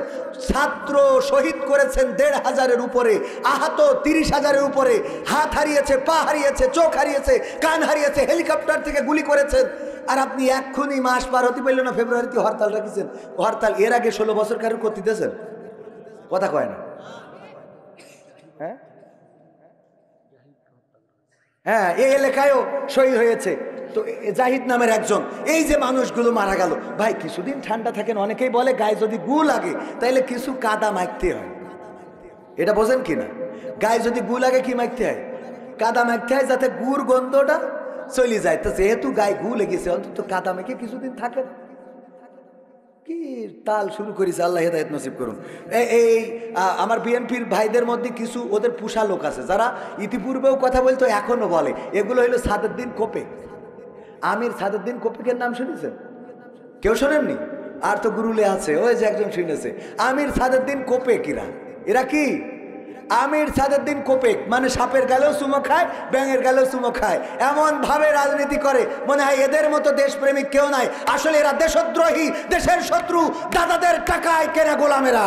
ছাত্র শহীদ করেছেন 1,500-এর উপরে, আহত 30,000-এর উপরে, হাত হারিয়েছে, পা হারিয়েছে, চোখ হারিয়েছে, কান হারিয়েছে, হেলিকপ্টার থেকে গুলি করেছেন। আর আপনি এক্ষুনি মাস পার হতে পারল না, ফেব্রুয়ারিতে হরতাল রাখিছেন। হরতাল এর আগে 16 বছর কারোর করতে দিয়েছেন? কথা কয় না। হ্যাঁ হ্যাঁ, এই এলাকায়ও শহীদ হয়েছে তো জাহিদ নামের একজন। এই যে মানুষগুলো মারা গেল, ভাই কিছুদিন ঠান্ডা থাকেন। অনেকেই বলে গায়ে যদি গু লাগে তাহলে কিছু কাদা মাখতে হয়, এটা বোঝেন কিনা? গায়ে যদি গু লাগে কি মাখতে হয়? কাদা মাখতে হয়, যাতে গুড় গন্ধটা চলে যায়। তো যেহেতু গায়ে গু লেগেছে, অন্তত কাদা মেখে কিছুদিন থাকে। কি তাল শুরু করেছে, আল্লাহ হেদায়েত নসিব করুন। এই আমার বিএনপির ভাইদের মধ্যে কিছু ওদের পুষা লোক আছে, যারা ইতিপূর্বেও কথা বলতো, এখনো বলে। এগুলো হইলো সাদেরদিন কোপে। আমির সাদুদ্দিন কোপেকের নাম শুনেছেন? কেউ শোনেননি? আর তো গুরুলে আছে, ওই যে একজন শুনেছে। আমির সাদুদ্দিন কোপেক এরা কি? আমির সাদুদ্দিন কোপেক মানে সাপের গালেও চুমো খায়, ব্যাঙের গালেও চুমো খায়, এমন ভাবে রাজনীতি করে মনে হয় এদের মতো দেশপ্রেমিক কেউ নাই। আসলে এরা দেশদ্রোহী, দেশের শত্রু, দাদাদের টাকায় কেনা গোলামেরা।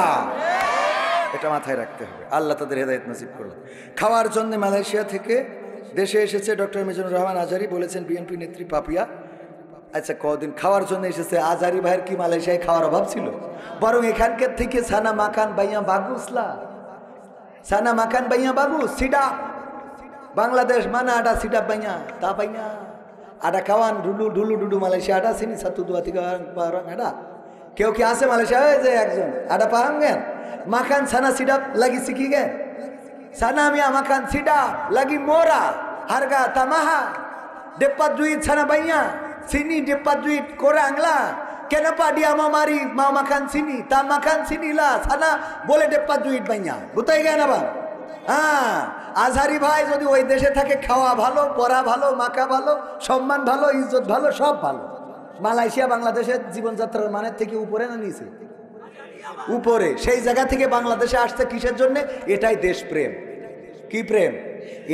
এটা মাথায় রাখতে হবে। আল্লাহ তাদের হেদায়েত নসিব করুন। খাওয়ার জন্য মালয়েশিয়া থেকে দেশে এসেছে ডক্টর মিজানুর রহমান আজারি, বলেছেন বিএনপি নেত্রী পাপিয়া। আচ্ছা, কদিন খাওয়ার জন্য এসেছে? আজারি ভাইয়ের কি মালয়েশিয়ায় খাওয়ার অভাব ছিল? বরং এখানকার থেকে সানা মাকান বাইয়া বাগুসলা, সানা মাকান বাইয়া বাবু সিডা বাংলাদেশ মানে আডা সিডা বাইয়া তা বাইয়া আডা খাওয়ান ডুলু ডুলু ডুডু মালয়েশিয়া আডা সিনি সাতু দুয়া থেকে আডা কেউ কি আছে মালয়েশিয়া? ওই যে একজন আডা পাহাম গেন মাখান সানা সিডা লাগি শিখি গেন সানা মিয়া মাখান সিডা লাগি মোরা হারগা তামাহা ডেপ্পা দুইট সানা বাইয়া সিনি ডেপ্পা দুইট করে Angla kenapa dia mau mari mau makan sini tak makan sinilah sana boleh dapat duit banyak বুঝাই গেল না বাবা? হ্যাঁ, আজহারি ভাই যদি ওই দেশে থাকে খাওয়া ভালো, পড়া ভালো, মাকা ভালো, সম্মান ভালো, ইজ্জত ভালো, সব ভালো। মালয়েশিয়া বাংলাদেশের জীবনযাত্রার মানের থেকে উপরে না নিচে? উপরে। সেই জায়গা থেকে বাংলাদেশে আসছে কিসের জন্য? এটাই দেশপ্রেম। কি প্রেম?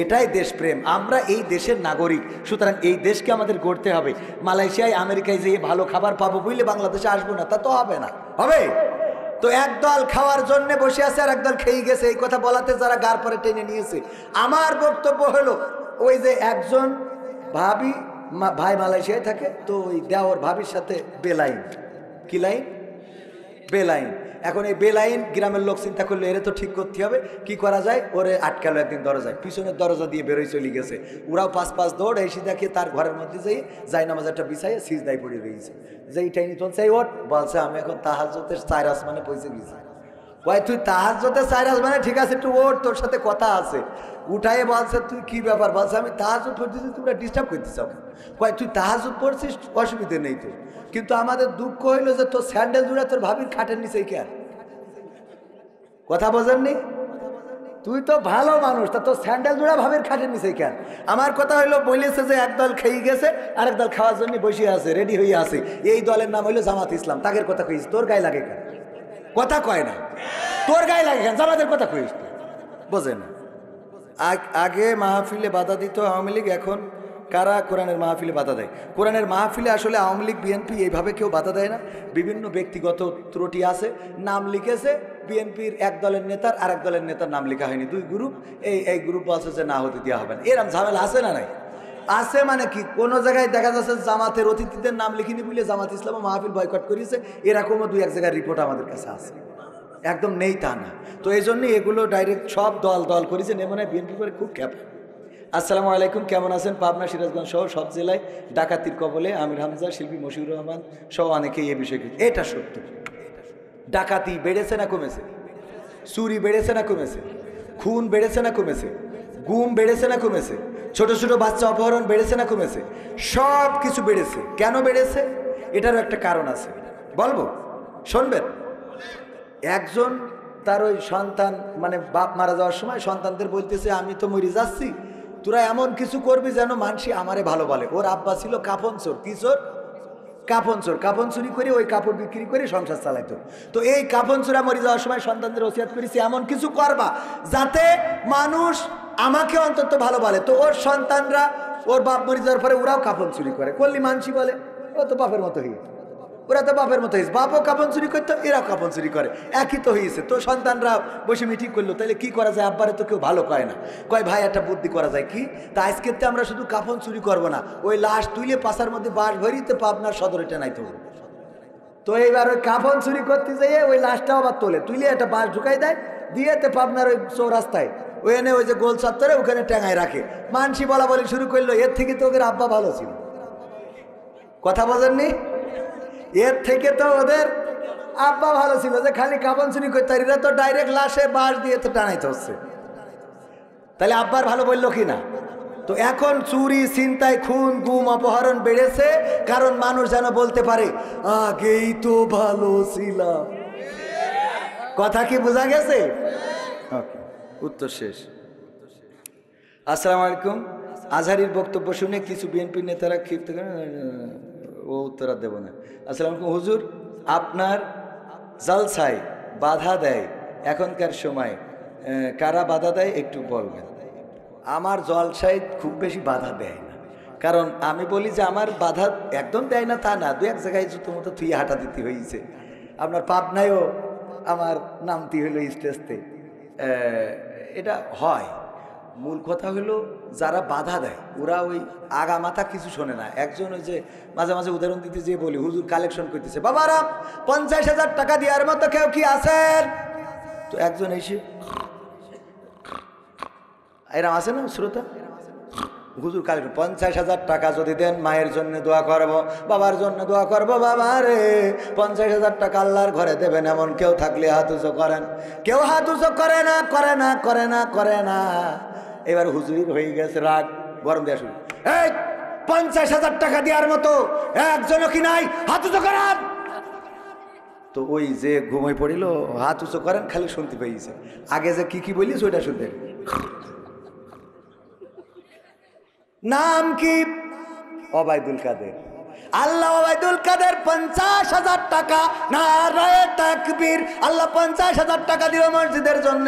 এটাই দেশপ্রেম। আমরা এই দেশের নাগরিক, সুতরাং এই দেশকে আমাদের গড়তে হবে। মালয়েশিয়ায় আমেরিকায় যেয়ে ভালো খাবার পাবো বুঝলে বাংলাদেশে আসবো না, তা তো হবে না। হবে তো একদল খাওয়ার জন্য বসে আছে আর একদল খেয়ে গেছে, এই কথা বলাতে যারা গার পরে টেনে নিয়েছে। আমার বক্তব্য হলো ওই যে একজন ভাবি ভাই মালয়েশিয়ায় থাকে, তো ওই দেওয়ার ভাবির সাথে বেলাইন। কি লাইন? বেলাইন। এখন এই বেলাইন গ্রামের লোক চিন্তা করলো এরে তো ঠিক করতে হবে, কি করা যায়? ওরে আটকালো একদিন দরজায়, পিছনের দরজা দিয়ে বেরোয় চলে গেছে। ওরাও পাঁচ দৌড় এসে দেখে তার ঘরের মধ্যে যেয়ে যাই নামাজ একটা বিছাইয়ে সিজদায় পড়ে রয়েছে। যেই টাইনি চলছে ওট বলছে আমি এখন তাহাজ্জুদের 4 আসমানে পৌঁছে গেছি। ভাই তুই তাহাজ্জুদের 4 আসমানে ঠিক আছে, একটু ওট, তোর সাথে কথা আছে। উঠাই বলছে তুই কি ব্যাপার? বলছে আমি তাহাজ্জুদ পড়তেছি, তোমরা ডিস্টার্ব করতেছ। ভাই তুই তাহাজ্জুদ পড়ছিস, অসুবিধে নেই তো, কিন্তু আমাদের দুঃখ হইলো যে তোর স্যান্ডেল জুড়ে তোর ভাবির খাটের নিচেই কেন? কথা বোঝেননি? তুই তো ভালো মানুষ, তা তোর স্যান্ডেল জোড়া ভাবের খাটের নিচে কেন? আমার কথা হইলো বলেছে যে একদল খেয়ে গেছে আর একদল খাওয়ার জন্য বসে আছে, রেডি হয়ে আছে। এই দলের নাম হইলো জামাত ইসলাম। তাদের কথা কইস, তোর গায়ে লাগে কেন? কথা কয় না, তোর গায়ে লাগে কেন? জামাতের কথা কইস, বোঝে না। আগে মাহফিলে বাধা দিত আওয়ামী লীগ, এখন কারা কোরআনের মাহফিলে বাধা দেয়? কোরআনের মাহফিলে আসলে আওয়ামী লীগ বিএনপি এইভাবে কেউ বাধা দেয় না। বিভিন্ন ব্যক্তিগত ত্রুটি আছে, নাম লিখেছে বিএনপির এক দলের নেতার আর এক দলের নেতার নাম লেখা হয়নি, 2 গ্রুপ। এই গ্রুপ বলছে যে না হতে দেওয়া হবে না। এরকম ঝামেলা আছে না নাই? আছে। মানে কি কোনো জায়গায় দেখা যাচ্ছে জামাতের অতিথিদের নাম লিখিনি বলে জামাত ইসলাম মাহফিল বয়কট করেছে, এরকমও 2-1 জায়গায় রিপোর্ট আমাদের কাছে আছে। একদম নেই তা না। তো এই জন্যই এগুলো ডাইরেক্ট সব দল করেছে, মনে হয় বিএনপি করে খুব খ্যাপ। আসসালামু আলাইকুম, কেমন আছেন? পাবনা, সিরাজগঞ্জ সহ সব জেলায় ডাকাতির কবলে আমির হামজা, শিল্পী মশিউর রহমান সহ অনেকেই এ বিষয়ে। এটা সত্য। ডাকাতি বেড়েছে না কমেছে? চুরি বেড়েছে না কমেছে? খুন বেড়েছে না কমেছে? গুম বেড়েছে না কমেছে? ছোট ছোট বাচ্চা অপহরণ বেড়েছে না কমেছে? সব কিছু বেড়েছে। কেন বেড়েছে? এটারও একটা কারণ আছে, বলবো, শুনবেন। একজন তার ওই সন্তান মানে বাপ মারা যাওয়ার সময় সন্তানদের বলতেছে আমি তো মরে যাচ্ছি, তোরা এমন কিছু করবি যেন মানুষ আমারে ভালো বলে। ওর আব্বা ছিল কাফন চোর। কি চোর? কাফন চোর। কাফন চুরি করে ওই কাপড় বিক্রি করে সংসার চালাইতো। তো এই কাফন চোরা মরে যাওয়ার সময় সন্তানদের ওসিয়াত করেছে এমন কিছু করবা যাতে মানুষ আমাকে অন্তত ভালো বলে। তো ওর সন্তানরা ওর বাপ মরে যাওয়ার পরে ওরাও কাফন চুরি করে, করলি মানসি বলে ও তো বাপের মতো হয়ে, ওরা তো বাপের মতো হয়েছে। বাপও কাপন চুরি করতো, এরাও কাপন চুরি করে, একই তো হয়েছে। তো সন্তানরা বসে মিটিং করলো তাহলে কি করা যায়? আব্বারে তো কেউ ভালো কয় না, কয় ভাই একটা বুদ্ধি করা যায়। কি? তা আজকের আমরা শুধু কাপন চুরি করবো না, ওই লাশ তুইলে পাশার মধ্যে বাঁশ ভরিতে পাবনার সদরে টেনাইতে হবে। তো এইবার ওই কাপন চুরি করতে যাইয়ে ওই লাশটাও আবার তোলে, তুইলে একটা বাঁশ ঢুকাই দেয়, দিয়ে তো পাবনার ওই চৌরাস্তায় ওই এনে ওই যে গোল চত্বরে ওখানে টেঙায় রাখে। মানসি বলা বলি শুরু করলো, এর থেকে তো ওদের আব্বা ভালো ছিল। কথা বোঝেননি? এর থেকে তো ওদের আব্বা ভালো ছিল যে খালি কাপন চুরি করতে, এরা তো ডাইরেক্ট লাশে বাঁশ দিয়ে তো টানাইতে হচ্ছে। তাহলে আব্বার ভালো বললো কি না? তো এখন চুরি, ছিনতাই, খুন, গুম, অপহরণ বেড়েছে কারণ মানুষ যেন বলতে পারে আগেই তো ভালো ছিলাম। কথা কি বোঝা গেছে? উত্তর শেষ। আসসালামু আলাইকুম। আজহারির বক্তব্য শুনে কিছু বিএনপি নেতারা ক্ষিপ্ত করেন, ও উত্তর আর দেব না। আসসালামু আলাইকুম হুজুর, আপনার জালসায় বাধা দেয় এখনকার সময় কারা বাধা দেয় একটু বলবেন। আমার জলসায় খুব বেশি বাধা দেয় না, কারণ আমি বলি যে আমার বাধা একদম দেয় না তা না, দু এক জায়গায় জুতো মতো থুই হাঁটা দিতে হয়েছে। আপনার পাবনায়ও আমার নামতি হইল স্টেজতে, এটা হয়। মূল কথা হলো যারা বাধা দেয় ওরা ওই আগা মাথা কিছু শোনে না। একজন ওই যে মাঝে মাঝে উদাহরণ দিতে যেয়ে বলি, হুজুর কালেকশন করতেছে, বাবারা 50,000 টাকা দেওয়ার মতো কেউ কি আছেন? তো একজন এসে এরম আছে না শ্রোতা, হুজুর কালেকশন 50,000 টাকা যদি দেন মায়ের জন্য দোয়া করব, বাবার জন্য দোয়া করব। বাবা রে 50,000 টাকা আল্লাহর ঘরে দেবেন এমন কেউ থাকলে হাত উঁচু করেন। কেউ হাত উঁচু করে না, করে না, করে না, করে না। এবার হুজুরির হয়ে গেছে রাগ, গরম দেওয়া শুরু। এই 50,000 টাকা দেওয়ার মতো একজনও কি নাই? হাত উঁচু করেন। তো ওই যে ঘুমাই পড়িল, হাত উঁচু করেন খালি শুনতে পেয়েছে। আগে যে কি বলিস ওইটা শুনতে। নাম কি? ওবায়দুল কাদের। আল্লাহ ওবায়দুল কাদের 50,000 টাকা, নারায়ে তাকবীর। আল্লাহ 50,000 টাকা দিল মসজিদের জন্য,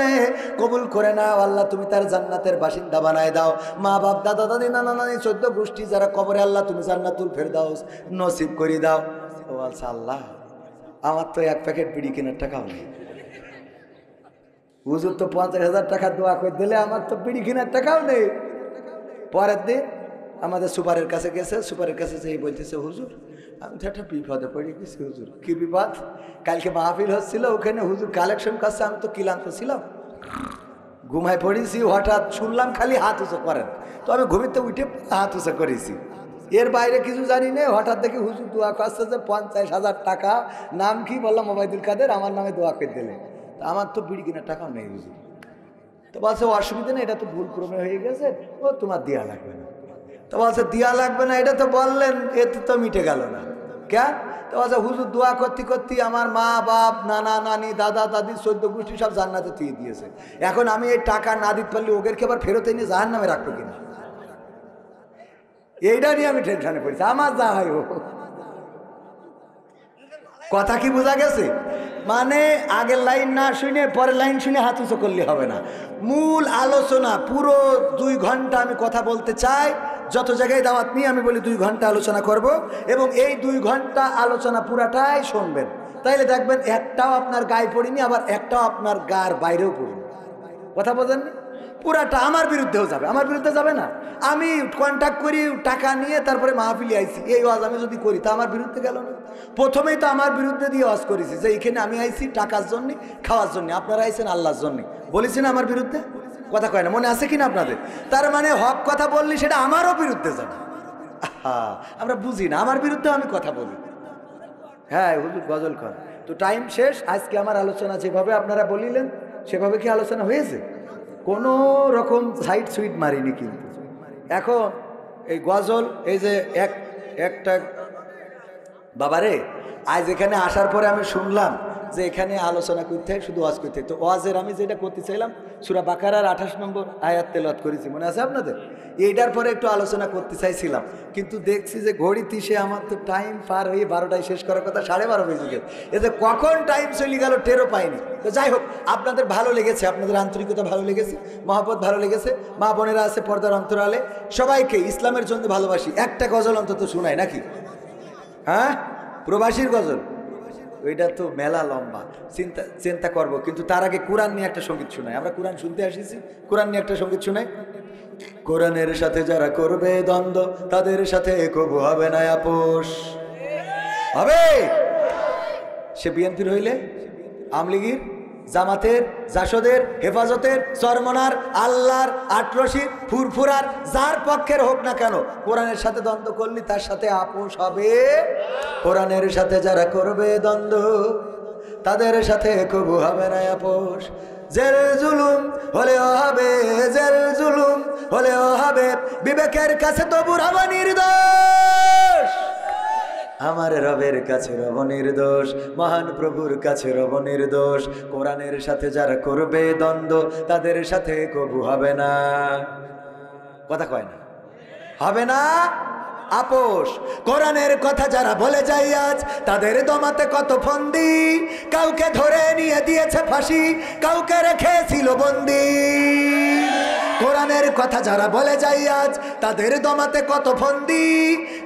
কবুল করে না আল্লাহ, তুমি তার জান্নাতের বাসিন্দা বানায় দাও। মা বাপ দাদা দাদি নানা নানি 14 গোষ্ঠী যারা কবরে, আল্লাহ তুমি জান্নাতুল ফেরদাউস নসিব করে দাও। ও আল্লাহ, আমার তো এক প্যাকেট বিড়ি কেনার টাকাও নেই। হুজুর তো 50,000 টাকা দোয়া করে দিলে, আমার তো বিড়ি কেনার টাকাও নেই। পরের দিন আমাদের সুপারের কাছে গেছে, সুপারের কাছে যেই বলতেছে, হুজুর আমি তো একটা বিপদে পড়ে গেছি। হুজুর কি বিপদ? কালকে মাহফিল হচ্ছিল, ওখানে হুজুর কালেকশন করছে, আমি তো ক্লান্ত ছিলাম, ঘুমায় পড়েছি, হঠাৎ শুনলাম খালি হাত উঁচু করেন, তো আমি ঘুমিতে উঠে হাত উঁচু করেছি, এর বাইরে কিছু জানি না। হঠাৎ দেখি হুজুর দোয়া করছে যে 50,000 টাকা। নাম কি? বললাম ওবায়দুল কাদের, আমার নামে দোয়া করে দিলে। আমার তো বিড়ি কেনার টাকাও নেই হুজুর। তো বলছে অসুবিধা নেই, এটা তো ভুল ক্রমে হয়ে গেছে, ও তোমার দেওয়া লাগবে না। তো বলছে দেওয়া লাগবে না, এটা তো বললেন, এতে তো মিটে গেল না কেন? তো বলছে হুজুর দোয়া করতে করতে আমার মা বাপ নানা নানি দাদা দাদি 14 গোষ্ঠী সব জান্নাতে দিয়ে দিয়েছে। এখন আমি এই টাকা না দিতে পারলে ওদেরকে আবার ফেরত এনে জাহান্নামে রাখবো কিনা, এইটা নিয়ে আমি টেনশনে পড়েছি। আমার যা হয় ও। কথা কি বোঝা গেছে? মানে আগের লাইন না শুনে পরের লাইন শুনে হাত উঁচু করলে হবে না। মূল আলোচনা পুরো 2 ঘন্টা আমি কথা বলতে চাই। যত জায়গায় দাওয়াত নিয়ে আমি বলি 2 ঘন্টা আলোচনা করব, এবং এই 2 ঘন্টা আলোচনা পুরাটাই শুনবেন। তাইলে দেখবেন একটাও আপনার গায়ে পড়িনি, আবার একটাও আপনার গার বাইরেও পড়িনি। কথা বোঝেন? পুরাটা আমার বিরুদ্ধেও যাবে। আমার বিরুদ্ধে যাবে না, আমি কন্ট্যাক্ট করি টাকা নিয়ে তারপরে মাহফিলে আইছি, এই ওয়াজ আমি যদি করি তা আমার বিরুদ্ধে গেল না? প্রথমেই তো আমার বিরুদ্ধে দিয়ে ওয়াজ করেছি যে এইখানে আমি আইছি টাকার জন্য খাওয়ার জন্য, আপনারা আইছেন আল্লাহর জন্য, বলেছি না আমার বিরুদ্ধে? কথা কয় না, মনে আছে কিনা আপনাদের? তার মানে হক কথা বললি সেটা আমারও বিরুদ্ধে যাবে। আমরা বুঝি না, আমার বিরুদ্ধে আমি কথা বলি। হ্যাঁ হুজুর গজল কর। তো টাইম শেষ। আজকে আমার আলোচনা যেভাবে আপনারা বলিলেন সেভাবে কি আলোচনা হয়েছে? কোনো রকম সাইড সুইট মারিনি। কিন্তু এখন এই গজল, এই যে একটা বাবারে, আজ এখানে আসার পরে আমি শুনলাম যে এখানে আলোচনা করতে হয়, শুধু ওয়াজ করতে হয়। তো ওয়াজের আমি যেটা করতে চাইলাম সূরা বাকারার 28 নম্বর আয়াত তেলাওয়াত করেছি, মনে আছে আপনাদের? এইটার পরে একটু আলোচনা করতে চাইছিলাম, কিন্তু দেখছি যে ঘড়িতে সে আমার তো টাইম পার হয়ে 12টায় শেষ করার কথা, 12:30 বেজে গেল। এতে কখন টাইম চলে গেল টেরও পাইনি। তো যাই হোক, আপনাদের ভালো লেগেছে, আপনাদের আন্তরিকতা ভালো লেগেছে, মহব্বত ভালো লেগেছে। মা বোনেরা আছে পর্দার অন্তরালে, সবাইকে ইসলামের জন্য ভালোবাসি। একটা গজল অন্তত শোনায় নাকি? হ্যাঁ, প্রবাসীর গজল, ওইটা তো মেলা লম্বা, চিন্তা করব। কিন্তু তার আগে কোরআন নিয়ে একটা সঙ্গীত শোনাই। আমরা কোরআন শুনতে আসিছি, কোরআন নিয়ে একটা সঙ্গীত শোনাই। কোরআনের সাথে যারা করবে দ্বন্দ্ব, তাদের সাথে কবু হবে না আপোষ। হবে? সে বিএনপির হইলে, আমলিগির, জামাতের, জাসদের, হেফাজতের, চরমনার, আল্লাহর, আটরশির, ফুরফুরার, যার পক্ষের হোক না কেন, কোরআনের সাথে দ্বন্দ্ব করলে তার সাথে আপোষ হবে। কোরআনের সাথে যারা করবে দ্বন্দ্ব, তাদের সাথে কবু হবে না আপোষ। জেল জুলুম হলেও হবে, জেল জুলুম হলেও হবে, বিবেকের কাছে তবু রব নির্দোষ। আমার রবের কাছে রব নির্দোষ, মহান প্রভুর কাছে রব নির্দোষ। কোরআনের সাথে যারা করবে দ্বন্দ্ব, তাদের সাথে কবু হবে না। কথা কয় না? হবে না আপোষ। কোরআনের কথা যারা বলে যায় আজ তাদের দমাতে কত ফন্দি, কাউকে ধরে নিয়ে দিয়েছে ফাঁসি, কাউকে রেখেছিল বন্দি। কোরআনের কথা যারা বলে যায় আজ তাদের দমাতে কত ফন্দি,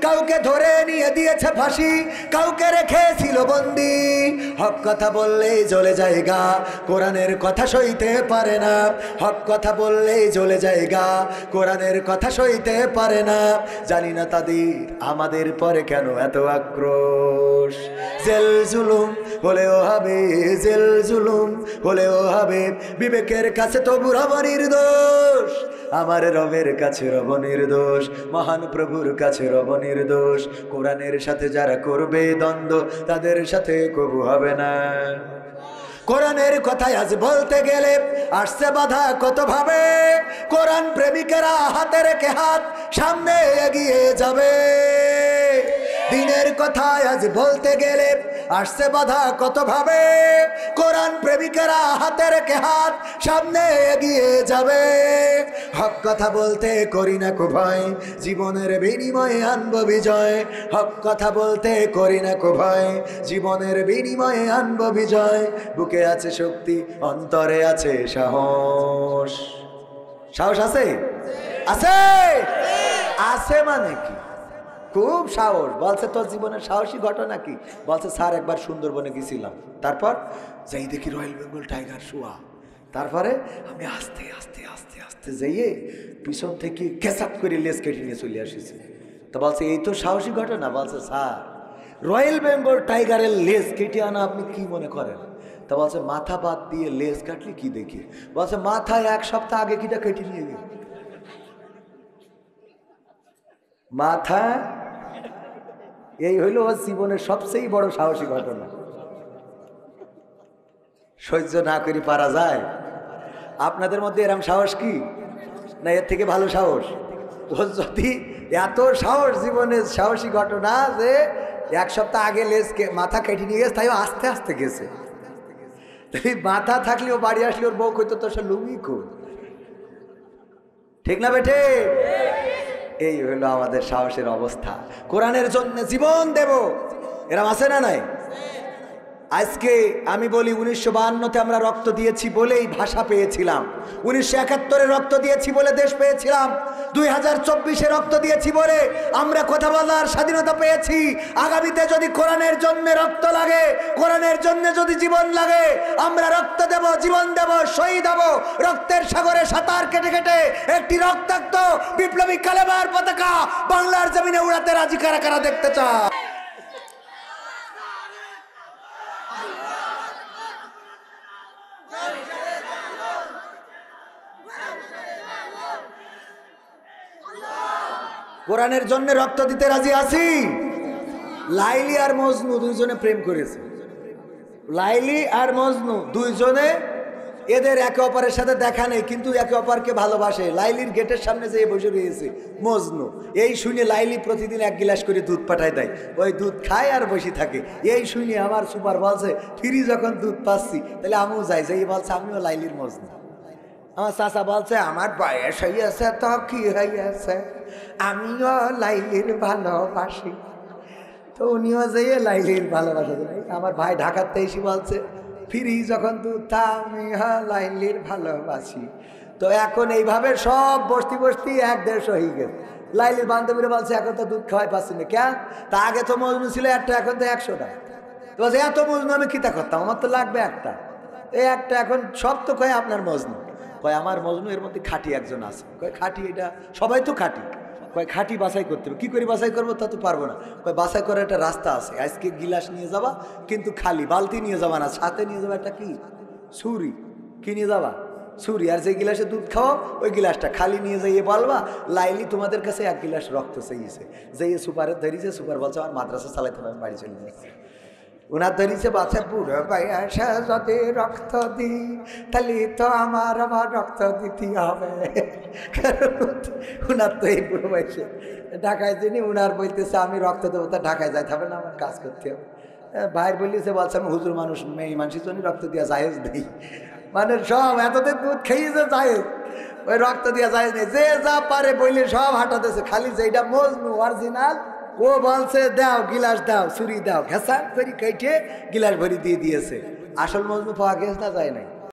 কাউকে ধরে নিয়ে দিয়েছে ফাঁসি, কাউকে রেখেছিল বন্দি। হক কথা বললেই জ্বলে যায় গা, কোরআনের কথা সইতে পারে না। হক কথা বললেই জ্বলে যায় গা, কোরআনের কথা সইতে পারে না। জানি না তাদের আমাদের পরে কেন এত আক্রোশ। জেল জুলুম হলেও হবে, জেল জুলুম হলেও হবে, বিবেকের কাছে তবু রব নির্দোষ। আমার রবের কাছে রব নির্দোষ, মহান প্রভুর কাছে রব নির্দোষ। কোরআনের সাথে যারা করবে দ্বন্দ্ব তাদের সাথে কবু হবে না। কোরআনের কথায় আজ বলতে গেলে আসছে বাধা কত ভাবে, কোরআন প্রেমিকেরা হাতে রেখে হাত সামনে এগিয়ে যাবে। দিনের কথায় আজ বলতে গেলে আসছে বাধা কত ভাবে, কোরআন প্রেমিকেরা হাতে রেখে হাত সামনে এগিয়ে যাবে। হক কথা বলতে করি না কো ভয়, জীবনের বিনিময়ে আনবো বিজয়। হক কথা বলতে করি না কো ভয়, জীবনের বিনিময়ে আনবো বিজয়। বুকে আছে শক্তি, অন্তরে আছে সাহস। সাহস আছে? আছে? আছে মানে কি? খুব সাহস। বলছে তোর জীবনের সাহসী ঘটনা কি? বলছে স্যার একবার সুন্দরবনে গেছিলাম, তারপর যাই দেখি রয়্যাল বেঙ্গল টাইগার শোয়া। তারপরে আমি আস্তে আস্তে আস্তে আস্তে যাইয়ে পিছন থেকে গেসাপ করে লেজ কেটে নিয়ে চলে আসিছি। তো বলছে এই তো সাহসী ঘটনা? বলছে স্যার রয়্যাল বেঙ্গল টাইগারের লেজ কেটে আনা আপনি কি মনে করেন? তা বলছে মাথা বাদ দিয়ে লেজ কাটলে কি দেখি? বলছে মাথায় এক সপ্তাহ আগে কিটা কেটে নিয়ে গেল। মাথা এই হইল ওর জীবনের সবচেয়ে বড় সাহসী ঘটনা। সহ্য না করি পারা যায়? আপনাদের মধ্যে এরম সাহস কি না এর থেকে ভালো সাহস? ওর যদি এত সাহস, জীবনের সাহসী ঘটনা যে এক সপ্তাহ আগে লেজকে মাথা কেটে নিয়ে গেছে, তাই আস্তে আস্তে গেছে। মাথা থাকলেও বাড়ি আসলে ওর বউ কইতো তোর সে লুঙ্গি কই। ঠিক না বেটে? এই হলো আমাদের সাহসের অবস্থা। কোরআনের জন্য জীবন দেব, এরম আছে না নাই? আজকে আমি বলি 1952-তে আমরা রক্ত দিয়েছি বলেই ভাষা পেয়েছিলাম, 1971-এ রক্ত দিয়েছি বলে দেশ পেয়েছিলাম, 2024-এ রক্ত দিয়েছি বলে আমরা কথা বলার স্বাধীনতা পেয়েছি। আগামীতে যদি কোরআনের জন্য রক্ত লাগে, কোরআনের জন্য যদি জীবন লাগে, আমরা রক্ত দেব, জীবন দেব, শহীদ হব। রক্তের সাগরে সাঁতার কেটে কেটে একটি রক্তাক্ত বিপ্লবী কালেমার পতাকা বাংলার জমিনে উড়াতে রাজি কারা কারা দেখতে চায়? কোরআনের জন্য রক্ত দিতে রাজি আছি। লাইলি আর মজনু দুইজনে প্রেম করেছে। লাইলি আর মজনু দুইজনে, এদের একে অপরের সাথে দেখা নেই কিন্তু একে অপরকে ভালোবাসে। লাইলির গেটের সামনে যেয়ে বসে রয়েছে মজনু। এই শুনে লাইলি প্রতিদিন 1 গিলাস করে দুধ পাঠায় দেয়, ওই দুধ খায় আর বসে থাকে। এই শুনে আমার সুপার বলছে ফ্রি যখন দুধ পাচ্ছি তাহলে আমিও যাই। যাই বলছে আমিও লাইলির মজনু। আমার চাচা বলছে আমার বয়স হইয়াছে তো কি হইয়াছে, আমিও লাইলির ভালোবাসি। তো উনিও যেয়ে লাইলির ভালোবাসা। আমার ভাই ঢাকাতে এসে বলছে ফিরি যখন দুধ তা আমি লাইলির ভালোবাসি। তো এখন এইভাবে সব বস্তি বস্তি 1-1.5 হয়ে গেছে। লাইলির বান্ধবীরা বলছে এখন তো দুধ খাওয়াই পাচ্ছি না। কেন? তা আগে তো মজনু ছিল একটা, এখন তো 100টা। তো বলছে এত মজনু আমি কিতা করতাম, আমার তো লাগবে একটা। এই একটা এখন সব তো কয় আপনার মজনু। কয় আমার মজনু এর মধ্যে খাঁটি একজন আছে। কয় খাঁটি? এটা সবাই তো খাঁটি। কয় খাঁটি বাছাই করতে হবে। কী করে বাছাই করবো তা তো পারবো না। কয় বাছাই করার একটা রাস্তা আছে। আজকে গিলাস নিয়ে যাবা কিন্তু খালি, বালতি নিয়ে যাবা না, সাথে নিয়ে যাবা একটা কি ছুরি। কি নিয়ে যাবা? ছুরি। আর যে গিলাসে দুধ খাওয়া ওই গিলাসটা খালি নিয়ে যাইয়ে বলবা লাইলি তোমাদের কাছে 1 গিলাস রক্ত চাইছে। যাইয়ে সুপারের ধরিছে, সুপার বলছে আমার মাদ্রাসা চালাইতে হবে, আমি বাড়ি চলে যাচ্ছি। উনার ধরিছে বাচ্চা বুড়ো বয়সে যদি রক্ত দিই তাহলে তো আমার আবার রক্ত দিতে হবে। উনার তো এই বুড়ো বয়সে ঢাকায় যিনি উনার বলতেছে আমি রক্ত দেবো, তা ঢাকায় যাইতে হবে না, আমার কাজ করতে হবে। ভাইয়ের বলিছে বলছে আমি হুজুর মানুষ, মেয়ে মানুষের জন্য রক্ত দিয়া জায়েজ নেই। মানে সব এতদিন দুধ খেয়েছে জায়েজ, ওই রক্ত দিয়া যায় না, যে যা পারে বইলে সব হাঁটাতেছে, খালি যেটা মজনু অরিজিনাল ও বলছে দাও গিলাস দাও, ছুরি দাও, ঘেঁষা করে কেটে গিলাস ভরি দিয়ে দিয়েছে। আসল মজনু পাওয়া গেছে না যায় নাই।